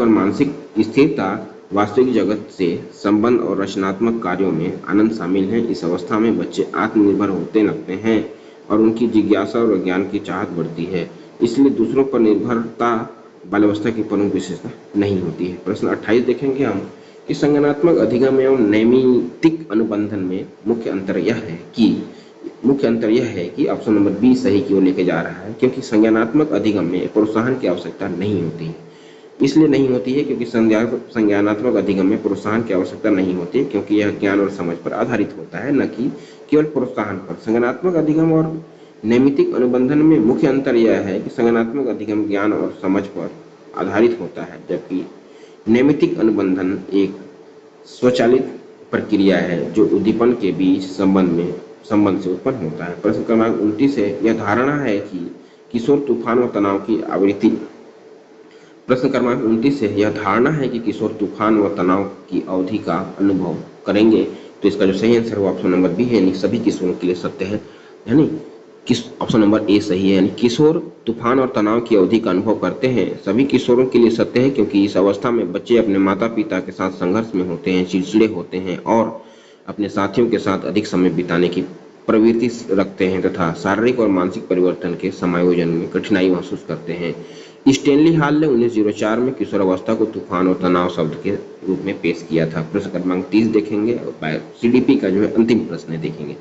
मानसिक स्थिरता, वास्तविक जगत से संबंध और रचनात्मक कार्यों में आनंद शामिल है। इस अवस्था में बच्चे आत्मनिर्भर होते लगते हैं और उनकी जिज्ञासा और ज्ञान की चाहत बढ़ती है, इसलिए दूसरों पर निर्भरता बाल्यावस्था की प्रमुख विशेषता नहीं होती है। प्रश्न 28 देखेंगे हम कि संज्ञानात्मक अधिगम एवं नैमित्तिक अनुबंधन में मुख्य अंतर यह है कि ऑप्शन नंबर बी सही की ओर लेके जा रहा है, क्योंकि संज्ञानात्मक अधिगम में प्रोत्साहन की आवश्यकता नहीं होती है। इसलिए नहीं होती है क्योंकि संज्ञानात्मक अधिगम में प्रोत्साहन की आवश्यकता नहीं होती है, क्योंकि यह ज्ञान और समझ पर आधारित होता है, न कि केवल प्रोत्साहन पर। संज्ञानात्मक अधिगम और नैमित्तिक अनुबंधन में मुख्य अंतर यह है कि संज्ञानात्मक अधिगम ज्ञान और समझ पर आधारित होता है, जबकि नैमित्तिक अनुबंधन एक स्वचालित प्रक्रिया है जो उद्दीपन के बीच संबंध से उत्पन्न होता है। प्रश्न क्रमांक 29 है, यह धारणा है कि किशोर तूफान व तनाव की आवृत्ति प्रश्न क्रमांक 29 है, यह धारणा है कि किशोर तूफान व तनाव की अवधि का अनुभव करेंगे। तो इसका जो सही आंसर है ऑप्शन नंबर बी है, यानी सभी किशोरों के लिए सत्य है, यानी ऑप्शन नंबर ए सही है, यानी किशोर तूफान और तनाव की अवधि का अनुभव करते हैं। सभी किशोरों के लिए सत्य है, क्योंकि इस अवस्था में बच्चे अपने माता पिता के साथ संघर्ष में होते हैं, चिड़चिड़े होते हैं और अपने साथियों के साथ अधिक समय बिताने की प्रवृत्ति रखते हैं तथा शारीरिक और मानसिक परिवर्तन के समायोजन में कठिनाई महसूस करते हैं। स्टेनली हॉल ने 1904 में किशोरावस्था को तूफान और तनाव शब्द के रूप में पेश किया था। प्रश्न क्रमांक 30 देखेंगे और सीडीपी का जो है अंतिम प्रश्न देखेंगे।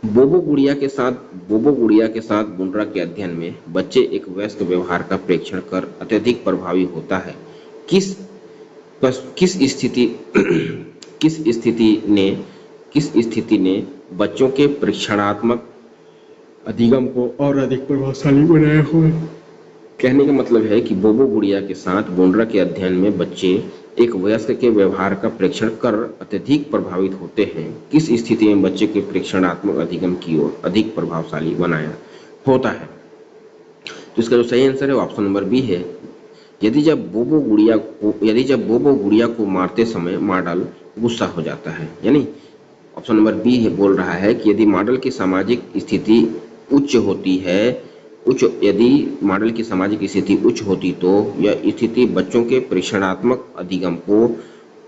बोबो गुड़िया के साथ बुंडरा के अध्ययन में बच्चे एक वयस्क व्यवहार का प्रेक्षण कर अत्यधिक प्रभावी होता है। किस स्थिति ने बच्चों के प्रेक्षणात्मक अधिगम को और अधिक प्रभावशाली बनाया हुआ? कहने का मतलब है कि बोबो गुड़िया के साथ बुंडरा के अध्ययन में बच्चे एक वयस्क के व्यवहार का प्रेक्षण कर अत्यधिक प्रभावित होते हैं। किस स्थिति में बच्चे के प्रेक्षणात्मक अधिगम की ओर अधिक प्रभावशाली बनाया होता है? तो इसका जो सही आंसर है ऑप्शन नंबर बी है, यदि जब बोबो गुड़िया को मारते समय मॉडल गुस्सा हो जाता है, यानी ऑप्शन नंबर बी है बोल रहा है कि यदि मॉडल की सामाजिक स्थिति उच्च होती तो यह स्थिति बच्चों के प्रेक्षणात्मक अधिगम को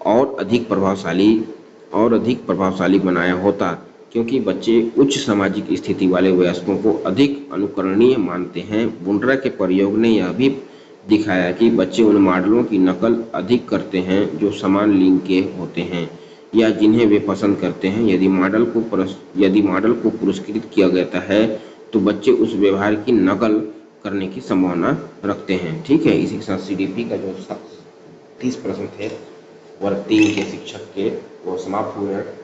और अधिक प्रभावशाली बनाया होता, क्योंकि बच्चे उच्च सामाजिक स्थिति वाले वयस्कों को अधिक अनुकरणीय मानते हैं। बुंडरा के प्रयोग ने यह भी दिखाया कि बच्चे उन मॉडलों की नकल अधिक करते हैं जो समान लिंग के होते हैं या जिन्हें वे पसंद करते हैं। यदि मॉडल को पुरस्कृत किया जाता है तो बच्चे उस व्यवहार की नकल करने की संभावना रखते हैं। ठीक है, इसी के साथ CDP का जो 30 प्रश्न थे वर्ग 3 के शिक्षक के वो समाप्त हुए हैं।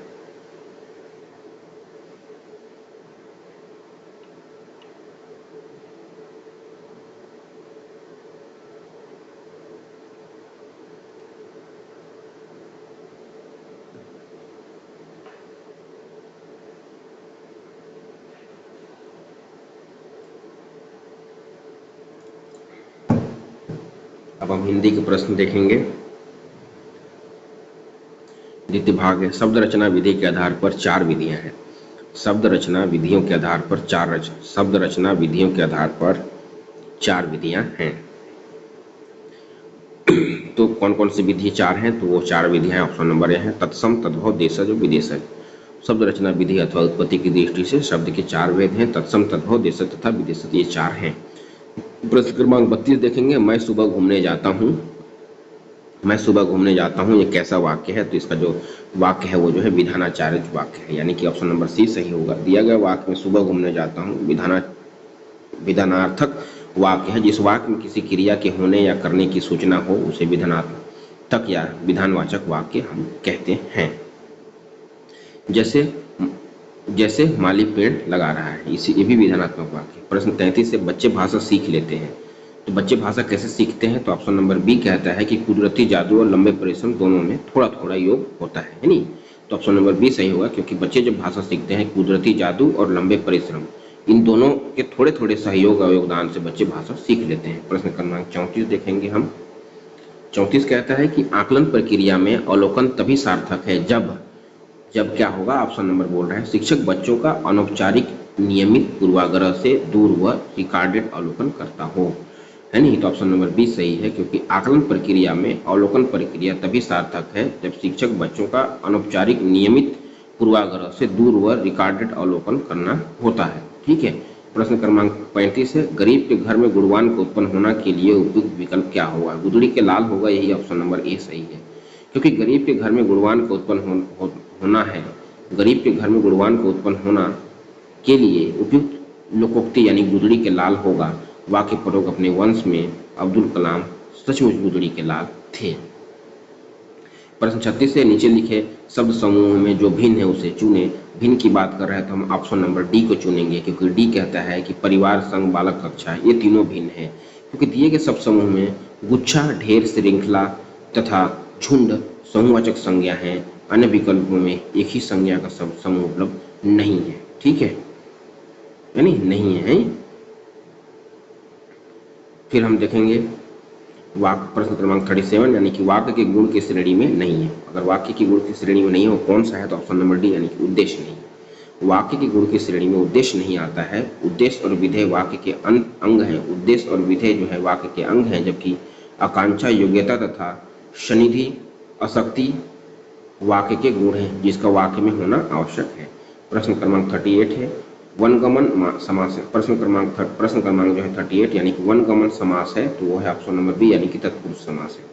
अब हम हिंदी के प्रश्न देखेंगे। द्वितीय भाग है, शब्द रचना विधि के आधार पर 4 विधियां हैं। शब्द रचना विधियों के आधार पर शब्द रचना विधियों के आधार पर 4 विधियां हैं। तो कौन कौन सी विधि 4 हैं? तो वो 4 विधियां ऑप्शन नंबर ए है, तत्सम, तद्भव, देशज और विदेशज। शब्द रचना विधि अथवा उत्पत्ति की दृष्टि से शब्द के 4 भेद हैं, तत्सम, तद्भव, देशज तथा विदेशज, ये 4 हैं। प्रश्न क्रमांक 32 देखेंगे, मैं सुबह घूमने जाता हूँ। मैं सुबह घूमने जाता हूँ, ये कैसा वाक्य है? तो इसका जो वाक्य है वो जो है विधानाचार्य वाक्य है, यानी कि ऑप्शन नंबर सी सही होगा। दिया गया वाक्य में सुबह घूमने जाता हूँ विधानार्थक वाक्य है। जिस वाक्य में किसी क्रिया के होने या करने की सूचना हो उसे विधानार्थक या विधानवाचक वाक्य हम कहते हैं। जैसे माली पेड़ लगा रहा है, ये भी विधानात्मक वाक्य। प्रश्न 33 से बच्चे भाषा सीख लेते हैं। तो बच्चे भाषा कैसे सीखते हैं? तो ऑप्शन नंबर बी कहता है कि कुदरती जादू और लंबे परिश्रम दोनों में थोड़ा थोड़ा योग होता है नहीं? तो ऑप्शन नंबर बी सही होगा, क्योंकि बच्चे जब भाषा सीखते हैं कुदरती जादू और लंबे परिश्रम इन दोनों के थोड़े थोड़े सहयोग और योगदान से बच्चे भाषा सीख लेते हैं। प्रश्न क्रमांक 34 देखेंगे हम। 34 कहता है कि आकलन प्रक्रिया में अवलोकन तभी सार्थक है जब क्या होगा? ऑप्शन नंबर बोल रहा है शिक्षक बच्चों का अनौपचारिक नियमित पूर्वाग्रह से दूर व रिकॉर्डेड अवलोकन करता हो, है नहीं? तो ऑप्शन नंबर बी सही है, क्योंकि आकलन प्रक्रिया में अवलोकन प्रक्रिया तभी सार्थक है जब शिक्षक बच्चों का अनौपचारिक नियमित पूर्वाग्रह से दूर व रिकॉर्डेड अवलोकन करना होता है। ठीक है। प्रश्न क्रमांक 35 है, गरीब के घर में गुणवान को उत्पन्न होना के लिए उपयुक्त विकल्प क्या होगा? गुदड़ी के लाल होगा, यही ऑप्शन नंबर ए सही है, क्योंकि गरीब के घर में गुणवान को उत्पन्न होना है। गरीब के घर में गुणवान को उत्पन्न होना के लिए उपयुक्त लोकोक्ति यानी गुदड़ी के लाल होगा। वाक्य प्रयोग अपने वंश में अब्दुल कलाम सचमुच गुदड़ी के लाल थे। प्रश्न 36 से नीचे लिखे शब्द समूह में जो भिन्न है उसे चुने। भिन्न की बात कर रहे हैं तो हम ऑप्शन नंबर डी को चुनेंगे, क्योंकि डी कहता है कि परिवार, संघ, बालक, कक्षा ये तीनों भिन्न है, क्योंकि दिए गए शब्द समूह में गुच्छा, ढेर, श्रृंखला तथा झुंड समूहवाचक संज्ञा हैं। अन्य विकल्पों में एक ही संज्ञा का शब्द समूह उपलब्ध नहीं है। ठीक है, यानी नहीं है। फिर हम देखेंगे वाक्य प्रश्न क्रमांक 37, यानी कि वाक्य के गुण की श्रेणी में नहीं है। अगर वाक्य की गुण की श्रेणी में नहीं हो कौन सा है? तो ऑप्शन नंबर डी यानी कि उद्देश्य नहीं। वाक्य के गुण की श्रेणी में उद्देश्य नहीं आता है। उद्देश्य और विधेय वाक्य के अंग हैं। उद्देश्य और विधेय जो है वाक्य के अंग हैं, जबकि आकांक्षा, योग्यता तथा सनिधि, आसक्ति वाक्य के गुण हैं जिसका वाक्य में होना आवश्यक है। प्रश्न क्रमांक 38 है, वनगमन समास है। प्रश्न क्रमांक जो है 38 यानी कि वनगमन समास है, तो वो है ऑप्शन नंबर बी यानी कि तत्पुरुष समास है।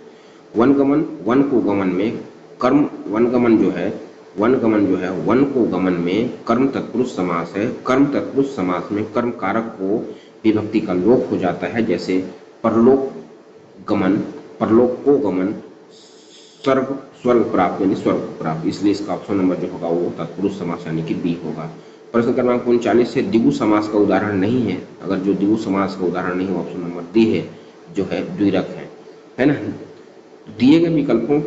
वनगमन, वन को गमन में कर्म, वनगमन जो है वन को गमन में कर्म तत्पुरुष समास है। कर्म तत्पुरुष समास में कर्म कारक को विभक्ति का लोप हो जाता है, जैसे परलोक गमन, परलोक को गमन, स्वर्ग प्राप्त यानी स्वर्ग प्राप्त, इसलिए इसका ऑप्शन नंबर जो होगा वो तत्पुरुष समास यानी कि बी होगा। प्रश्न क्रमांक 39 से द्विगु समास का उदाहरण नहीं है। अगर जो द्विगु समास का उदाहरण नहीं हो ऑप्शन नंबर डी है जो है द्विरक है ना? दिए गए विकल्पों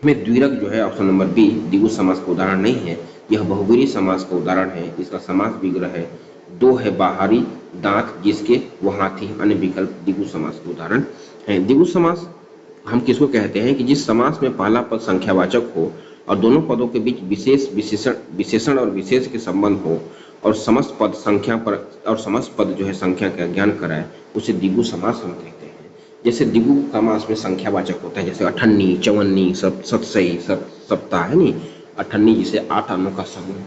में द्विरक जो है ऑप्शन नंबर बी द्विगु समास का उदाहरण नहीं है। यह बहुब्रीहि समास का उदाहरण है। इसका समास विग्रह है, दो है बाहरी दांत जिसके वो हाथी। अन्य विकल्प द्विगु समास के उदाहरण है। द्विगु समास हम किसको कहते हैं? कि जिस समास में पहला पद संख्यावाचक हो और दोनों पदों के बीच विशेषण और विशेष के संबंध हो और समस्त पद जो है संख्या का ज्ञान कराए, उसे द्विगु समास हम कहते हैं। जैसे द्विगु समास में संख्यावाचक होता है, जैसे अठन्नी, चवन्नी, सतसई, सप्ताह है नहीं? अठन्नी जिसे 8 अंगों का समूह,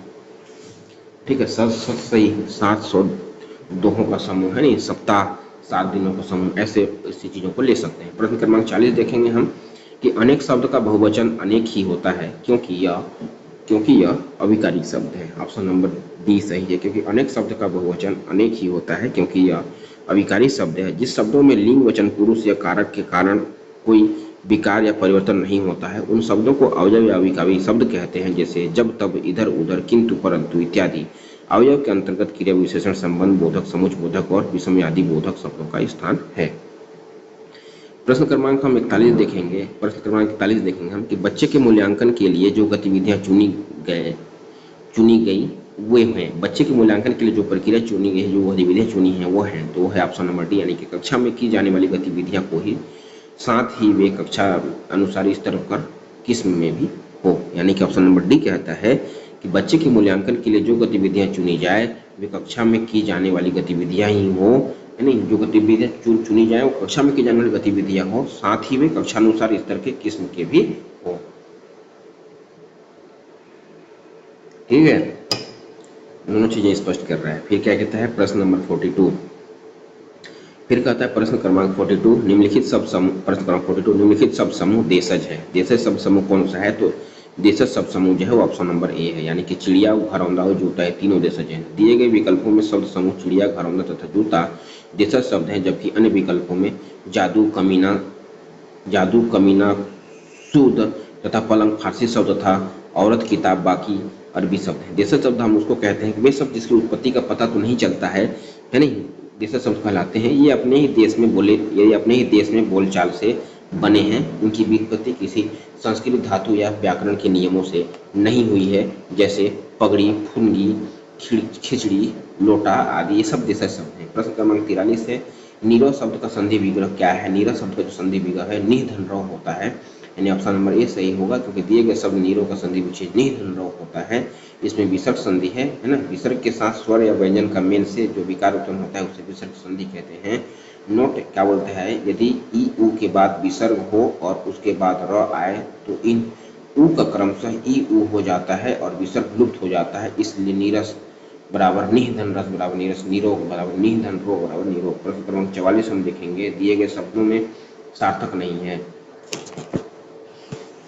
ठीक है। सतसई 700 दोहों का समूह है नहीं? सप्ताह 7 दिनों का समूह, ऐसी चीजों को ले सकते हैं। प्रश्न क्रमांक 40 देखेंगे हम कि अनेक शब्द का बहुवचन अनेक ही होता है, क्योंकि क्योंकि यह अविकारी शब्द है। ऑप्शन नंबर डी सही है, क्योंकि अनेक शब्द का बहुवचन अनेक ही होता है, क्योंकि यह अविकारी शब्द है। जिस शब्दों में लिंग वचन पुरुष या कारक के कारण कोई विकार या परिवर्तन नहीं होता है उन शब्दों को अवयव या अविकारी शब्द कहते हैं, जैसे जब तब, इधर उधर, किंतु परंतु इत्यादि। अवयव के अंतर्गत क्रिया विशेषण संबंध बोधक, समुच्च बोधक और विषमयादि बोधक शब्दों का स्थान है। प्रश्न क्रमांक हम 41 देखेंगे। प्रश्न क्रमांक 41 देखेंगे हम कि बच्चे के मूल्यांकन के लिए जो गतिविधियां चुनी गई वे हैं। बच्चे के मूल्यांकन के लिए जो प्रक्रिया चुनी गई है, जो गतिविधियां चुनी हैं वो हैं, तो है ऑप्शन नंबर डी, यानी कि कक्षा में की जाने वाली गतिविधियां को ही साथ ही वे कक्षा अनुसार स्तर कर किस्म में भी हो, यानी कि ऑप्शन नंबर डी कहता है कि बच्चे के मूल्यांकन के लिए जो गतिविधियां चुनी जाए वे कक्षा में की जाने वाली गतिविधियां ही हो, यानी जो गतिविधियां चुनी जाए वो कक्षा में की जाने वाली गतिविधियां हो, साथ ही वे कक्षानुसार स्तर के किस्म के भी हो। ठीक है, दोनों चीजें स्पष्ट कर रहा है। फिर क्या कहता है प्रश्न नंबर 42, फिर कहता है प्रश्न क्रमांक 42 निम्नलिखित शब्द समूह, प्रश्न क्रमांक 42 निम्नलिखित शब्द समूह देशज है। देशज शब्द समूह कौन सा है, तो देशज शब्द समूह जो है वो ऑप्शन नंबर ए है, यानी कि चिड़िया, घरौंदा और जूता, ये तीनों देशज हैं। दिए गए विकल्पों में शब्द समूह चिड़िया, घरौंदा तथा जूता देशज शब्द हैं, जबकि अन्य विकल्पों में जादू, कमीना, सूद तथा पलंग फारसी शब्द तथा औरत, किताब बाकी अरबी शब्द हैं। देशज शब्द हम उसको कहते हैं कि वे शब्द जिसकी उत्पत्ति का पता तो नहीं चलता है नहीं, देशज शब्द कहलाते हैं। ये अपने ही देश में बोलचाल से बने हैं। इनकी व्युत्पत्ति किसी संस्कृत धातु या व्याकरण के नियमों से नहीं हुई है, जैसे पगड़ी, फुनगी, खिचड़ी, लोटा आदि, ये सब देशज शब्द हैं। प्रश्न क्रमांक 43 है नीरव शब्द का संधि विग्रह क्या है। नीरव शब्द का जो संधि विग्रह है निह धन रव होता है, यानी ऑप्शन नंबर ए सही होगा, क्योंकि दिए गए शब्द नीरो का संधि विच्छेद निह धन रव होता है। इसमें विसर्ग संधि है ना, विसर्ग के साथ स्वर या व्यंजन का मेल से जो विकार उत्पन्न होता है उसे विसर्ग संधि कहते हैं। नोट क्या बोलते हैं, यदि ई उ के बाद विसर्ग हो और उसके बाद र आए तो इन उ का क्रमशः ई उ हो जाता है और विसर्ग लुप्त हो जाता है, इसलिए नीरस बराबर निह धन रस बराबर नीरस, नीरो बराबर निह धन रो बराबर नीरो। प्रश्न क्रमांक 44 हम देखेंगे, दिए गए शब्दों में सार्थक नहीं है।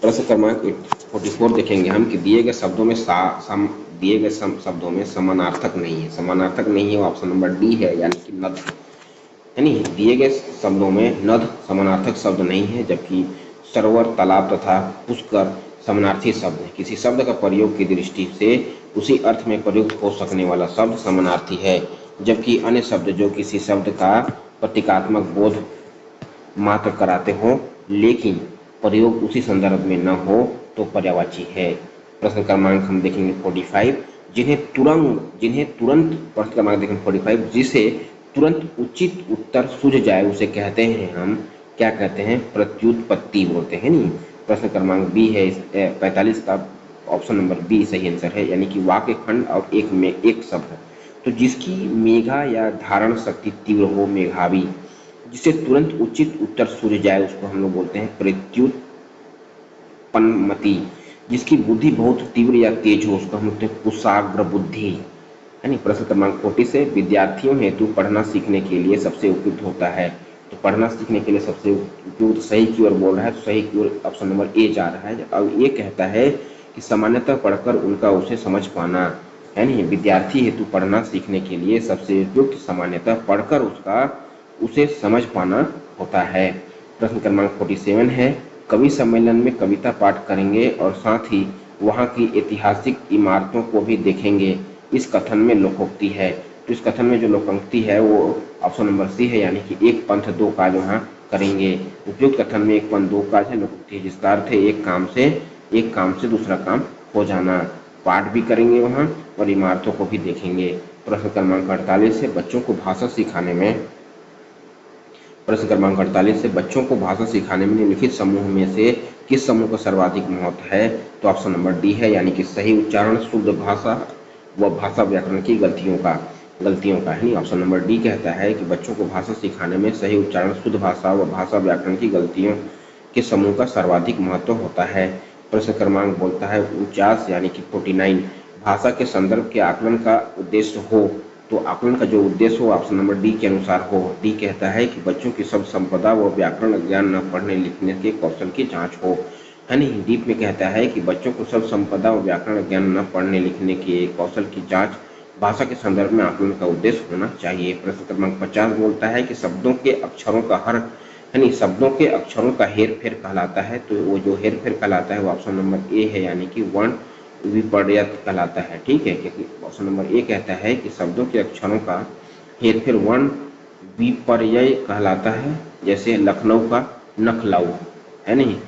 प्रश्न क्रमांक 44 देखेंगे हम कि दिए गए शब्दों में समानार्थक नहीं है। समानार्थक नहीं है, ऑप्शन नंबर डी है, यानी कि नद, यानी दिए गए शब्दों में नद समानार्थक शब्द नहीं है, जबकि सरोवर, तालाब तथा पुष्कर समानार्थी शब्द है। किसी शब्द का प्रयोग की दृष्टि से उसी अर्थ में प्रयुक्त हो सकने वाला शब्द समानार्थी है, जबकि अन्य शब्द जो किसी शब्द का प्रतीकात्मक बोध मात्र कराते हो लेकिन प्रयोग उसी संदर्भ में न हो तो पर्यायवाची है। प्रश्न क्रमांक हम देखेंगे 45, जिन्हें तुरंत प्रश्न क्रमांक देखेंगे 45, जिसे तुरंत उचित उत्तर सूझ जाए उसे कहते हैं हम क्या कहते हैं, प्रत्युत्पत्ति बोलते हैं। नहीं, प्रश्न क्रमांक बी है 45 का ऑप्शन नंबर बी सही आंसर है, यानी कि वाक्य खंड और एक में एक शब्द तो जिसकी मेघा या धारण शक्ति तीव्र हो, मेघावी, जिसे तुरंत उचित उत्तर सूझ जाए उसको हम लोग बोलते हैं प्रत्युत्पन्नमति, जिसकी बुद्धि बहुत तीव्र या तेज हो उसको हम बोलते हैं कुशाग्र बुद्धि, यानी। प्रश्न क्रमांक 40 से विद्यार्थियों हेतु पढ़ना सीखने के लिए सबसे उपयुक्त होता है, तो पढ़ना सीखने के लिए सबसे उपयुक्त सही की ओर बोल रहा है, तो सही की ओर ऑप्शन नंबर ए जा रहा है। अब ये कहता है कि सामान्यतः पढ़कर उनका उसे समझ पाना, यानी विद्यार्थी हेतु पढ़ना सीखने के लिए सबसे उपयुक्त सामान्यतः पढ़कर उसे समझ पाना होता है। प्रश्न क्रमांक 47 है कवि सम्मेलन में कविता पाठ करेंगे और साथ ही वहाँ की ऐतिहासिक इमारतों को भी देखेंगे, इस कथन में लोकोक्ति है। तो इस कथन में जो लोकोक्ति है वो ऑप्शन नंबर सी है, यानी कि एक पंथ दो काज वहाँ करेंगे। उपयुक्त कथन में एक पंथ दो काज है, लोकोक्ति है, जिसका अर्थ है एक काम से दूसरा काम हो जाना। पाठ भी करेंगे वहाँ और इमारतों को भी देखेंगे। प्रश्न क्रमांक 48 से बच्चों को भाषा सिखाने में निम्नलिखित समूह में से किस समूह का सर्वाधिक महत्व है, तो ऑप्शन नंबर डी है, यानी कि सही उच्चारण, शुद्ध भाषा व भाषा व्याकरण की गलतियों का है। ऑप्शन नंबर डी कहता है कि बच्चों को भाषा सिखाने में सही उच्चारण, शुद्ध भाषा व भाषा व्याकरण की गलतियों के समूह का सर्वाधिक महत्व होता है। प्रश्न क्रमांक बोलता है 49 यानी कि 49, भाषा के संदर्भ के आकलन का उद्देश्य हो, तो आकलन का जो उद्देश्य हो ऑप्शन नंबर डी के अनुसार हो। डी कहता है कि बच्चों की शब्द संपदा व व्याकरण ज्ञान न पढ़ने लिखने के कौशल की जांच हो, है नहीं। डीप में कहता है कि बच्चों को सब संपदा और व्याकरण ज्ञान न पढ़ने लिखने के कौशल की जांच भाषा के संदर्भ में आकलन का उद्देश्य होना चाहिए। प्रश्न क्रमांक 50 बोलता है कि शब्दों के अक्षरों का हर है नहीं, शब्दों के अक्षरों का हेर फेर कहलाता है। तो वो जो हेर फेर कहलाता है वो ऑप्शन नंबर ए है, यानी कि वर्ण विपर्यय कहलाता है। ठीक है, क्योंकि ऑप्शन नंबर ए कहता है कि शब्दों के अक्षरों का हेर फेर वर्ण विपर्यय कहलाता है। जैसे लखनऊ का नखलऊ, है नहीं,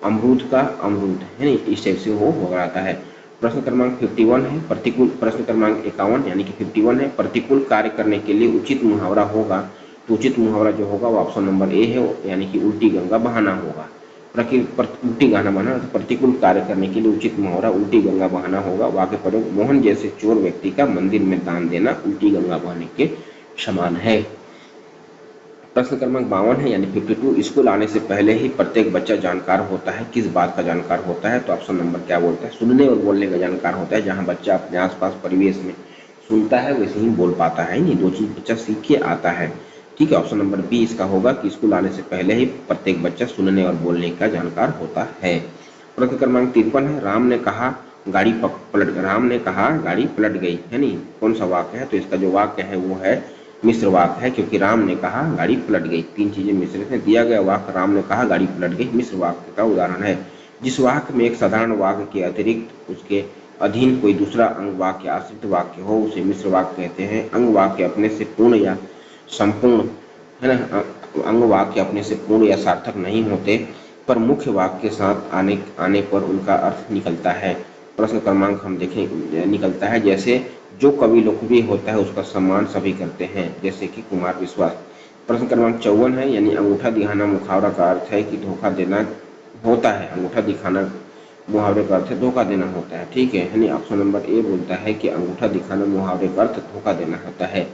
अमरूद का अमरूद, है नहीं, इस टाइप से वो हो जाता है। प्रश्न क्रमांक 51 है प्रतिकूल, प्रश्न क्रमांक 51 यानी कि 51 है प्रतिकूल कार्य करने के लिए उचित मुहावरा होगा। तो उचित मुहावरा जो होगा वो ऑप्शन नंबर ए है, यानी कि उल्टी गंगा बहाना होगा। उल्टी गाना बहाना, तो प्रतिकूल कार्य करने के लिए उचित मुहावरा उल्टी गंगा बहाना होगा। वाक्य प्रयोग, मोहन जैसे चोर व्यक्ति का मंदिर में दान देना उल्टी गंगा बहाने के समान है। प्रश्न क्रमांक 52 है यानी 52, स्कूल आने से पहले ही प्रत्येक बच्चा जानकार होता है। किस बात का जानकार होता है? तो ऑप्शन नंबर क्या बोलता है? सुनने और बोलने का जानकार होता है। जहां बच्चा अपने आसपास परिवेश में सुनता है वैसे ही बोल पाता है। नहीं, दो चीज बच्चा सीख के आता है। ठीक है, ऑप्शन नंबर बी इसका होगा कि स्कूल आने से पहले ही प्रत्येक बच्चा सुनने और बोलने का जानकार होता है। प्रश्न क्रमांक 53 है, राम ने कहा गाड़ी पलट गई, है नहीं, कौन सा वाक्य है? तो इसका जो वाक्य है वो है मिश्र वाक्य है, क्योंकि राम ने कहा गाड़ी पलट गई। तीन चीजें मिश्रित हैं। दिया गया वाक्य राम ने कहा गाड़ी पलट गई मिश्र वाक्य का उदाहरण है। जिस वाक्य में एक साधारण वाक्य के अतिरिक्त उसके अधीन कोई दूसरा अंग वाक्य आश्रित वाक्य हो उसे मिश्र वाक्य कहते हैं। अंग वाक्य अपने से पूर्ण या संपूर्ण, है ना, अंग वाक्य अपने से पूर्ण या सार्थक नहीं होते, पर मुख्य वाक्य के साथ आने पर उनका अर्थ निकलता है। प्रश्न क्रमांक हम देखें निकलता है, जैसे जो कवि लोकप्रिय होता है उसका सम्मान सभी करते हैं, जैसे कि कुमार विश्वास। प्रश्न क्रमांक 54 है यानी अंगूठा दिखाना मुहावरा का अर्थ है कि धोखा देना होता है। अंगूठा दिखाना मुहावरे का अर्थ धोखा देना होता है। ठीक है, यानी ऑप्शन नंबर ए बोलता है कि अंगूठा दिखाना मुहावरे का अर्थ धोखा देना होता है।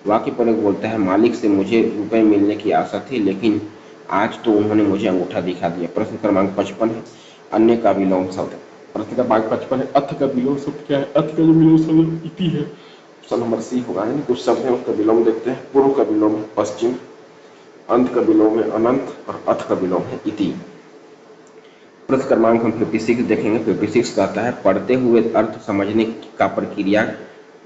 वाक्य प्रयोग बोलता है, मालिक से मुझे रुपए मिलने की आशा थी लेकिन आज तो उन्होंने मुझे अंगूठा दिखा दिया। प्रश्न क्रमांक 55 है, अन्य का विलोम शब्द। प्रश्न क्रमांक 55 है, अर्थ का विलोम शब्द क्या है? अर्थ का जो विलोम शब्द इति है, ऑप्शन नंबर सी होगा। यानी कुछ शब्द है उसका विलोम देखते हैं। पूर्व का विलोम है पश्चिम, अंत का विलोम है अनंत और अथ का विलोम है इति। प्रश्न क्रमांक हम 56 देखेंगे। 56 कहता है पढ़ते हुए अर्थ समझने का प्रक्रिया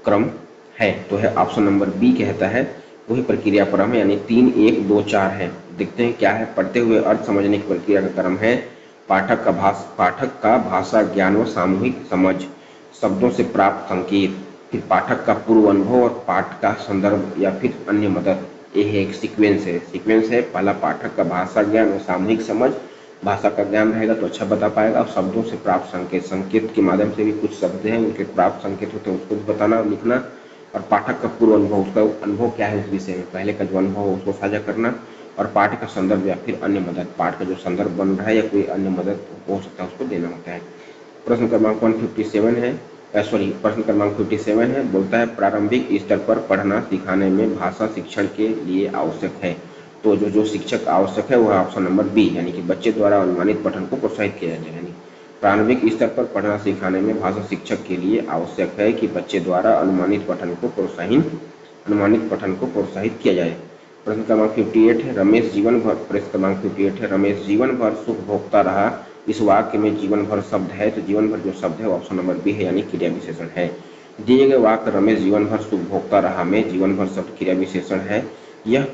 क्रम है। तो है ऑप्शन नंबर बी कहता है वही प्रक्रिया क्रम है, यानी 3 1 2 4 है। देखते हैं क्या है। पढ़ते हुए अर्थ समझने की प्रक्रिया का क्रम है पाठक का भाषा ज्ञान व सामूहिक समझ, शब्दों से प्राप्त संकेत, फिर पाठक का पूर्व अनुभव और पाठ का संदर्भ या फिर अन्य मदद। यह एक सीक्वेंस है। पहला पाठक का भाषा ज्ञान और सामूहिक समझ, भाषा का ज्ञान रहेगा तो अच्छा बता पाएगा। और शब्दों से प्राप्त संकेत के माध्यम से भी कुछ शब्द हैं उनके प्राप्त संकेत होते हैं उसको भी बताना और लिखना। और पाठक का पूर्व अनुभव, उसका अनुभव क्या है उस विषय में, पहले का जो अनुभव है उसको साझा करना। और पाठ का संदर्भ या फिर अन्य मदद, पाठ का जो संदर्भ बन रहा है या कोई अन्य मदद हो सकता है उसको देना होता है। प्रश्न क्रमांक 157 है, प्रश्न क्रमांक 57 है, बोलता है प्रारंभिक स्तर पर पढ़ना सिखाने में भाषा शिक्षण के लिए आवश्यक है। तो जो शिक्षक आवश्यक है वह ऑप्शन नंबर बी, यानी कि बच्चे द्वारा अनुमानित पठन को प्रोत्साहित किया जाए। यानी प्रारंभिक स्तर पर पढ़ना सिखाने में भाषा शिक्षक के लिए आवश्यक है कि बच्चे द्वारा अनुमानित पठन को प्रोत्साहित किया जाए। प्रश्न क्रमांक 58 है, रमेश जीवन भर, प्रश्न क्रमांक 58 है, रमेश जीवन भर सुख भोगता रहा। इस वाक्य में जीवन भर शब्द है, तो जीवन भर जो शब्द है वो ऑप्शन नंबर बी है, यानी क्रिया विशेषण है। दिए गए वाक्य रमेश जीवन भर सुख भोगता रहा में जीवन भर शब्द क्रिया विशेषण है। यह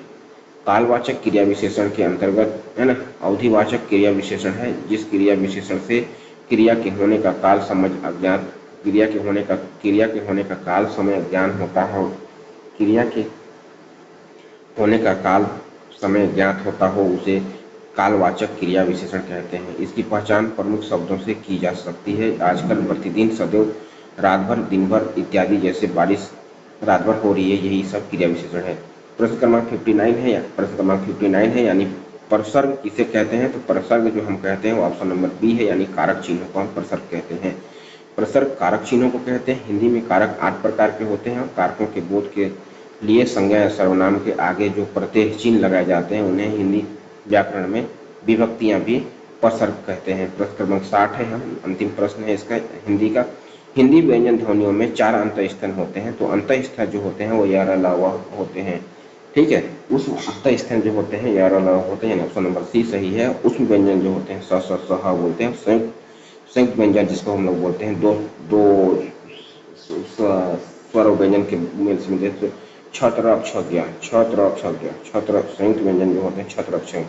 कालवाचक क्रिया विशेषण के अंतर्गत, है ना, अवधिवाचक क्रिया विशेषण है। जिस क्रिया विशेषण से क्रिया के होने का काल समझ अज्ञात, क्रिया के होने का काल समय अज्ञान होता है, क्रिया के होने का काल समय ज्ञात होता हो उसे कालवाचक क्रिया विशेषण कहते हैं। इसकी पहचान प्रमुख शब्दों से की जा सकती है। आजकल, प्रतिदिन, सदैव, रात भर, दिन भर इत्यादि। जैसे बारिश रात भर हो रही है, यही सब क्रिया विशेषण है। प्रश्न क्रमांक 59 है, यानी प्रसर्ग किसे कहते हैं? तो प्रसर्ग जो हम कहते हैं वो ऑप्शन नंबर बी है, यानी कारक चिन्हों को हम प्रसर्ग कहते हैं। प्रसर्ग कारक चिन्हों को कहते हैं। हिंदी में कारक 8 प्रकार के होते हैं और कारकों के बोध के लिए संज्ञा या सर्वनाम के आगे जो प्रत्यय चिन्ह लगाए जाते हैं उन्हें हिंदी व्याकरण में विभक्तियां भी प्रसर्ग कहते हैं। प्रश्न क्रमांक 60 है, हम अंतिम प्रश्न है इसका हिंदी का। हिंदी व्यंजन ध्वनियों में 4 अंतःस्थन होते हैं। तो अंतःस्थ जो होते हैं वो या, र, ल, व होते हैं। ठीक है। उस अंत स्थान जो होते हैं या होते हैं, ऑप्शन नंबर सी सही है। उसमें व्यंजन जो होते हैं स स स ह बोलते हैं। संयुक्त संयुक्त व्यंजन जिसको हम लोग बोलते हैं, दो दो स्वर व्यंजन के मेल से मिलते हैं। छत्र अक्षज्ञ, छत्र अक्षज्ञ, छत्र संयुक्त व्यंजन जो होते हैं छत्र अक्षज्ञ।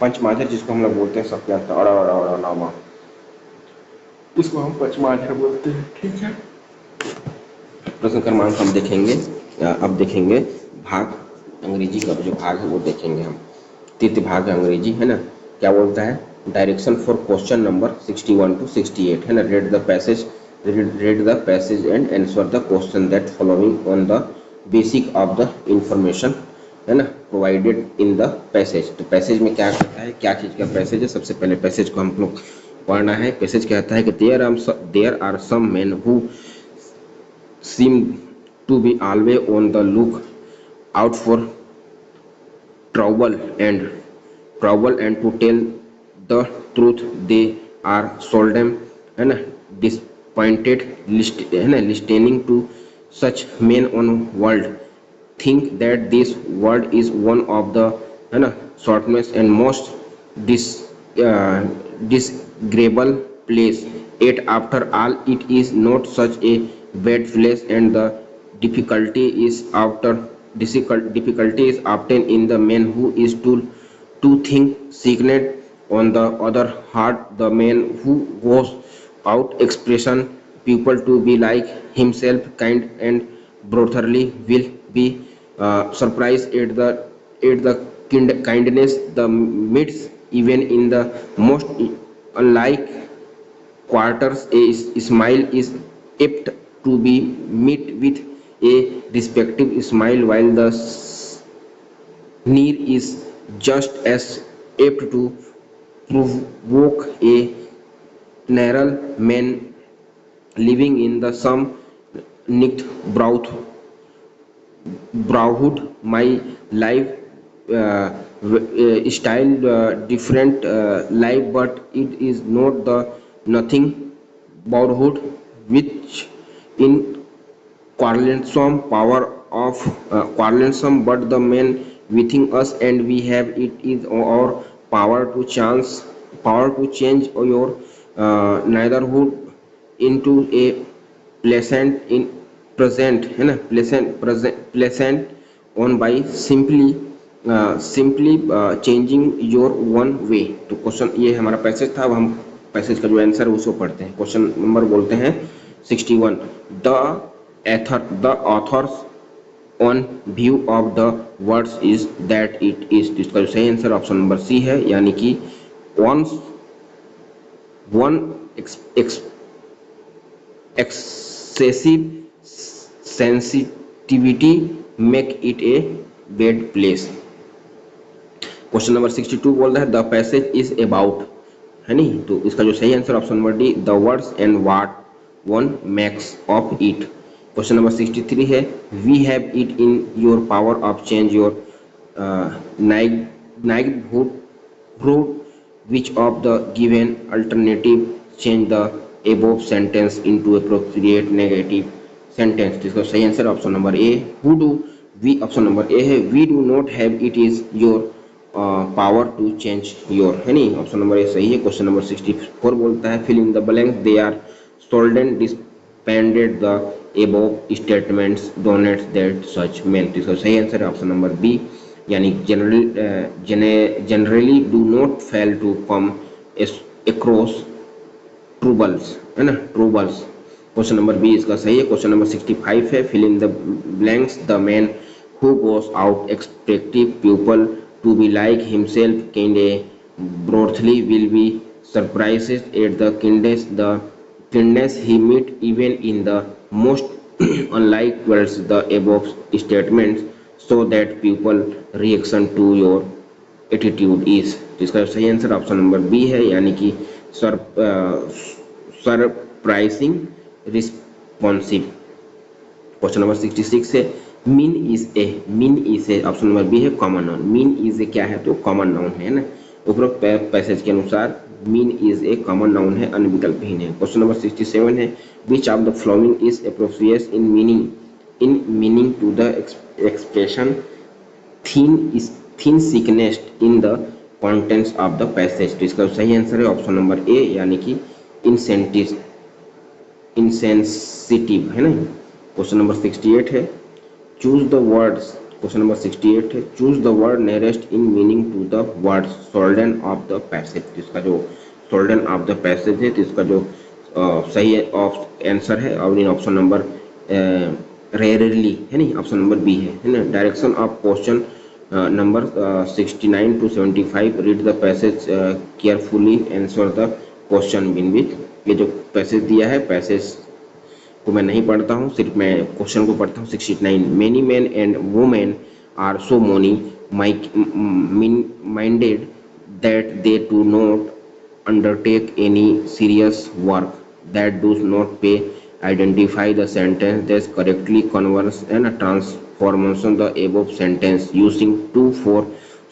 पंचमाक्षर जिसको हम लोग बोलते हैं सप्तांत अड़ा अड़ा अड़ा नामा, इसको हम पंचमाक्षर बोलते हैं। ठीक है। प्रश्न क्रमांक हम देखेंगे, अब देखेंगे भाग अंग्रेजी का जो भाग है वो देखेंगे हम। तृतीय भाग अंग्रेजी है ना। क्या बोलता है? Direction for question number 61 to 68 है ना। read the passage and answer the question that following on the basic of the information है ना प्रोवाइडेड इन द पैसेज। तो पैसेज में क्या कहता है, क्या चीज का पैसेज है? सबसे पहले पैसेज को हम लोग पढ़ना है। पैसेज कहता है कि there are some men who seem to be always on the look out for trouble and to tell the truth they are seldom है ना disappointed है ना listening to such men on world think that this world is one of the है ना shortest and most disagreeable place, yet after all it is not such a bad place, and the difficulty is often in the man who is to think secret. On the other hand, the man who goes out expression people to be like himself, kind and brotherly, will be surprised at the kindness the meets even in the most unlike quarters. A smile is apt to be met with a respective smile, while the sneer is just as apt to provoke a narrow man living in the some nicked brotherhood. My life style different life, but it is not the nothing brotherhood which in quarrelsome power of quarrelsome, but the man within us, and we have it is our power to change your neitherhood into a pleasant in present है ना pleasant on by simply changing your one way। तो question ये हमारा passage था। अब हम passage का जो आंसर है उसको पढ़ते हैं। क्वेश्चन नंबर बोलते हैं 61। the author's own view of the words is that it is। तो इसका जो सही आंसर ऑप्शन नंबर सी है, यानी कि one excessive sensitivity make it a bad place। Question number 62 बोल रहा है द पैसेज इज अबाउट है नहीं। तो इसका जो सही answer option number D, the words and what one makes of it. Question number 63 है we have it in your power of change your neighbourhood which of the given alternative change the above sentence into appropriate negative sentence। इसका सही answer option number A, who do we, option number A है we do not have it is your power to change your है नहीं। Option number A सही है। Question number 64 बोलता है fill in the blank they are seldom disbanded the above statements donates that such men। तो इसका सही answer है ऑप्शन नंबर बी, यानी generally do not fail to come across troubles है ना troubles। क्वेश्चन नंबर बी इसका सही है। क्वेश्चन नंबर 65 है fill in the blanks the man who goes out expecting people to be like himself, kind a brotherly, will be surprised at the kindness he meet even in the most unlike words the above statements so that people reaction to your attitude is। तो इसका सही answer option number B है, यानी कि surprising responsive. Question number 66 है mean is a option number B है common noun. Mean is a क्या है? तो कॉमन नाउन है ना। उपरोक्त पैसेज के अनुसार mean is a common noun है, अन्य विकल्पहीन है। क्वेश्चन नंबर 67 है which of the following is appropriate in meaning to the expression thin thin sickness in the contents of the passage. तो इसका सही आंसर है ऑप्शन नंबर ए, यानी कि इंसेंटिव इंसेंसिटिव, है ना। क्वेश्चन नंबर 68 है, choose the words. Question number 68 है, choose the word nearest in meaning to the word sullen of the passage. तो इसका जो सोल्डन ऑफ द पैसेज है, तो इसका जो सही आंसर है और इन ऑप्शन नंबर रेयरली, है नहीं, ऑप्शन नंबर बी है ना। Direction of question number 69 to 75, read the passage carefully, answer the question been which. ये जो पैसेज दिया है, पैसेज को मैं नहीं पढ़ता हूँ, सिर्फ मैं क्वेश्चन को पढ़ता हूँ। 69, many man and women are so money minded that they do not undertake any serious work that does not pay. Identify the sentence that correctly converts and transformation the above sentence using to for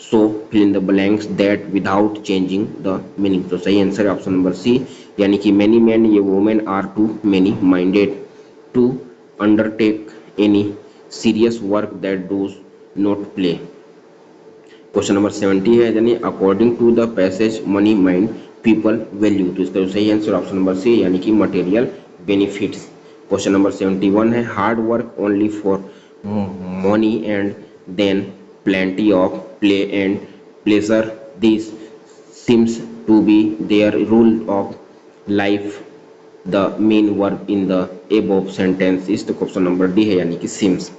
so fill in the blanks that without changing the meaning। तो सही answer है option number सी, यानी कि many men, ये women are too many minded to undertake any serious work that does not play। Question number 70 है, यानी according to the passage money mind people value. तो इसका सही आंसर ऑप्शन नंबर सी, यानी कि मटेरियल बेनिफिट्स। क्वेश्चन नंबर 71 है, hard work only for money and then plenty of play and pleasure, this seems to be their rule of life, the main verb in the above sentence is. तो question number D है, यानी कि seems.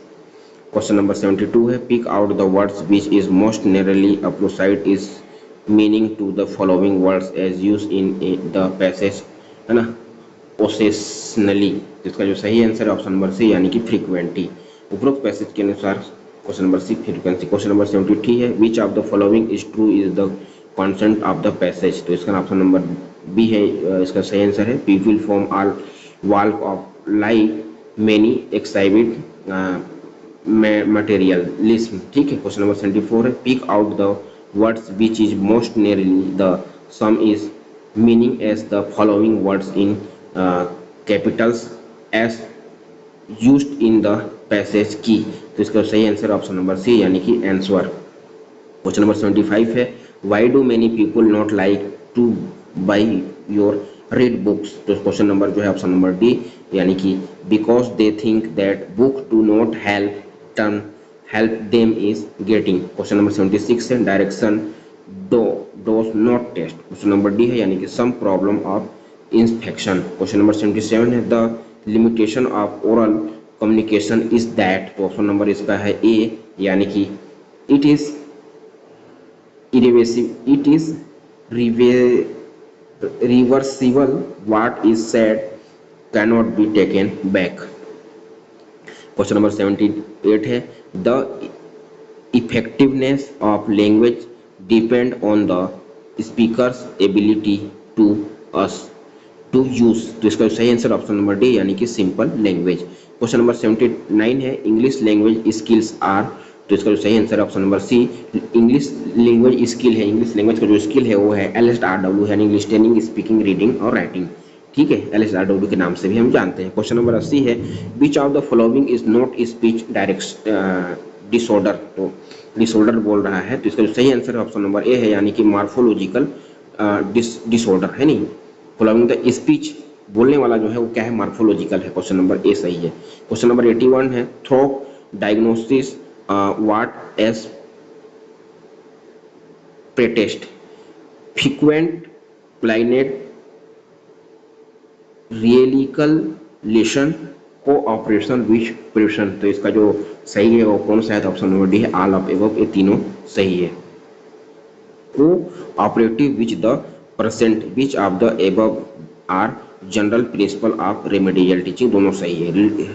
Question number 72 है, pick out the words which is most nearly opposite is meaning to the following words as use in the passage, है ना, ओसेशनली। इसका जो सही आंसर है ऑप्शन नंबर सी, यानी कि फ्रीक्वेंटली। उपरोक्त पैसेज के अनुसार question number C frequency. Question number 73 है, which of the following is true is the consent of the passage. तो इसका ऑप्शन नंबर बी है, इसका सही आंसर है, people from all walk of life many exhibit materialism। ठीक है। Question number 74 है, pick out the words which is most nearly the same is meaning as the following words in capitals as used in the passage की। तो इसका सही answer option number सी, यानी कि answer. Question number 75 है, why do many people not like two by your read books. तो question number जो है ऑप्शन नंबर डी, यानी कि because they think that book do not help them is getting। Question number 76 है, direction does not test। Question number D है, यानी कि some problem of inspection। Question number 77 है, the limitation of oral communication is that। तो option number इसका है ए, यानी कि it is reversible, what is said cannot be taken back। Question number 78 है, the effectiveness of language depend on the speaker's ability to us to use. तो इसका सही answer option number D, यानी कि सिंपल लैंग्वेज। क्वेश्चन नंबर 79 है, English language skills are. तो इसका जो सही answer option number C, English language skill है, इंग्लिश लैंग्वेज का जो स्किल है वो है LSRW, यानी लिसनिंग, स्पीकिंग, रीडिंग और राइटिंग। ठीक है, LSRW के नाम से भी हम जानते हैं। क्वेश्चन नंबर 80 है, which of the following is not speech disorder. तो डिसऑर्डर बोल रहा है, तो इसका जो सही आंसर है ऑप्शन नंबर ए है, यानी कि मार्फोलॉजिकल डिसऑर्डर, है नहीं। फॉलोइंग द स्पीच, बोलने वाला जो है वो क्या है, मार्फोलॉजिकल है। क्वेश्चन नंबर ए सही है। क्वेश्चन नंबर 81 है, through diagnosis what as pretest frequent client radical lesion cooperation which pressure. तो इसका जो सही है वो कौन सा है, तो ऑप्शन नंबर डी है, ऑल ऑफ एबव। ये तीनों सही है। Cooperative which the percent which of the above are general principle of remedial teaching, दोनों सही है।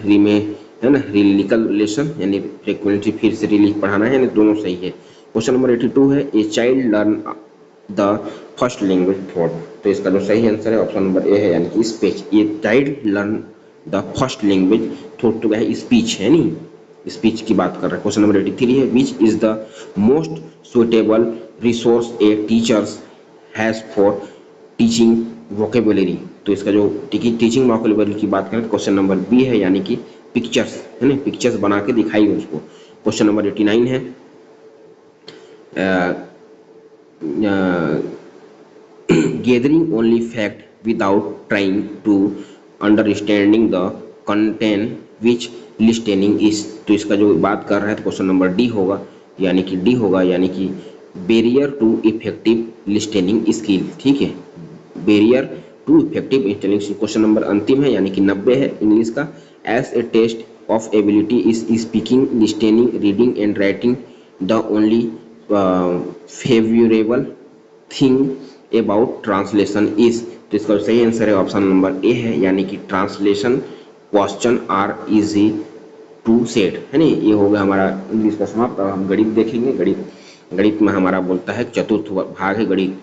रिमे है ना, रियलिकल लेशन यानी फ्रीक्वेंटली फिर से रिलीफ पढ़ाना है, यानी दोनों सही है। क्वेश्चन नंबर 82 है, a child learn the first language thought. तो इसका जो सही आंसर है ऑप्शन नंबर ए है, यानी कि स्पीच। ये child learn the first language thought तो क्या है, स्पीच है नहीं, स्पीच की बात कर रहा है। क्वेश्चन नंबर 83 है, which is the most suitable resource A teachers has for teaching vocabulary. तो इसका जो टीचिंग वोकेबुलरी की बात करें, क्वेश्चन नंबर बी है, यानी कि पिक्चर्स, है ना, पिक्चर्स बना के दिखाइए उसको। क्वेश्चन नंबर 89 है, gathering only fact without trying to understanding the content which listening is। तो इसका जो बात कर रहा है तो क्वेश्चन नंबर डी होगा, यानी कि डी होगा, यानी कि barrier to effective listening skill. ठीक है, barrier to effective listening. Question number अंतिम है, यानी कि 90 है इंग्लिश का। As a test of ability is speaking, listening, reading and writing the only favourable thing about translation is. तो इसका सही आंसर है ऑप्शन नंबर ए है, यानी कि translation question are easy to set, है नहीं। ये हो गया हमारा इंग्लिश का समाप्त। अब हम गणित देखेंगे। गणित में हमारा बोलता है चतुर्थ भाग है गणित।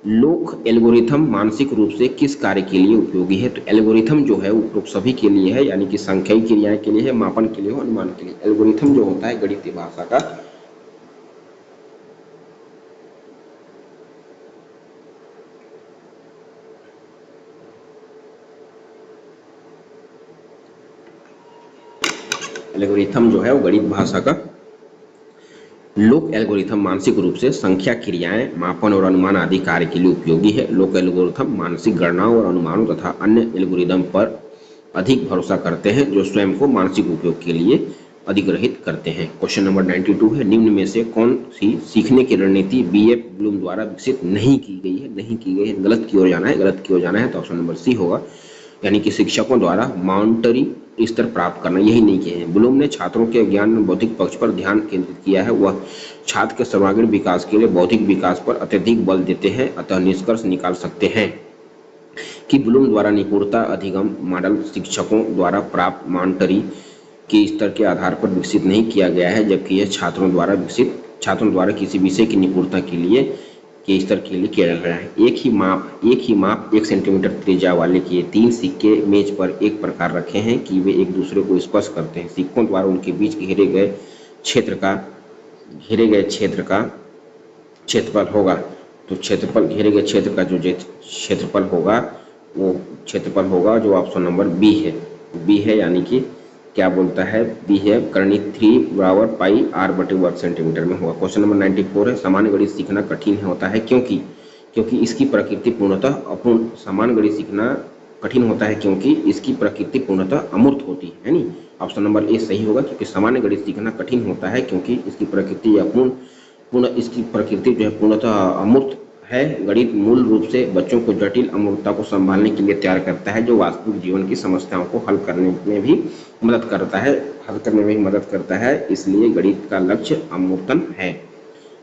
लोक एल्गोरिथम मानसिक रूप से किस कार्य के लिए उपयोगी है? तो एल्गोरिथम जो है वो सभी के लिए है, यानी कि संख्याई क्रियाएं के लिए है, मापन के लिए, अनुमान के लिए। एल्गोरिथम जो होता है गणितीय भाषा का एल्गोरिथम जो है वो गणित भाषा का लोक एल्गोरिथम मानसिक रूप से संख्या क्रियाएं, मापन और अनुमान आदि कार्य के लिए उपयोगी है। लोक एल्गोरिथम मानसिक गणनाओं और अनुमानों तथा अन्य एल्गोरिथम पर अधिक भरोसा करते हैं जो स्वयं को मानसिक उपयोग के लिए अधिग्रहित करते हैं। क्वेश्चन नंबर 92 है, निम्न में से कौन सी सीखने की रणनीति बीएफ ब्लूम द्वारा विकसित नहीं की गई है? नहीं की गई है, गलत की ओर जाना है, गलत की ओर जाना है, तो ऑप्शन नंबर सी होगा, यानी कि शिक्षकों द्वारा मॉनिटरी स्तर प्राप्त करना, यही नहीं किए हैं। ब्लूम ने छात्रों के ज्ञान में बौद्धिक पक्ष पर ध्यान केंद्रित किया है। वह छात्र के सर्वांगीण विकास के लिए बौद्धिक विकास पर अत्यधिक बल देते हैं। अतः निष्कर्ष निकाल सकते हैं कि ब्लूम द्वारा निपुणता अधिगम मॉडल शिक्षकों द्वारा प्राप्त मॉनिटरी के स्तर के आधार पर विकसित नहीं किया गया है, जबकि यह छात्रों द्वारा किसी विषय की निपुणता के स्तर के लिए किया जा रहा है। एक ही माप 1 सेंटीमीटर त्रिज्या वाले के 3 सिक्के मेज पर एक प्रकार रखे हैं कि वे एक दूसरे को स्पर्श करते हैं। सिक्कों द्वारा उनके बीच घेरे गए क्षेत्र का क्षेत्रफल होगा। तो घेरे गए क्षेत्र का जो क्षेत्रफल होगा वो क्षेत्रफल होगा जो ऑप्शन नंबर बी है, यानी कि क्या बोलता है, बी है, करनी 3 बराबर पाई आर बटे वर्ग सेंटीमीटर में होगा। क्वेश्चन नंबर 94 है, सामान्य गणित सीखना कठिन होता है क्योंकि इसकी प्रकृति पूर्णतः अपूर्ण। सामान्य गणित सीखना कठिन होता है क्योंकि इसकी प्रकृति पूर्णतः अमूर्त होती है नहीं। ऑप्शन नंबर ए सही होगा, क्योंकि सामान्य गणित सीखना कठिन होता है क्योंकि इसकी प्रकृति इसकी प्रकृति जो है पूर्णतः अमूर्त है। गणित मूल रूप से बच्चों को जटिल अमूर्तता को संभालने के लिए तैयार करता है, जो वास्तविक जीवन की समस्याओं को हल करने में भी मदद करता है। इसलिए गणित का लक्ष्य अमूर्तन है।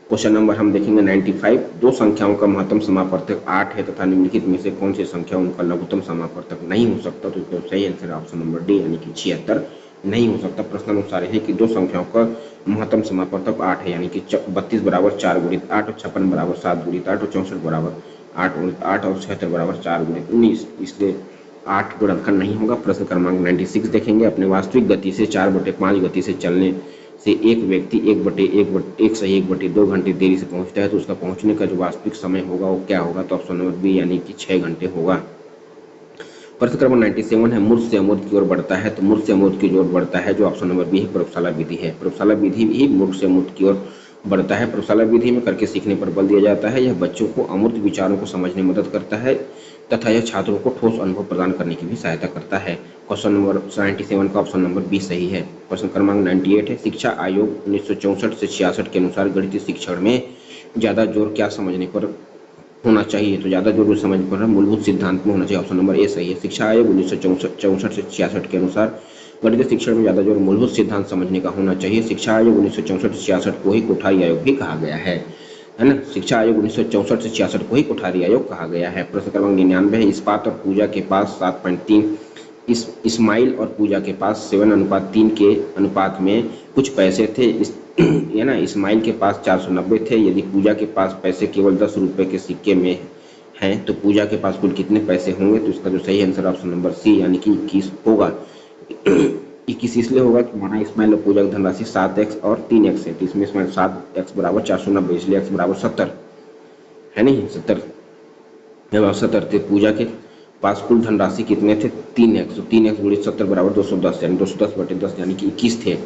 क्वेश्चन नंबर हम देखेंगे 95, दो संख्याओं का महत्तम समापवर्तक 8 है तथा निम्नलिखित में से कौन सी संख्या उनका लघुत्तम समापवर्तक नहीं हो सकता? तो इसका सही आंसर ऑप्शन नंबर डी, यानी कि 76 नहीं हो सकता। प्रश्नानुसार है कि दो संख्याओं का महत्तम समापवर्तक 8 है, यानी कि 32 बराबर 4 गुणित 8 और 56 बराबर 7 गुणित 8 और 64 बराबर 8 गुणित 8 और 76 बराबर 4 गुणित 19, इसलिए 8 गुणनखंड नहीं होगा। प्रश्न क्रमांक 96 देखेंगे, अपने वास्तविक गति से 4/5 गति से चलने से एक व्यक्ति 1/1/2 घंटे देरी से पहुंचता है, तो उसका पहुंचने का जो वास्तविक समय होगा वो क्या होगा? तो ऑप्शन नंबर बी, यानी कि 6 घंटे होगा। प्रश्न क्रमांक 97 है, मूर्त से अमूर्त की ओर बढ़ता है, तो मूर्त से अमूर्त की ओर बढ़ता है जो ऑप्शन नंबर बी है, प्रयोगशाला विधि है। प्रयोगशाला विधि ही मूर्त से अमूर्त की ओर बढ़ता है। प्रयोगशाला विधि में करके सीखने पर बल दिया जाता है। यह बच्चों को अमूर्त विचारों को समझने में मदद करता है तथा यह छात्रों को ठोस अनुभव प्रदान करने की भी सहायता करता है। क्वेश्चन नंबर 97 का ऑप्शन नंबर बी सही है। प्रश्न क्रमांक 98 है, शिक्षा आयोग 1964 से 66 के अनुसार गणितीय शिक्षण में ज्यादा जोर क्या समझने पर होना चाहिए? तो ज्यादा जोर समझ पर मूलभूत सिद्धांत में होना चाहिए। ऑप्शन नंबर ए सही है। शिक्षा आयोग 1964 से 66 के अनुसार गणितीय शिक्षण में ज्यादा जोर मूलभूत सिद्धांत समझने का होना चाहिए। शिक्षा आयोग 1964 से 66 को ही कोठारी आयोग भी कहा गया है ना। शिक्षा आयोग 1964 से 66 को ही कोठारी आयोग कहा गया है। प्रश्न क्रमांक 99 है, इस्पात और पूजा के पास 7.3, इस्माइल और पूजा के पास 7:3 के अनुपात में कुछ पैसे थे, है ना। इस्माइल के पास 490 थे। यदि पूजा के पास पैसे केवल 10 रुपए के सिक्के में हैं तो पूजा के पास कुल कितने पैसे होंगे? तो इसका जो सही आंसर ऑप्शन नंबर सी, यानी कि 21 होगा। 21 इसलिए होगा कि माना इस्माइल और पूजा की धनराशि 7x और 3x है, तो इसमें 7x बराबर 490, इसलिए x बराबर 70 है नहीं, 70 थे। पूजा के पास कुल धनराशि कितने थे? 3x, तो 3x गुणित 70 बराबर 210, यानी 210/10, यानी कि 21 थे।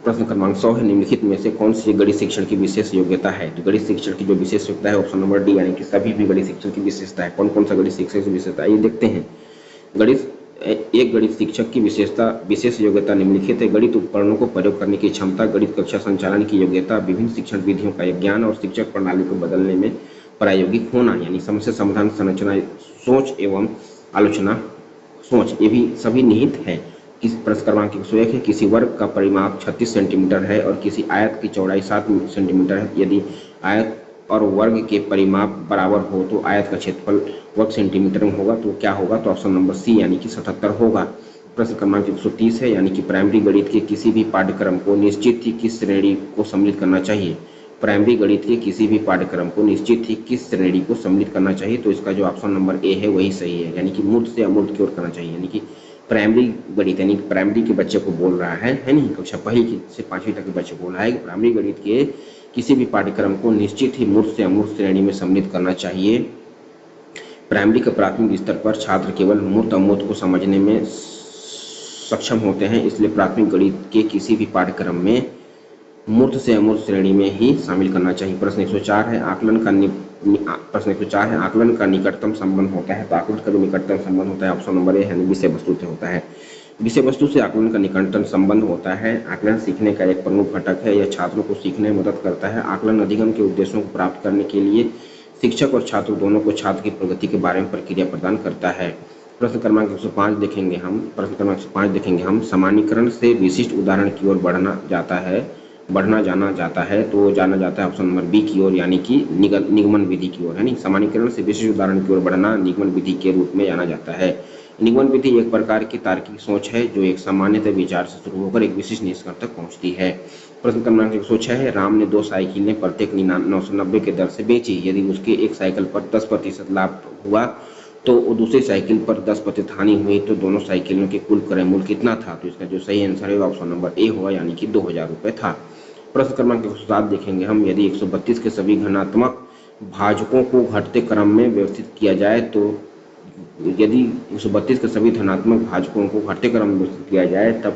प्रश्न क्रमांक 100 है, निम्नलिखित में से कौन सी गणित शिक्षण की विशेष योग्यता है? तो गणित शिक्षण की जो विशेष योग्यता है ऑप्शन नंबर डी, यानी कि सभी भी गणित शिक्षण की विशेषता है। कौन कौन सा गणित शिक्षण की विशेषता है ये देखते हैं। गणित एक गणित शिक्षक की विशेष योग्यता निम्नलिखित है। गणित उपकरणों को प्रयोग करने की क्षमता, गणित कक्षा संचालन की योग्यता, विभिन्न शिक्षण विधियों का ज्ञान और शिक्षक प्रणाली को बदलने में प्रायोगिक होना, यानी समस्या समाधान, संरचना, सोच एवं आलोचना सोच, ये भी सभी निहित है। किस प्रश्न क्रमांक 101 है, किसी वर्ग का परिमाप 36 सेंटीमीटर है और किसी आयत की चौड़ाई 7 सेंटीमीटर है। यदि आयत और वर्ग के परिमाप बराबर हो तो आयत का क्षेत्रफल वर्ग सेंटीमीटर में होगा, तो क्या होगा? तो ऑप्शन नंबर सी यानी कि 77 होगा। प्रश्न क्रमांक 130 है, यानी कि प्राइमरी गणित के किसी भी पाठ्यक्रम को निश्चित ही किस श्रेणी को सम्मिलित करना चाहिए? प्राइमरी गणित के किसी भी पाठ्यक्रम को निश्चित ही किस श्रेणी को सम्मिलित करना चाहिए? तो इसका जो ऑप्शन नंबर ए है वही सही है, यानी कि मूर्त से अमूर्त की ओर करना चाहिए। यानी कि प्राइमरी गणित यानी प्राइमरी के बच्चे को बोल रहा है नहीं, कक्षा पहली से 5वीं तक के बच्चे को बोल रहा है कि प्राइमरी गणित के किसी भी पाठ्यक्रम को निश्चित ही मूर्त से अमूर्त श्रेणी में सम्मिलित करना चाहिए। प्राइमरी के प्राथमिक स्तर पर छात्र केवल मूर्त अमूर्त को समझने में सक्षम होते हैं, इसलिए प्राथमिक गणित के किसी भी पाठ्यक्रम में मूर्त से अमूर्त श्रेणी में ही शामिल करना चाहिए। प्रश्न 104 है, आकलन का निकटतम संबंध होता है। तो आकलन का जो निकटतम संबंध होता है ऑप्शन नंबर ए यानी विषय वस्तु से होता है। विषय वस्तु से आकलन का निकटतम संबंध होता है। आकलन सीखने का एक प्रमुख घटक है, यह छात्रों को सीखने में मदद करता है। आकलन अधिगम के उद्देश्यों को प्राप्त करने के लिए शिक्षक और छात्र दोनों को छात्र की प्रगति के बारे में प्रक्रिया प्रदान करता है। प्रश्न क्रमांक 105 देखेंगे हम, सामान्यीकरण से विशिष्ट उदाहरण की ओर बढ़ना जाना जाता है, तो जाना जाता है ऑप्शन नंबर बी की ओर, यानी कि निगमन विधि की ओर, है नहीं। सामान्यीकरण से विशिष्ट उदाहरण की ओर बढ़ना निगमन विधि के रूप में जाना जाता है। निगमन विधि एक प्रकार की तार्किक सोच है जो एक सामान्यतः विचार से शुरू होकर एक विशिष्ट निष्कर्ष तक पहुंचती है। प्रश्न क्रमांक 106 है, राम ने 2 साइकिलें प्रत्येक 990 के दर से बेची। यदि उसके एक साइकिल पर 10% लाभ हुआ तो दूसरी साइकिल पर 10% हानि हुई, तो दोनों साइकिलों के कुल क्रय मूल्य कितना था? तो इसका जो सही आंसर है ऑप्शन नंबर ए होगा, यानी कि 2000 रुपये था। प्रश्न क्रमांक 107 देखेंगे हम, यदि 132 के सभी धनात्मक भाजकों को घटते क्रम में व्यवस्थित किया जाए, तो यदि 132 के सभी धनात्मक भाजकों को घटते क्रम में व्यवस्थित किया जाए तब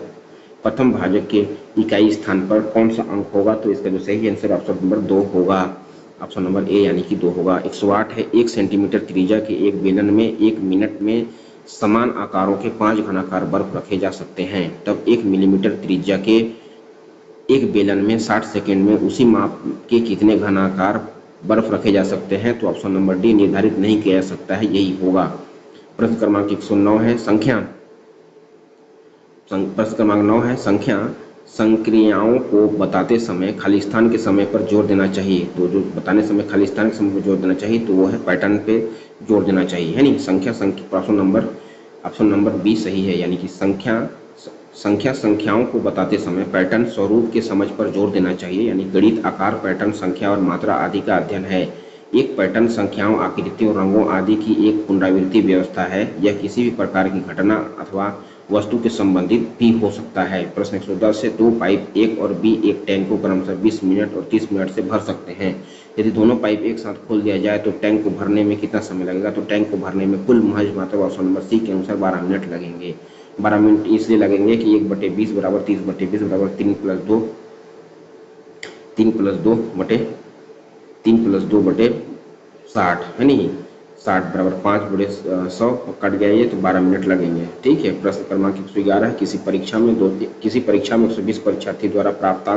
प्रथम भाजक के इकाई स्थान पर कौन सा अंक होगा? तो इसका जो सही आंसर ऑप्शन नंबर 2 होगा, ऑप्शन नंबर ए यानी कि 2 होगा। 108 है, 1 सेंटीमीटर त्रिज्या के एक बेलन में 1 मिनट में समान आकारों के 5 घनाकार बर्फ रखे जा सकते हैं, तब 1 मिलीमीटर त्रिज्या के एक बेलन में 60 सेकेंड में उसी माप के कितने घनाकार बर्फ रखे जा सकते हैं? तो ऑप्शन नंबर डी निर्धारित नहीं किया जा सकता है, यही होगा। प्रश्न क्रमांक 109 है, संख्या संक्रियाओं को बताते समय खालिस्तान के समय पर जोर देना चाहिए। तो जो बताने समय खालिस्तान के समय पर जोर देना चाहिए तो वो है पैटर्न पे जोर देना चाहिए, है नहीं। ऑप्शन नंबर बी सही है, यानी कि संख्याओं को बताते समय पैटर्न स्वरूप के समझ पर जोर देना चाहिए, यानी गणित आकार, पैटर्न, संख्या और मात्रा आदि का अध्ययन है। एक पैटर्न संख्याओं, आकृतियों, रंगों आदि की एक पुनरावृत्ति व्यवस्था है। यह किसी भी प्रकार की घटना अथवा वस्तु के संबंधित भी हो सकता है। प्रश्न 110 से 2 पाइप ए और बी एक टैंक को क्रमशः 20 मिनट और 30 मिनट से भर सकते हैं। यदि दोनों पाइप एक साथ खोल दिया जाए तो टैंक को भरने में कितना समय लगेगा? तो टैंक को भरने में कुल महज मात्रा ऑप्शन नंबर सी के अनुसार 12 मिनट लगेंगे। 12 मिनट इसलिए लगेंगे कि 1/20 बराबर 30/20 बराबर 3 + 2/60, है नहीं। 60 बराबर 5/100 कट गया ये, तो 12 मिनट लगेंगे, ठीक है। प्रश्न क्रमांक 111 है, किसी परीक्षा में 120 परीक्षार्थियों द्वारा प्राप्त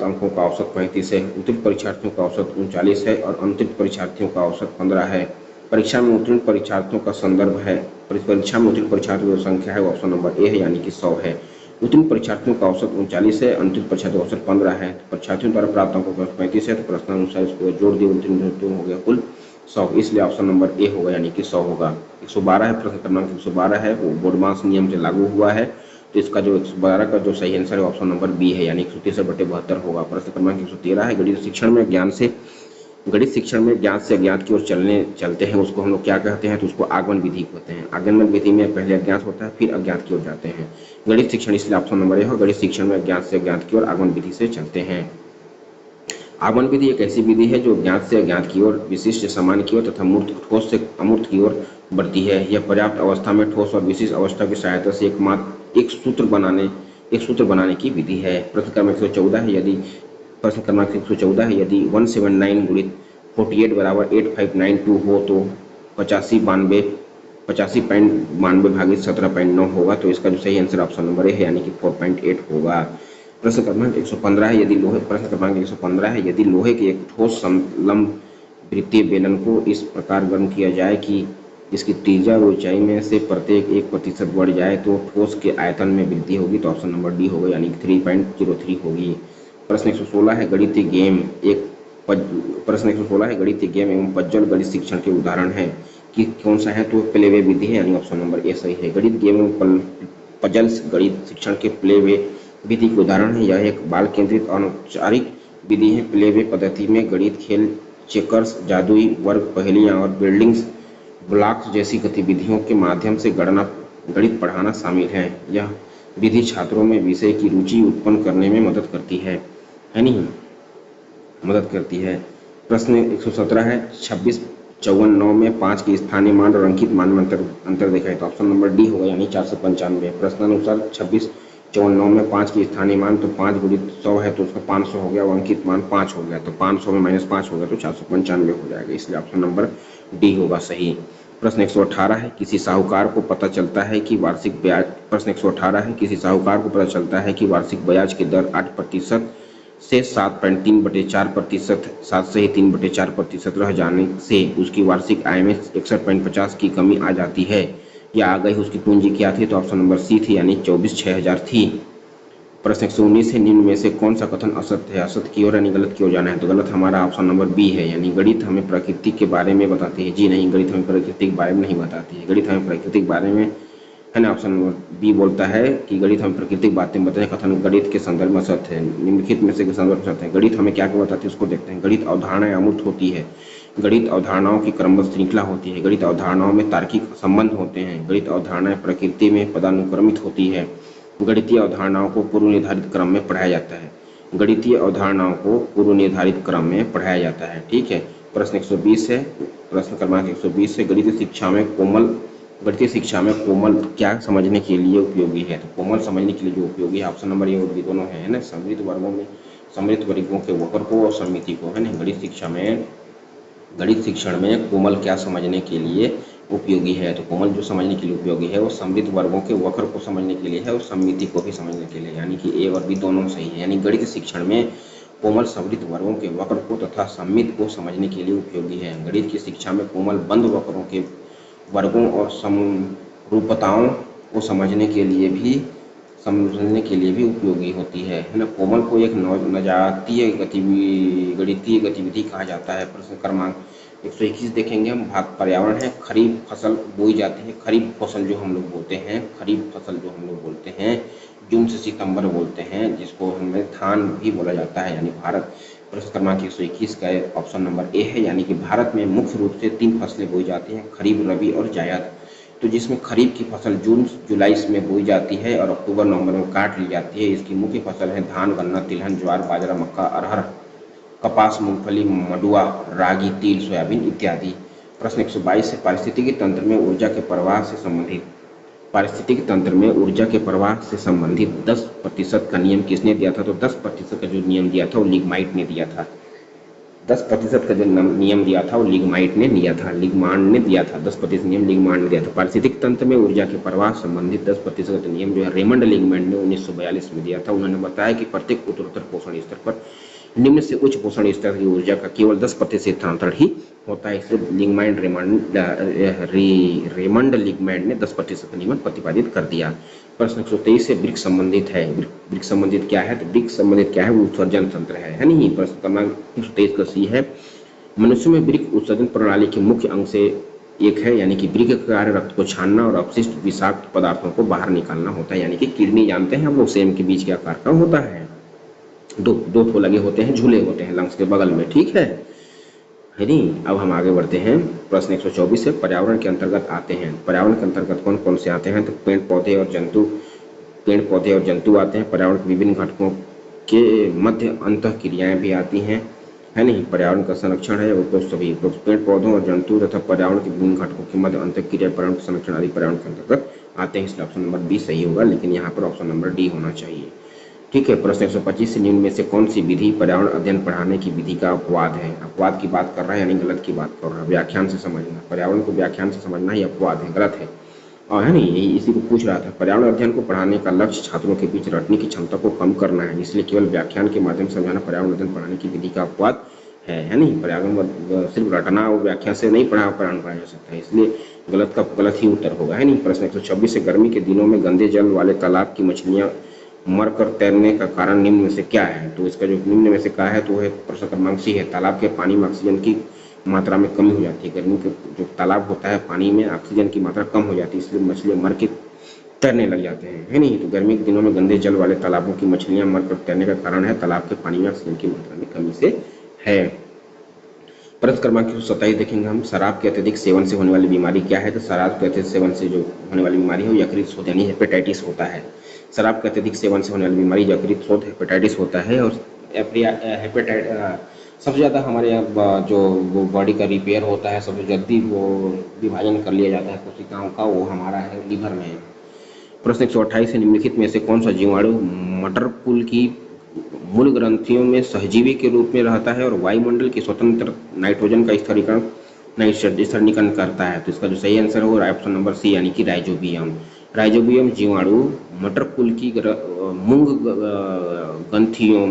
अंकों का औसत 35 है, उत्तीर्ण परीक्षार्थियों का औसत 39 है और अनुत्तीर्ण परीक्षार्थियों का औसत 15 है। परीक्षा में उत्तीर्ण परीक्षार्थियों का संदर्भ है, परीक्षा में उत्तीर्ण परीक्षार्थियों की संख्या है ऑप्शन नंबर ए है, यानी कि 100 है। उत्तीर्ण परीक्षार्थियों का औसत 39 है, अनुत्तीर्ण परीक्षार्थियों का औसत 15 है। परीक्षार्थियों द्वारा प्राप्त अंकों का औसत 35 है, तो प्रश्नानुसार इसको जोड़ दिए, उत्तीर्ण हो गया कुल 100, इसलिए ऑप्शन नंबर ए होगा, यानी कि 100 होगा। 112 है, प्रश्न क्रमांक 112 है, वो बोडमास नियम से लागू हुआ है, तो इसका जो 112 का जो सही आंसर है ऑप्शन नंबर बी है, यानी 163/72 होगा। प्रश्न क्रमांक 113 है, गणित शिक्षण में ज्ञान से अज्ञात की ओर चलते हैं उसको हम लोग क्या कहते हैं? तो उसको आगमन विधि कहते हैं। आगमन विधि में पहले अज्ञात होता है फिर अज्ञात की ओर जाते हैं। गणित शिक्षण इसलिए ऑप्शन नंबर ए हो, गणित शिक्षण में अज्ञात से अज्ञात की ओर आगमन विधि से चलते हैं। आगमन विधि एक ऐसी विधि है जो ज्ञात से अज्ञात की ओर, विशिष्ट से सामान्य की ओर तथा ठोस से अमूर्त की ओर बढ़ती है। यह पर्याप्त अवस्था में ठोस और विशिष्ट अवस्था की सहायता से एक सूत्र बनाने की विधि है। प्रश्न क्रमांक 114 है, यदि 179 गुणित 48 बराबर 8592 हो तो 85.92 भागित 17.9 होगा। तो इसका जो सही आंसर ऑप्शन नंबर ए है, यानी कि 4.8 होगा। प्रश्न क्रमांक 115 है, यदि लोहे के एक ठोस समलंब वृत्तीय बेलन को इस प्रकार गर्म किया जाए कि जिसकी त्रिज्या और ऊंचाई में से प्रत्येक 1% बढ़ जाए तो ठोस के आयतन में वृद्धि होगी। तो ऑप्शन नंबर डी होगा, यानी कि 3.03 होगी। प्रश्न 116 है, गणितीय गेम एवं पजल गणित शिक्षण के उदाहरण है कि कौन सा है? तो प्लेवे विधि है, यानी ऑप्शन नंबर ए सही है। गणित गेम एवं पजल्स गणित शिक्षण के प्लेवे विधि के उदाहरण है। यह एक बाल केंद्रित अनौपचारिक विधि है। प्लेवे पद्धति में गणित खेल, चेकर्स, जादुई वर्ग पहेलियां और बिल्डिंग्स ब्लॉक्स जैसी गतिविधियों के माध्यम से गणित पढ़ाना शामिल है। यह विधि छात्रों में विषय की रुचि उत्पन्न करने में मदद करती है नहीं? मदद करती है। प्रश्न 117 है, 26, 54, 9 में 5 के स्थानीय मान और अंकित मान में अंतर देखा है। तो ऑप्शन नंबर डी होगा, यानी 495। प्रश्नानुसार 26, 54, 9 में 5 के स्थानीय मान, तो 5 गुणित 100 है तो उसका 500 हो गया, और अंकित मान 5 हो गया, तो 500 में -5 हो गया तो 495 हो जाएगा। इसलिए ऑप्शन नंबर डी होगा सही। प्रश्न 118 है, किसी साहूकार को पता चलता है कि वार्षिक ब्याज की दर 8% से 7.3/4%, 7 से ही 3/4% रह जाने से उसकी वार्षिक आय में 61.50 की कमी आ जाती है या आ गई। उसकी पूंजी क्या थी? तो ऑप्शन नंबर सी थी, यानी 24,6000 थी। प्रश्न 119 है, निम्न में से कौन सा कथन असत्य है? असत्य की ओर यानी गलत की ओर जाना है। तो गलत हमारा ऑप्शन नंबर बी है, यानी गणित हमें प्रकृति के बारे में बताती है। जी नहीं, गणित हमें प्रकृति के बारे में नहीं बताती है। गणित हमें प्रकृति के बारे में, है ना, ऑप्शन नंबर बी बोलता है कि गणित हमें प्राकृतिक बातें बताते हैं। कथन गणित के संदर्भ में सत्य है। निम्नलिखित में से संदर्भ सत्य है। गणित हमें क्या क्या बताती है उसको देखते हैं। गणित अवधारणाएं अमूर्त होती है। गणित अवधारणाओं की क्रमबद्ध श्रृंखला होती है। गणित अवधारणाओं में तार्किक संबंध होते हैं। गणित अवधारणाएं प्रकृति में पदानुक्रमित होती है। गणितीय अवधारणाओं को पूर्व निर्धारित क्रम में पढ़ाया जाता है। गणितीय अवधारणाओं को पूर्व निर्धारित क्रम में पढ़ाया जाता है। ठीक है। प्रश्न 120 है, प्रश्न क्रमांक 120 है, गणितीय शिक्षा में कोमल क्या समझने के लिए उपयोगी है? तो कोमल समझने के लिए जो उपयोगी है, ऑप्शन नंबर ए और बी दोनों है ना। समृद्ध वर्गों के वक्र को और सममिति को, है ना। गणित शिक्षण में कोमल क्या समझने के लिए उपयोगी है? तो कोमल जो समझने के लिए उपयोगी है वो समृद्ध वर्गों के वक्र को समझने के लिए है और सममिति को भी समझने के लिए, यानी कि ए और बी दोनों सही है। यानी गणित शिक्षण में कोमल समृद्ध वर्गों के वक्र को तथा सममिति को समझने के लिए उपयोगी है। गणित की शिक्षा में कोमल बंद वक्रों के वर्गों और समरूपताओं को समझने के लिए भी उपयोगी होती है ना। कोमल को एक नजातीय गणितीय गतिविधि कहा जाता है। प्रश्न क्रमांक 121 देखेंगे हम। भाग पर्यावरण है। खरीफ फसल बोई जाती है। खरीफ फसल जो हम लोग बोलते हैं जून से सितंबर बोलते हैं, जिसको हमें धान भी बोला जाता है, यानी भारत। प्रश्न क्रमांक 121 का ऑप्शन नंबर ए है, यानी कि भारत में मुख्य रूप से 3 फसलें बोई जाती हैं, खरीफ, रबी और जायद। तो जिसमें खरीफ की फसल जून जुलाई में बोई जाती है और अक्टूबर नवंबर में काट ली जाती है। इसकी मुख्य फसल है धान, गन्ना, तिलहन, ज्वार, बाजरा, मक्का, अरहर, कपास, मूंगफली, मडुआ, रागी, तिल, सोयाबीन इत्यादि। प्रश्न 122 है, पारिस्थितिकी तंत्र में ऊर्जा के प्रवाह से संबंधित 10% का नियम किसने दिया था? तो 10% का जो नियम दिया था वो लिग्माइट ने दिया था। 10% का जो नियम दिया था वो लिग्माइट ने दिया था, 10% नियम लिग्मांड ने दिया था। पारिस्थितिक तंत्र में ऊर्जा के प्रवाह संबंधित 10% नियम जो है रेमंड लिग्मांड ने 1942 में दिया था। उन्होंने बताया कि प्रत्येक उत्तरोत्तर पोषण स्तर पर निम्न से उच्च पोषण स्तर की ऊर्जा का केवल 10% स्थानांतरण ही होता है। इसलिए रेमंड लिग्मांड ने 10% का नियम प्रतिपादित कर दिया। प्रश्न 123 से वृक्क संबंधित है। वृक्क संबंधित क्या है? तो वृक्क संबंधित क्या है? वो उत्सर्जन तंत्र है नहीं। प्रश्न क्रमांक 123 का सी है, मनुष्य में वृक्क उत्सर्जन प्रणाली के मुख्य अंग से एक है, यानी कि वृक्क का कार्य रक्त को छानना और अपशिष्ट विषाक्त पदार्थों को बाहर निकालना होता है। यानी कि किडनी जानते हैं हम लोग, सेम के बीच के आकार का होता है। दो ठो लगे होते हैं, झूले होते हैं लंग्स के बगल में, ठीक है नहीं। अब हम आगे बढ़ते हैं। प्रश्न 124 से पर्यावरण के अंतर्गत आते हैं। पर्यावरण के अंतर्गत कौन कौन से आते हैं? तो पेड़ पौधे और जंतु आते हैं। पर्यावरण के विभिन्न घटकों के मध्य अंतःक्रियाएं भी आती हैं। है नहीं। पर्यावरण का संरक्षण है उपरोक्त सभी, उपरोक्त पेड़ पौधों और जंतु तथा पर्यावरण के विभिन्न घटकों के मध्य अंतःक्रिया पर्यावरण का संरक्षण आदि पर्यावरण के अंतर्गत आते हैं, इसलिए ऑप्शन नंबर बी सही होगा, लेकिन यहाँ पर ऑप्शन नंबर डी होना चाहिए। ठीक है, प्रश्न 125 से निम्न में से कौन सी विधि पर्यावरण अध्ययन पढ़ाने की विधि का अपवाद है? अपवाद की बात कर रहा है यानी गलत की बात कर रहा है। व्याख्यान से समझना, पर्यावरण को व्याख्यान से समझना ही अपवाद है, गलत है। और है नहीं, यही इसी को पूछ रहा था। पर्यावरण अध्ययन को पढ़ाने का लक्ष्य छात्रों के बीच रटने की क्षमता को कम करना है, इसलिए केवल व्याख्यान के माध्यम से समझाना पर्यावरण अध्ययन पढ़ाने की विधि का अपवाद है नहीं। पर्यावरण सिर्फ रटना और व्याख्या से नहीं पर्यावरण पढ़ाया जा सकता है, इसलिए गलत का गलत ही उत्तर होगा, है नहीं। प्रश्न 126 से गर्मी के दिनों में गंदे जल वाले तालाब की मछलियां मरकर तैरने का कारण निम्न में से क्या है? तो इसका जो निम्न में से क्या है तो है प्रश्न क्रमांक सी है, तालाब के पानी में ऑक्सीजन की मात्रा में कमी हो जाती है। गर्मी के जो तालाब होता है पानी में ऑक्सीजन की मात्रा कम हो जाती है, इसलिए मछलियां मर के तैरने लग जाते हैं, है नहीं। तो गर्मी के दिनों में गंदे जल वाले तालाबों की मछलियां मरकर तैरने का कारण है तालाब के पानी में ऑक्सीजन की मात्रा में कमी से है। प्रश्न क्रमांक 127 देखेंगे हम, शराब के अत्यधिक सेवन से होने वाली बीमारी क्या है? तो शराब के अत्यधिक सेवन से जो होने वाली बीमारी है वो यकृत शोथ यानी हेपेटाइटिस होता है। शराब के अत्यधिक सेवन से होने वाली बीमारी यकृत शोथ हेपेटाइटिस होता है। और सबसे ज़्यादा हमारे जो वो बॉडी का रिपेयर होता है, सबसे जल्दी वो विभाजन कर लिया जाता है कोशिकाओं का, वो हमारा है लीवर में। प्रश्न 128 से निम्नलिखित में से कौन सा जीवाणु मटर पुल की मूल ग्रंथियों में सहजीवी के रूप में रहता है और वायुमंडल की स्वतंत्र नाइट्रोजन का स्तरीकरण करता है? तो इसका जो सही आंसर है वो ऑप्शन नंबर सी यानी कि राइजोबियम। राइजोबियम जीवाणु मटर पुल की मूंग ग्रंथियों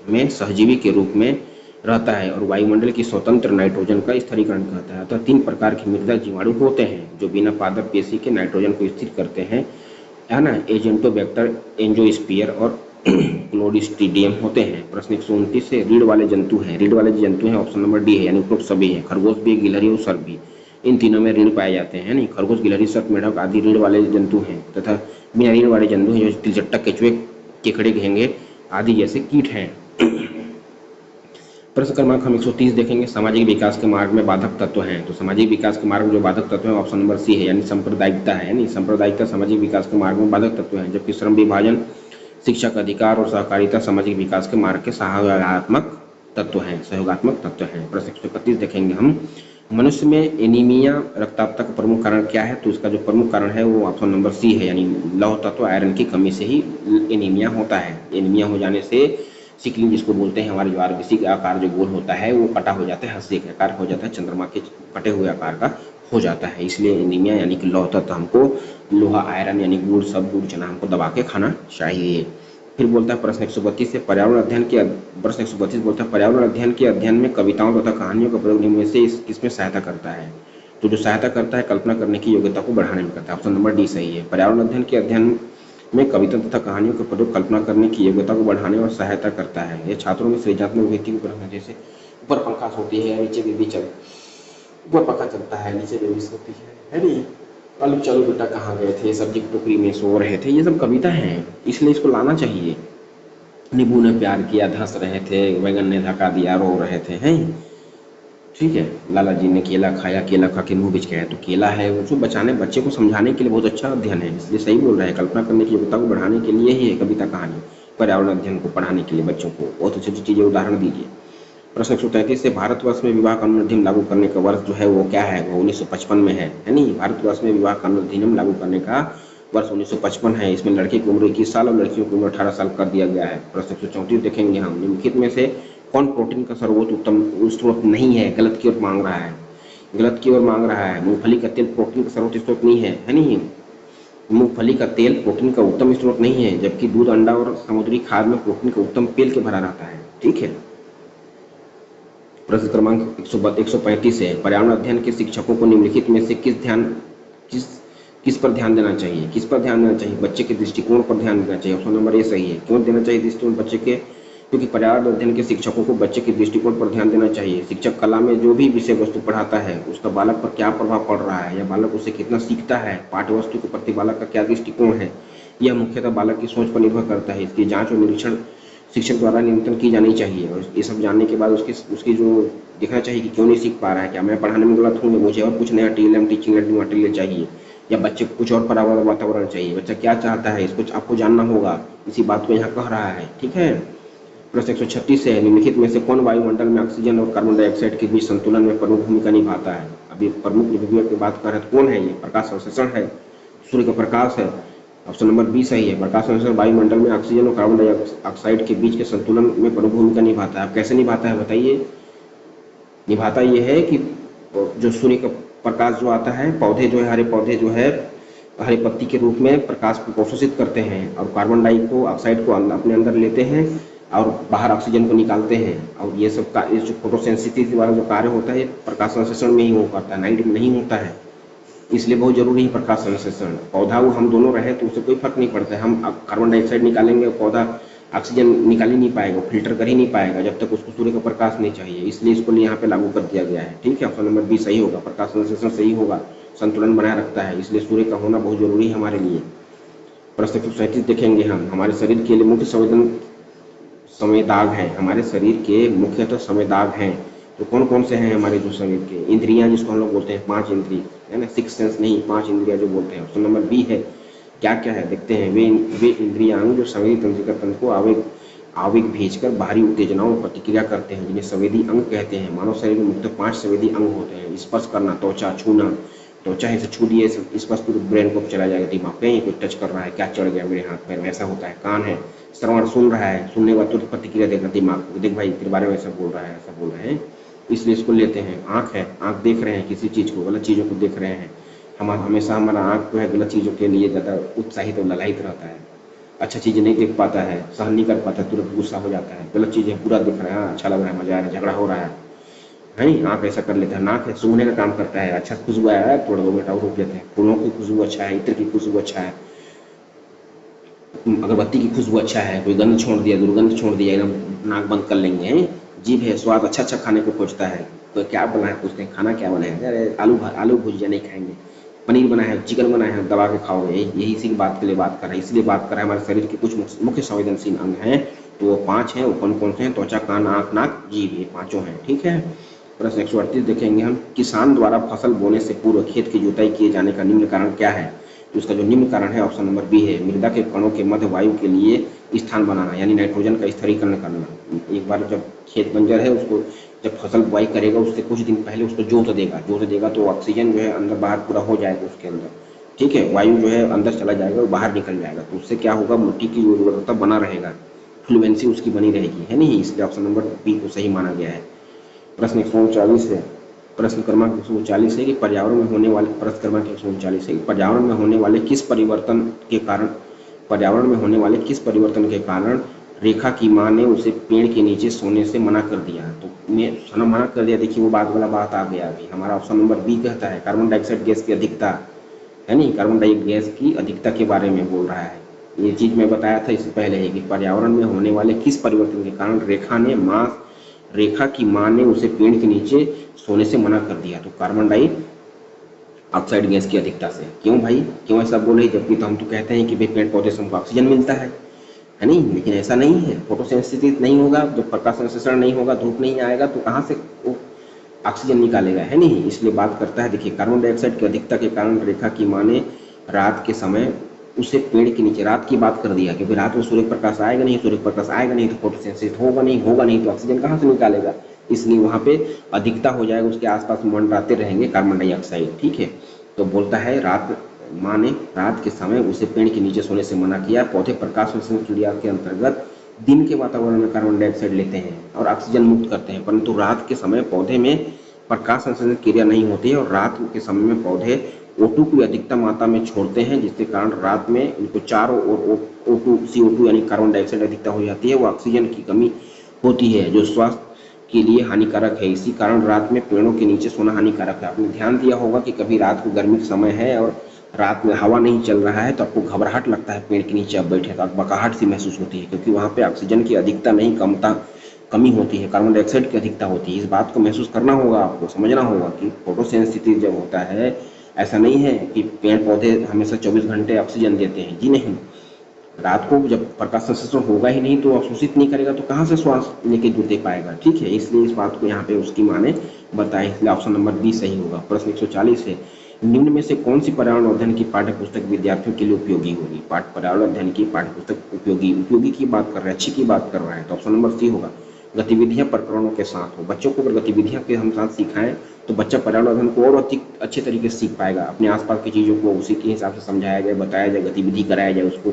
में सहजीवी के रूप में रहता है और वायुमंडल की स्वतंत्र नाइट्रोजन का स्तरीकरण करता है। तो 3 प्रकार के मृदा जीवाणु होते हैं जो बिना पादप पेशी के नाइट्रोजन को स्थिर करते हैं, है ना। एजेंटोबैक्टर, एंजियोस्पर्म और क्लोस्ट्रीडियम होते हैं। प्रश्न 129 से रीढ़ वाले जंतु हैं। रीढ़ वाले जंतु हैं ऑप्शन नंबर डी है यानी उपरोक्त सभी हैं। खरगोश भी, गिलहरी और सर्प भी, इन तीनों में रीढ़ पाए जाते हैं, नहीं। खरगोश, गिलहरी, सर्प, मेढक आदि रीढ़ वाले जंतु हैं तथा बिना रीढ़ वाले जंतु हैं जो तिलचट्टा, केंचुए, केकड़े, घेंगे आदि जैसे कीट हैं। प्रश्न क्रमांक हम 130 देखेंगे, सामाजिक विकास के मार्ग में बाधक तत्व हैं। तो सामाजिक विकास के मार्ग में जो बाधक तत्व है ऑप्शन नंबर सी है यानी सांप्रदायिकता है, यानी सांप्रदायिकता सामाजिक विकास के मार्ग में बाधक तत्व है, जबकि श्रम विभाजन, शिक्षा का अधिकार और सहकारिता सामाजिक विकास के मार्ग के सहयोगात्मक तत्व हैं, सहयोगात्मक तत्व हैं। प्रश्न 131 देखेंगे हम, मनुष्य में एनीमिया रक्तचाप का प्रमुख कारण क्या है? तो इसका जो प्रमुख कारण है वो ऑप्शन नंबर सी है यानी लौह तत्व आयरन की कमी से ही एनीमिया होता है। एनीमिया हो जाने से सिकलिंग जिसको बोलते हैं, हमारे जो आरबीसी का आकार जो गोल होता है वो कटा हो जाता है, हंसी का आकार हो जाता है, चंद्रमा के कटे हुए आकार का हो जाता है, इसलिए एनीमिया यानी कि लौह तत्व हमको लोहा, आयरन यानी गुड़, सब गुड़ चना हमको दबा के खाना चाहिए। फिर बोलता है प्रश्न 132 से पर्यावरण अध्ययन के प्रश्न 132 बोलता है पर्यावरण अध्ययन के अध्ययन में कविताओं तथा कहानियों का प्रयोग निम्न में से किसमें सहायता करता है? तो जो सहायता करता है कल्पना करने की योग्यता को बढ़ाने में करता है, ऑप्शन नंबर डी सही है। पर्यावरण अध्ययन के अध्ययन में कविता तथा कहानियों का प्रयोग कल्पना करने की योग्यता को बढ़ाने और सहायता करता है। यह छात्रों में सृजनात्मक वृत्ति को बढ़ाना, जैसे ऊपर पंखा होती है, नीचे बेबी ऊपर पंखा चलता है, नीचे बेबी सोती है नहीं। कल चलो बेटा कहाँ गए थे, सब्जी की टोकरी में सो रहे थे, ये सब कविता है, इसलिए इसको लाना चाहिए। नींबू ने प्यार किया, धंस रहे थे, बैगन ने धक्का दिया, रो रहे थे, हैं ठीक है। लाला जी ने केला खाया, केला खा के मुंह बिच गया, तो केला है वो जो बचाने, बच्चे को समझाने के लिए बहुत अच्छा अध्ययन है, इसलिए सही बोल रहे हैं। कल्पना करने की योग्यता को बढ़ाने के लिए ही है कविता कहानी, पर्यावरण अध्ययन को पढ़ाने के लिए बच्चों को बहुत अच्छी अच्छी चीजें उदाहरण दीजिए। प्रश्न 133 से भारतवर्ष में विवाह कानून अधिनियम लागू करने का वर्ष जो है वो क्या है? वो 1955 में है नहीं। भारतवर्ष में विवाह कानून अधिनियम लागू करने का वर्ष 1955 है। इसमें लड़के की उम्र 21 साल और लड़कियों की उम्र 18 साल कर दिया गया है। प्रश्न 134 देखेंगे हम, निम्नलिखित में से कौन प्रोटीन का सर्वोच्च उत्तम स्रोत नहीं है? गलत की ओर मांग रहा है, गलत की ओर मांग रहा है। मूंगफली का तेल प्रोटीन का सर्वोच्च स्रोत नहीं है, है नहीं। मूंगफली का तेल प्रोटीन का उत्तम स्रोत नहीं है, जबकि दूध, अंडा और समुद्री खाद्य में प्रोटीन का उत्तम पेल के भरा रहता है, ठीक है। प्रश्न क्रमांक 135 है, पर्यावरण अध्ययन के शिक्षकों को निम्नलिखित में से किस पर ध्यान देना चाहिए? किस पर ध्यान देना चाहिए? बच्चे के दृष्टिकोण पर ध्यान देना चाहिए, ऑप्शन नंबर ए सही है। क्यों देना चाहिए दृष्टिकोण बच्चे के? क्योंकि पर्यावरण अध्ययन के शिक्षकों को बच्चे के दृष्टिकोण पर ध्यान देना चाहिए। शिक्षक कला में जो भी विषय वस्तु पढ़ाता है उसका बालक पर क्या प्रभाव पड़ रहा है या बालक उससे कितना सीखता है, पाठ्य वस्तु के प्रति बालक का क्या दृष्टिकोण है, यह मुख्यतः बालक की सोच पर निर्भर करता है। इसकी जाँच और निरीक्षण शिक्षक द्वारा नियंत्रण की जानी चाहिए और ये सब जानने के बाद उसकी जो देखना चाहिए कि क्यों नहीं सीख पा रहा है, क्या मैं पढ़ाने में गलत हूँ, मुझे और कुछ नया टीचिंग मटेरियल चाहिए, या बच्चे को कुछ और पर्यावरण वातावरण चाहिए, बच्चा क्या चाहता है इसको आपको जानना होगा, इसी बात को यहाँ कह रहा है, ठीक है। प्रश्न 136 है, निम्नलिखित में से कौन वायुमंडल में ऑक्सीजन और कार्बन डाइऑक्साइड के बीच संतुलन में प्रमुख भूमिका निभाता है? अभी प्रमुख भूमिका की बात कर रहे हैं, कौन है ये? प्रकाश संश्लेषण है, सूर्य का प्रकाश है। ऑप्शन नंबर बी सही है। प्रकाश संश्लेषण वायुमंडल में ऑक्सीजन और कार्बन डाइऑक्साइड के बीच के संतुलन में प्रमुख भूमिका निभाता है। कैसे निभाता है बताइए? निभाता ये है कि जो सूर्य का प्रकाश जो आता है, पौधे जो है, हरे पौधे जो है हरे पत्ती के रूप में प्रकाश को अवशोषित करते हैं और कार्बन डाइऑक्साइड को अपने अंदर लेते हैं और बाहर ऑक्सीजन को निकालते हैं। और ये सब का जो फोटोसेंसिटिविटी वाला जो कार्य होता है प्रकाश संश्लेषण में ही हो पाता है, नाइट में नहीं होता है। इसलिए बहुत जरूरी है प्रकाश संश्लेषण। पौधा वो हम दोनों रहे तो उससे कोई फर्क नहीं पड़ता है। हम कार्बन डाइऑक्साइड निकालेंगे, पौधा ऑक्सीजन निकाल ही नहीं पाएगा, फिल्टर कर ही नहीं पाएगा जब तक उसको सूर्य का प्रकाश नहीं चाहिए। इसलिए इसको यहाँ पे लागू कर दिया गया है। ठीक है, ऑप्शन नंबर बी सही होगा। प्रकाश संश्लेषण सही होगा, संतुलन बनाए रखता है, इसलिए सूर्य का होना बहुत जरूरी है हमारे लिए। प्रश्न 137 देखेंगे हम। हमारे शरीर के लिए मुख्य संवेदक हैं। हमारे शरीर के मुख्यतः संवेदक हैं तो कौन कौन से हैं हमारे जो शरीर के? इंद्रियां, जिसको हम लोग बोलते हैं 5 इंद्रिय, है ना, 6 सेंस नहीं, 5 इंद्रियां जो बोलते हैं। ऑप्शन नंबर बी है। क्या क्या है देखते हैं। वे इंद्रियां जो संवेदी तंत्रिका तंत्र को आवेग भेजकर बाहरी उत्तेजनाओं में प्रतिक्रिया करते हैं, जिन्हें संवेदी अंग कहते हैं। मानव शरीर में मुख्यतः 5 संवेदी अंग होते हैं। स्पर्श करना, त्वचा छूना, त्वचा है से छू दिए स्पर्श तो ब्रेन को चला जाएगा, दिमाग पे कोई टच कर रहा है, क्या चढ़ गया मेरे हाथ पैर में, ऐसा होता है। कान है, श्रवण, सुन रहा है, सुनने के बाद तुरंत प्रतिक्रिया देगा दिमाग को, देख भाई तेरे बारे में ऐसा बोल रहा है, ऐसा बोल रहे हैं, इसलिए इसको लेते हैं। आँख है, आँख देख रहे हैं किसी चीज़ को, गलत चीज़ों को देख रहे हैं। हमेशा हमारा आँख जो है गलत चीज़ों के लिए ज़्यादा उत्साहित और ललायित रहता है। अच्छा चीज़ें नहीं देख पाता है, सहन नहीं कर पाता, तुरंत गुस्सा हो जाता है। गलत चीज़ें पूरा दिख रहा है, अच्छा लग रहा है, मजा आ रहा है, झगड़ा हो रहा है नहीं, आँख ऐसा कर लेता है। नाक है, सूंघने का काम करता है। अच्छा खुशबू आया है, थोड़ा 2 मिनट और रुक लेते हैं। फूलों की खुशबू अच्छा है, इत्र की खुशबू अच्छा है, अगरबत्ती की खुशबू अच्छा है, कोई गंध छोड़ दिया, दुर्गंध छोड़ दिया, एकदम नाक बंद कर लेंगे हैं। जीभ है, स्वाद अच्छा अच्छा खाने को खोजता है। तो क्या बना है पूछते हैं, खाना क्या बना है? अरे आलू भुजिया नहीं खाएंगे, पनीर बना है, चिकन बना है, दबा के खाओगे। यही इसी बात के लिए बात कर रहे हैं। इसलिए बात कर रहे हैं हमारे शरीर के कुछ मुख्य संवेदनशील अंग हैं, तो वो 5 हैं। वो कौन कौन से हैं? त्वचा, कान, आँख, नाक, जीभ, ये 5 हैं। ठीक है। प्रश्न 138 देखेंगे हम। किसान द्वारा फसल बोने से पूर्व खेत की जुताई किए जाने का निम्न कारण क्या है? तो उसका जो निम्न कारण है ऑप्शन नंबर बी है। मृदा के कणों के मध्य वायु के लिए स्थान बनाना, यानी नाइट्रोजन का स्थिरीकरण करना। एक बार जब खेत बंजर है, उसको जब फसल बुआई करेगा उससे कुछ दिन पहले उसको जोत देगा तो ऑक्सीजन जो है अंदर बाहर पूरा हो जाएगा उसके अंदर। ठीक है, वायु जो है अंदर चला जाएगा और बाहर निकल जाएगा, तो उससे क्या होगा, मिट्टी की उर्वरता बना रहेगा, फ्लुएंसी उसकी बनी रहेगी, है नहीं। इसलिए ऑप्शन नंबर बी को सही माना गया है। प्रश्न 139 है। प्रश्न क्रमांक 139 है कि पर्यावरण में होने वाले किस परिवर्तन के कारण रेखा की मां ने उसे पेड़ के नीचे सोने से मना कर दिया? तो मैं मना कर दिया, देखिए वो बात वाला बात आ गया अभी। हमारा ऑप्शन नंबर बी कहता है कार्बन डाइऑक्साइड गैस की अधिकता, है नहीं, कार्बन डाइऑक्साइड गैस की अधिकता के बारे में बोल रहा है। ये चीज मैं बताया था इससे पहले ही कि पर्यावरण में होने वाले किस परिवर्तन के कारण रेखा की मां ने उसे पेड़ के नीचे सोने से मना कर दिया? तो कार्बन डाइऑक्साइड गैस की अधिकता से। क्यों भाई, क्यों ऐसा बोले? जबकि तो हम तो कहते हैं कि भाई पेड़ पौधे से हमको ऑक्सीजन मिलता है नहीं, लेकिन ऐसा नहीं है। फोटोसेंसिटिव नहीं होगा, जब प्रकाश संश्लेषण नहीं होगा, धूप नहीं आएगा, तो कहाँ से वो ऑक्सीजन निकालेगा, है नहीं। इसलिए बात करता है, देखिए कार्बन डाइऑक्साइड की अधिकता के कारण रेखा की मां ने रात के समय उसे पेड़ के नीचे, रात की बात कर दिया, क्योंकि रात में सूर्य प्रकाश आएगा नहीं तो फोटोसेंसिटिव होगा नहीं तो ऑक्सीजन कहाँ से निकालेगा। इसलिए वहाँ पे अधिकता हो जाएगा, उसके आसपास मंडराते रहेंगे कार्बन डाइऑक्साइड। ठीक है, तो बोलता है माँ ने रात के समय उसे पेड़ के नीचे सोने से मना किया। पौधे प्रकाश संश्लेषण क्रिया के अंतर्गत दिन के वातावरण में कार्बन डाइऑक्साइड लेते हैं और ऑक्सीजन मुक्त करते हैं, परंतु रात के समय पौधे में प्रकाश संश्लेषण क्रिया नहीं होती है और रात के समय में पौधे O2 की अधिकतम मात्रा में छोड़ते हैं, जिसके कारण रात में इनको चारों ओर O2 CO2 यानी कार्बन डाइऑक्साइड अधिकता हो जाती है। वो ऑक्सीजन की कमी होती है जो स्वास्थ्य के लिए हानिकारक है। इसी कारण रात में पेड़ों के नीचे सोना हानिकारक है। आपने ध्यान दिया होगा कि कभी रात को गर्मी का समय है और रात में हवा नहीं चल रहा है तो आपको घबराहट लगता है, पेड़ के नीचे आप बैठे तो बकाहट सी महसूस होती है, क्योंकि वहाँ पे ऑक्सीजन की अधिकता नहीं कमी होती है, कार्बन डाइऑक्साइड की अधिकता होती है। इस बात को महसूस करना होगा, आपको समझना होगा कि फोटोसेंसिटिव जब होता है, ऐसा नहीं है कि पेड़ पौधे हमेशा 24 घंटे ऑक्सीजन देते हैं, जी नहीं। रात को जब प्रकाश संश्लेषण होगा ही नहीं तो अवशोषित नहीं करेगा तो कहाँ से श्वास लेके दे पाएगा। ठीक है, इसलिए इस बात को यहाँ पे उसकी माँ ने बताया, इसलिए ऑप्शन नंबर बी सही होगा। प्रश्न 140 है। निम्न में से कौन सी पर्यावरण अध्ययन की पाठ्य पुस्तक विद्यार्थियों के लिए उपयोगी होगी? पर्यावरण अध्ययन की पाठ्य पुस्तक उपयोगी की बात कर रहे हैं, अच्छी की बात कर रहा है, तो ऑप्शन नंबर सी होगा। गतिविधियां प्रकरणों के साथ हो, बच्चों को अगर गतिविधियां के हम साथ सिखाएं तो बच्चा पर्यावरण अध्ययन को और अधिक अच्छे तरीके से सीख पाएगा। अपने आसपास की चीजों को उसी के हिसाब से समझाया जाए, बताया जाए, गतिविधि कराया जाए, उसको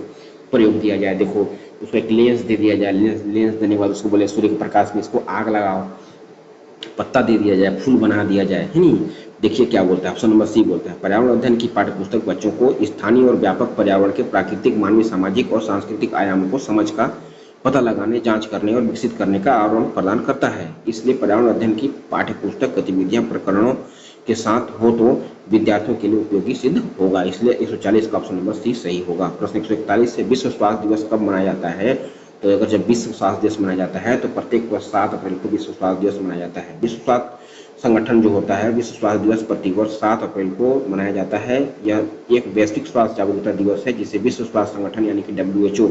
प्रयोग दिया जाए। देखो उसको एक लेंस दे दिया जाए, लेंस देने के बाद उसको बोले सूर्य के प्रकाश में इसको आग लगाओ, पत्ता दे दिया जाए, फूल बना दिया जाए, है नहीं। देखिए क्या बोलता है, ऑप्शन नंबर सी बोलता है पर्यावरण अध्ययन की पाठ्य पुस्तक बच्चों को स्थानीय और व्यापक पर्यावरण के प्राकृतिक, मानवीय, सामाजिक और सांस्कृतिक आयामों को समझ का पता लगाने, जांच करने और विकसित करने का आवरण प्रदान करता है। इसलिए पर्यावरण अध्ययन की पाठ्य पुस्तक गतिविधियां प्रकरणों के साथ हो तो विद्यार्थियों के लिए उपयोगी सिद्ध होगा। इसलिए 140 का ऑप्शन नंबर सी सही होगा। प्रश्न 141 से विश्व स्वास्थ्य दिवस कब मनाया जाता है? तो अगर जब विश्व स्वास्थ्य दिवस मनाया जाता है तो प्रत्येक वर्ष 7 अप्रैल को विश्व स्वास्थ्य दिवस मनाया जाता है। विश्व स्वास्थ्य संगठन जो होता है, विश्व स्वास्थ्य दिवस प्रतिवर्ष 7 अप्रैल को मनाया जाता है। यह एक वैश्विक स्वास्थ्य जागरूकता दिवस है जिसे विश्व स्वास्थ्य संगठन यानी कि WHO,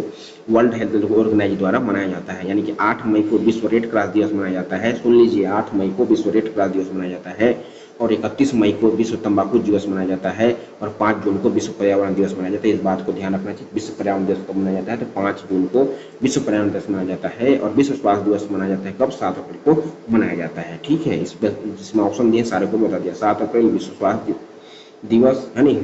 वर्ल्ड हेल्थ ऑर्गेनाइजेशन द्वारा मनाया जाता है। यानी कि 8 मई को विश्व रेड क्रॉस दिवस मनाया जाता है। सुन लीजिए, 8 मई को विश्व रेड क्रॉस दिवस मनाया जाता है और 31 मई को विश्व तंबाकू दिवस मनाया जाता है और 5 जून को विश्व पर्यावरण दिवस मनाया जाता है। इस बात को ध्यान रखना चाहिए। विश्व पर्यावरण दिवस कब मनाया जाता है? तो 5 जून को विश्व पर्यावरण दिवस मनाया जाता है और विश्व स्वास्थ्य दिवस मनाया जाता है कब? 7 अप्रैल को मनाया जाता है। ठीक है, इसमें ऑप्शन दिए सारे को बता दिया। 7 अप्रैल विश्व स्वास्थ्य दिवस, है नहीं,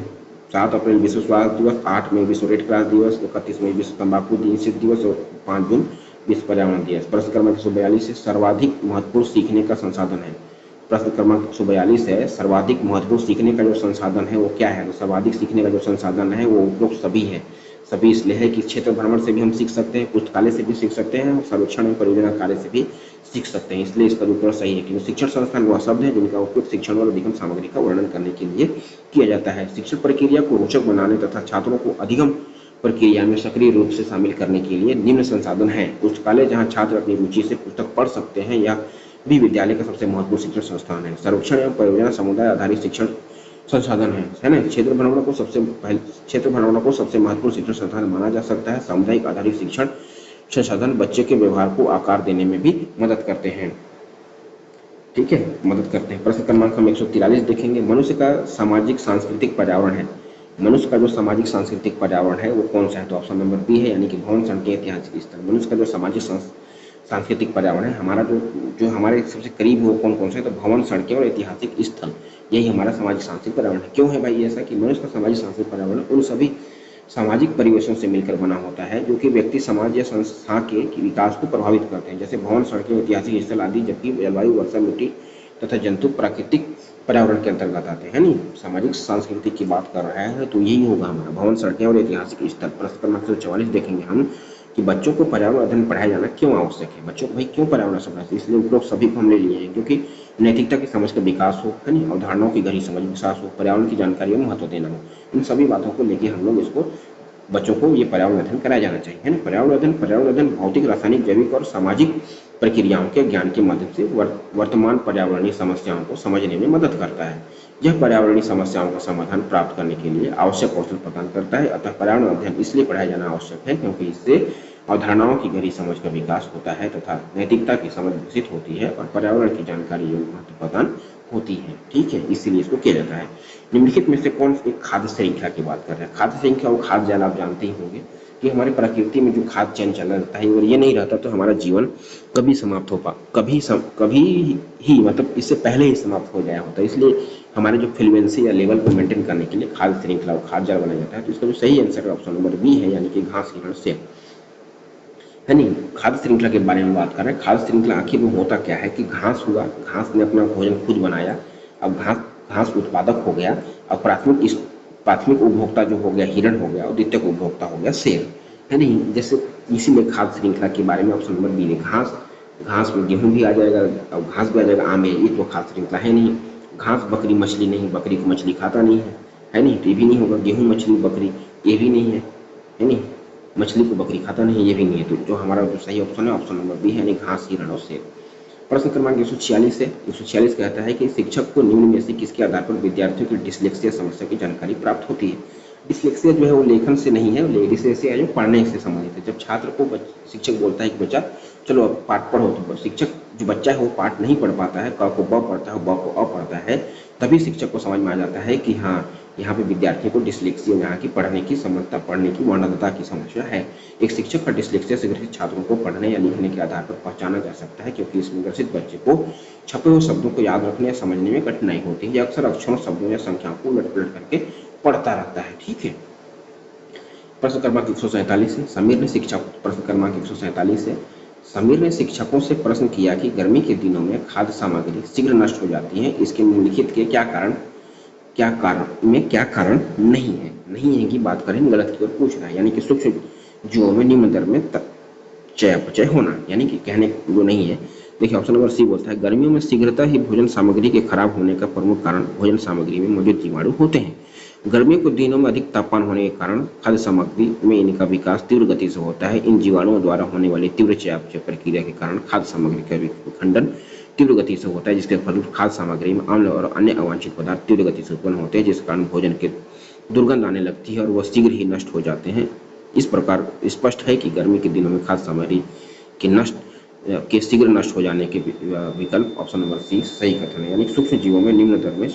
7 अप्रैल विश्व स्वास्थ्य दिवस, 8 मई विश्व रेड क्रॉस दिवस, 31 मई विश्व तंबाकू निषेध दिवस और 5 जून विश्व पर्यावरण दिवस। प्रश्न क्रमांक 142 से सर्वाधिक महत्वपूर्ण सीखने का संसाधन है। प्रश्न क्रमांक 142 है, सर्वाधिक महत्वपूर्ण सीखने का जो संसाधन है वो क्या है? तो सर्वाधिक सीखने का जो संसाधन है वो उपरोक्त सभी है। सभी इसलिए है कि क्षेत्र भ्रमण से भी हम सीख सकते हैं, पुस्तकालय से भी सीख सकते हैं और सर्वेक्षण और परियोजना कार्य से भी सीख सकते हैं। इसलिए इसका उत्तर सही है क्योंकि शिक्षण संस्थान वह शब्द है जिनका उपयोग शिक्षण और अधिगम सामग्री का वर्णन करने के लिए किया जाता है। शिक्षण प्रक्रिया को रोचक बनाने तथा छात्रों को अधिगम प्रक्रिया में सक्रिय रूप से शामिल करने के लिए निम्न संसाधन है। पुस्तकालय जहाँ छात्र अपनी रुचि से पुस्तक पढ़ सकते हैं, यह भी विद्यालय का सबसे महत्वपूर्ण शिक्षण संस्थान है। सर्वेक्षण एवं परियोजना समुदाय आधारित शिक्षण संसाधन है ना। क्षेत्र भ्रमण को सबसे महत्वपूर्ण शिक्षण संसाधन माना जा सकता है। सामुदायिक आधारित शिक्षण संसाधन बच्चे के व्यवहार को आकार देने में भी मदद करते हैं। ठीक है, मदद करते हैं। प्रश्न क्रमांक हम 143 देखेंगे। मनुष्य का सामाजिक सांस्कृतिक पर्यावरण है। मनुष्य का जो सामाजिक सांस्कृतिक पर्यावरण है वो कौन सा है? तो ऑप्शन नंबर बी है, यानी कि भवन, सड़कें, ऐतिहासिक स्थल। मनुष्य का जो सामाजिक सांस्कृतिक पर्यावरण है, हमारा जो हमारे सबसे करीब वो कौन कौन से है? तो भवन, सड़कें और ऐतिहासिक स्थल, यही हमारा सामाजिक सांस्कृतिक पर्यावरण है। क्यों है भाई ऐसा कि मनुष्य का सामाजिक सांस्कृतिक पर्यावरण उन सभी सामाजिक परिवेशों से मिलकर बना होता है जो कि व्यक्ति, समाज या संस्था के विकास को प्रभावित करते हैं, जैसे भवन, सड़कें, ऐतिहासिक स्थल आदि। जबकि जलवायु, वर्षा, मिट्टी तथा जंतु प्राकृतिक पर्यावरण के अंतर्गत आते हैं। नहीं, सामाजिक संस्कृति की बात कर रहा है तो यही होगा हमारा भवन, सड़कें और ऐतिहासिक स्थल। प्रश्न क्रमांक 144 देखेंगे हम कि बच्चों को पर्यावरण अध्ययन पढ़ाया जाना क्यों आवश्यक है। बच्चों को भाई क्यों पर्यावरण समझना चाहिए? इसलिए उपरोक्त सभी को हमने लिए हैं क्योंकि नैतिकता की समझ का विकास हो, है नहीं, अवधारणाओं की गहरी समझ विकास हो, पर्यावरण की जानकारी में महत्व देना हो। इन सभी बातों को लेकर हम लोग इसको बच्चों को ये पर्यावरण अध्ययन कराया जाना चाहिए, है ना। पर्यावरण अध्ययन भौतिक, रासायनिक, जैविक और सामाजिक प्रक्रियाओं के ज्ञान के माध्यम से वर्तमान पर्यावरणीय समस्याओं को समझने में मदद करता है। यह पर्यावरणीय समस्याओं का समाधान प्राप्त करने के लिए आवश्यक कौशल प्रदान करता है। अतः पर्यावरण अध्ययन इसलिए पढ़ाया जाना आवश्यक है क्योंकि इससे अवधारणाओं की गहरी समझ का विकास होता है तथा नैतिकता की समझ विकसित होती है और पर्यावरण की जानकारी एवं महत्व प्रदान होती है। ठीक है, इसीलिए इसको किया जाता है। निम्नलिखित में से कौन एक खाद्य श्रृंखला की बात कर रहे हैं? खाद्य श्रृंखला और खाद्य जाल आप जानते ही होंगे कि हमारे प्रकृति में जो खाद्य चयन चला रहता है, अगर ये नहीं रहता तो हमारा जीवन कभी समाप्त हो कभी ही मतलब इससे पहले ही समाप्त हो गया होता। इसलिए हमारे जो फ्लुएंसी या लेवल को मेंटेन करने के लिए खाद्य श्रृंखला और खाद्य जाल बनाया जाता है। तो इसका जो सही आंसर है ऑप्शन नंबर बी है, यानी कि घास, हिरण, सेब, है नहीं। खाद्य श्रृंखला के बारे में बात कर रहे हैं। खाद्य श्रृंखला आखिर में होता क्या है कि घास हुआ, घास ने अपना भोजन खुद बनाया, अब घास उत्पादक हो गया। अब प्राथमिक उपभोक्ता जो हो गया हिरण हो गया और द्वितीयक उपभोक्ता हो गया शेर, है नहीं। जैसे इसीलिए खाद्य श्रृंखला के बारे में ऑप्शन नंबर बी है। घास में गेहूं भी आ जाएगा और घास भी आ जाएगा आम में, ये तो खाद्य श्रृंखला है नहीं। घास बकरी मछली नहीं, बकरी को मछली खाता नहीं है नहीं, तो ये भी नहीं होगा। गेहूं मछली बकरी, ये भी नहीं है नहीं। मछली को बकरी खाता नहीं, ये भी नहीं है। तो जो हमारा जो सही ऑप्शन है ऑप्शन नंबर बी है, यानी घास, हिरण और सेब। प्रश्न क्रमांक 146 है। 146 कहता है कि शिक्षक को निम्न में से किसके आधार पर विद्यार्थियों की डिस्लेक्सिया समस्या की जानकारी प्राप्त होती है। डिस्लेक्सिया जो है वो लेखन से नहीं है, डिस्लेक्सिया जो पढ़ने से संबंधित है। जब छात्र को शिक्षक बोलता है कि बच्चा चलो अब पाठ पढ़ो, तो शिक्षक जो बच्चा है वो पाठ नहीं पढ़ पाता है, क को ब पढ़ता है, ब को अ पढ़ता है, तभी शिक्षक को समझ में आ जाता है कि हाँ, यहाँ पे विद्यार्थियों को डिस्लेक्सिया, यहाँ की पढ़ने की समर्थता, पढ़ने की वर्णनता की समस्या है। एक शिक्षक का डिस्लेक्सिया से ग्रसित छात्रों को पढ़ने या लिखने के आधार पर पहचाना जा सकता है, क्योंकि इसमें ग्रसित बच्चे को छपे हुए शब्दों को याद रखने या समझने में कठिनाई होती है। यह अक्सर अक्षरों, शब्दों या संख्याओं को उलट पुलट करके पढ़ता रहता है। ठीक है। प्रश्न क्रमांक 147 है, समीर ने शिक्षक प्रश्न क्रमांक 147 है, समीर ने शिक्षकों से प्रश्न किया कि गर्मी के दिनों में खाद्य सामग्री शीघ्र नष्ट हो जाती है, इसके निम्नलिखित के क्या कारण नहीं है। नहीं है की बात करें, गलत की ओर पूछ रहा है, यानी कि सूक्ष्म जीवों में निम्न दर में चयापचय होना, यानी कि कहने जो नहीं है। देखिए ऑप्शन नंबर सी बोलता है, गर्मियों में शीघ्रता ही भोजन सामग्री के खराब होने का प्रमुख कारण भोजन सामग्री में मौजूद जीवाणु होते हैं। गर्मियों के दिनों में अधिक तापमान होने के कारण खाद्य सामग्री में इनका विकास तीव्र गति से होता है। इन जीवाणुओं द्वारा होने वाली तीव्र चयापचय प्रक्रिया के कारण खाद्य सामग्री का विखंडन तीव्र गति से होता है, जिसके फलस्वरूप खाद्य सामग्री में अम्ल और अन्य अवांछित पदार्थ तीव्र गति से उत्पन्न होते हैं, जिस कारण भोजन के दुर्गंध आने लगती है और वह शीघ्र ही नष्ट हो जाते हैं। इस प्रकार स्पष्ट है कि गर्मी के दिनों में खाद्य सामग्री के शीघ्र नष्ट हो जाने के विकल्प ऑप्शन नंबर सी सही कथन है, यानी सूक्ष्म जीवों में निम्न दर में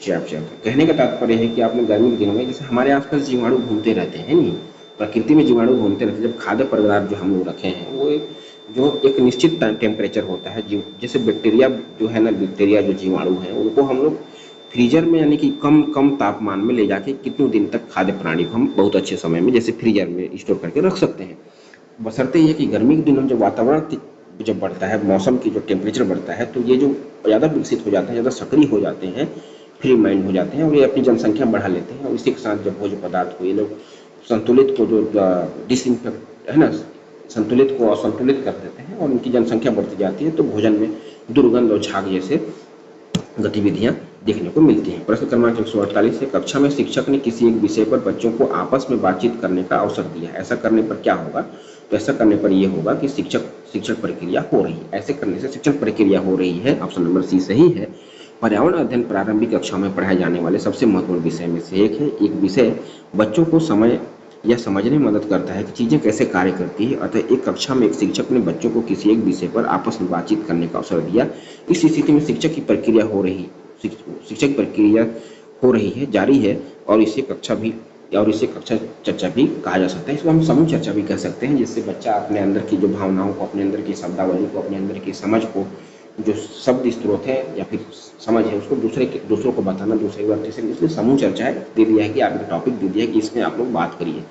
चयापचय। कहने का तात्पर्य है कि आपने गर्मी के दिनों में, जैसे हमारे आसपास जीवाणु घूमते रहते हैं, नहीं, प्रकृति में जीवाणु घूमते रहते हैं। जब खाद्य पदार्थ जो हम लोग रखे हैं वो एक निश्चित टेम्परेचर होता है, जैसे बैक्टीरिया जो है ना, बैक्टीरिया जो जीवाणु है उनको हम लोग फ्रीजर में, यानी कि कम तापमान में ले जाके कितने दिन तक खाद्य प्राणी को हम बहुत अच्छे समय में जैसे फ्रीजर में स्टोर करके रख सकते हैं। बशर्ते ये कि गर्मी के दिनों में जब वातावरण जब बढ़ता है, मौसम की जो टेम्परेचर बढ़ता है, तो ये जो ज़्यादा विकसित हो जाते हैं, ज़्यादा सक्रिय हो जाते हैं, फ्री माइंड हो जाते हैं और ये अपनी जनसंख्या बढ़ा लेते हैं। और इसी के साथ जब भोज्य पदार्थ को ये लोग संतुलित को जो डिसइंफेक्ट है ना, संतुलित को असंतुलित कर देते हैं और उनकी जनसंख्या बढ़ती जाती है, तो भोजन में दुर्गंध और झाग जैसे गतिविधियां देखने को मिलती हैं। प्रश्न क्रमांक 148 है, कक्षा में शिक्षक ने किसी एक विषय पर बच्चों को आपस में बातचीत करने का अवसर दिया, ऐसा करने पर क्या होगा? तो ऐसा करने पर यह होगा कि शिक्षक प्रक्रिया हो रही है। ऐसे करने से शिक्षण प्रक्रिया हो रही है, ऑप्शन नंबर सी सही है। पर्यावरण अध्ययन प्रारंभिक कक्षा में पढ़ाए जाने वाले सबसे महत्वपूर्ण विषय में से एक है। एक विषय बच्चों को समझने में मदद करता है कि चीजें कैसे कार्य करती है। अतः एक कक्षा में एक शिक्षक ने बच्चों को किसी एक विषय पर आपस में बातचीत करने का अवसर दिया। इस स्थिति में शिक्षक की प्रक्रिया हो रही है, जारी है, और इसे कक्षा चर्चा भी कहा जा सकता है। इसको हम समूह चर्चा भी कह सकते हैं, जिससे बच्चा अपने अंदर की जो भावनाओं को, अपने अंदर की शब्दावली को, अपने अंदर की समझ को, जो शब्द स्रोत है या फिर समझ है, उसको दूसरों को बताना, दूसरे व्यक्ति से। इसलिए समूह चर्चा है दे दिया है कि आपने टॉपिक दे दिया है कि इसमें आप लोग बात करिए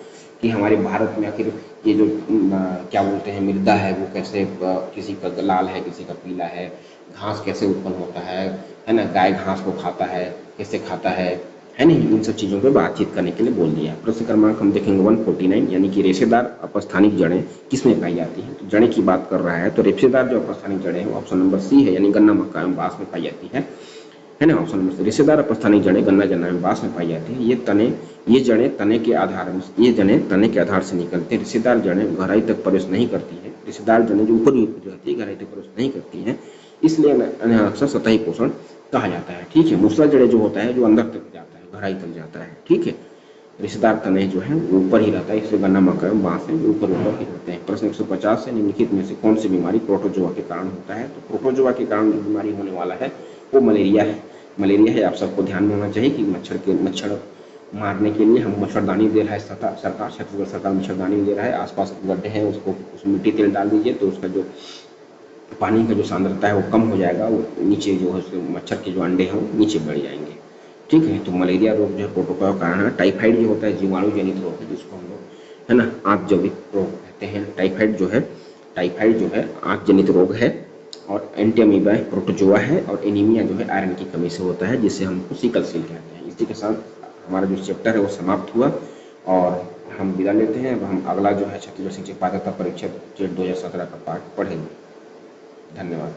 कि हमारे भारत में आखिर ये जो क्या बोलते हैं मृदा है वो कैसे, किसी का लाल है, किसी का पीला है, घास कैसे उत्पन्न होता है ना, गाय घास को खाता है, कैसे खाता है नहीं, इन सब चीज़ों पे बातचीत करने के लिए बोल दिया। प्रश्न क्रमांक हम देखेंगे 149, यानी कि रेशेदार अपस्थानिक जड़ें किसमें पाई जाती हैं? तो जड़ें की बात कर रहा है, तो रेशेदार जो अपस्थानिक जड़ें हैं ऑप्शन नंबर सी है, यानी गन्ना, मक्का एवं बांस में पाई जाती है ना। ऑप्शन नंबर सी, रेशेदार अपस्थानिक जड़ें गन्ना, जन्ना एवं बांस में पाई जाती है। ये जड़ें तने के आधार से निकलते हैं। रेशेदार जड़ें गहराई तक प्रवेश नहीं करती है। रेशेदार जड़ें जो ऊपर रहती है, गहराई तक प्रवेश नहीं करती है, इसलिए इन्हें अक्सर सतही पोषण कहा जाता है। ठीक है। मूसला जड़ें जो होता है, जो अंदर तक जाता है, गहराई तक जाता है। ठीक है। रेशेदार तने जो है वो ऊपर ही रहता है, इसलिए गन्ना, मक्का एवं बांस है जो ऊपर ही रहते हैं। प्रश्न 150 से, निम्नलिखित में से कौन सी बीमारी प्रोटोजोआ के कारण होता है? तो प्रोटोजोआ के कारण जो बीमारी होने वाला है वो मलेरिया है। आप सबको ध्यान में होना चाहिए कि मच्छर मारने के लिए हम मच्छरदानी दे रहा है सरकार, छत्तीसगढ़ सरकार मच्छरदानी दे रहा है। आसपास गड्ढे हैं उसको उसमें मिट्टी तेल डाल दीजिए, तो उसका जो पानी का जो सांद्रता है वो कम हो जाएगा, वो नीचे जो है उसके मच्छर के जो अंडे हैं वो नीचे बढ़ जाएंगे। ठीक है। तो मलेरिया रोग जो है प्रोटोजोआ का कारण है। टाइफाइड जो होता है जीवाणु जनित रोग है, जिसको हम लोग है ना आंत जनित रोग कहते हैं। टाइफाइड जो है आंत जनित रोग है। और एंटीअमीबा प्रोटोजोआ है। और एनीमिया जो है आयरन की कमी से होता है, जिससे हमको सिकल सेल कहते हैं। इसी के साथ हमारा जो चैप्टर है वो समाप्त हुआ और हम विदा लेते हैं। अब हम अगला जो है छत्तीसगढ़ शिक्षक पात्रता परीक्षा 2017 का पाठ पढ़ेंगे। धन्यवाद।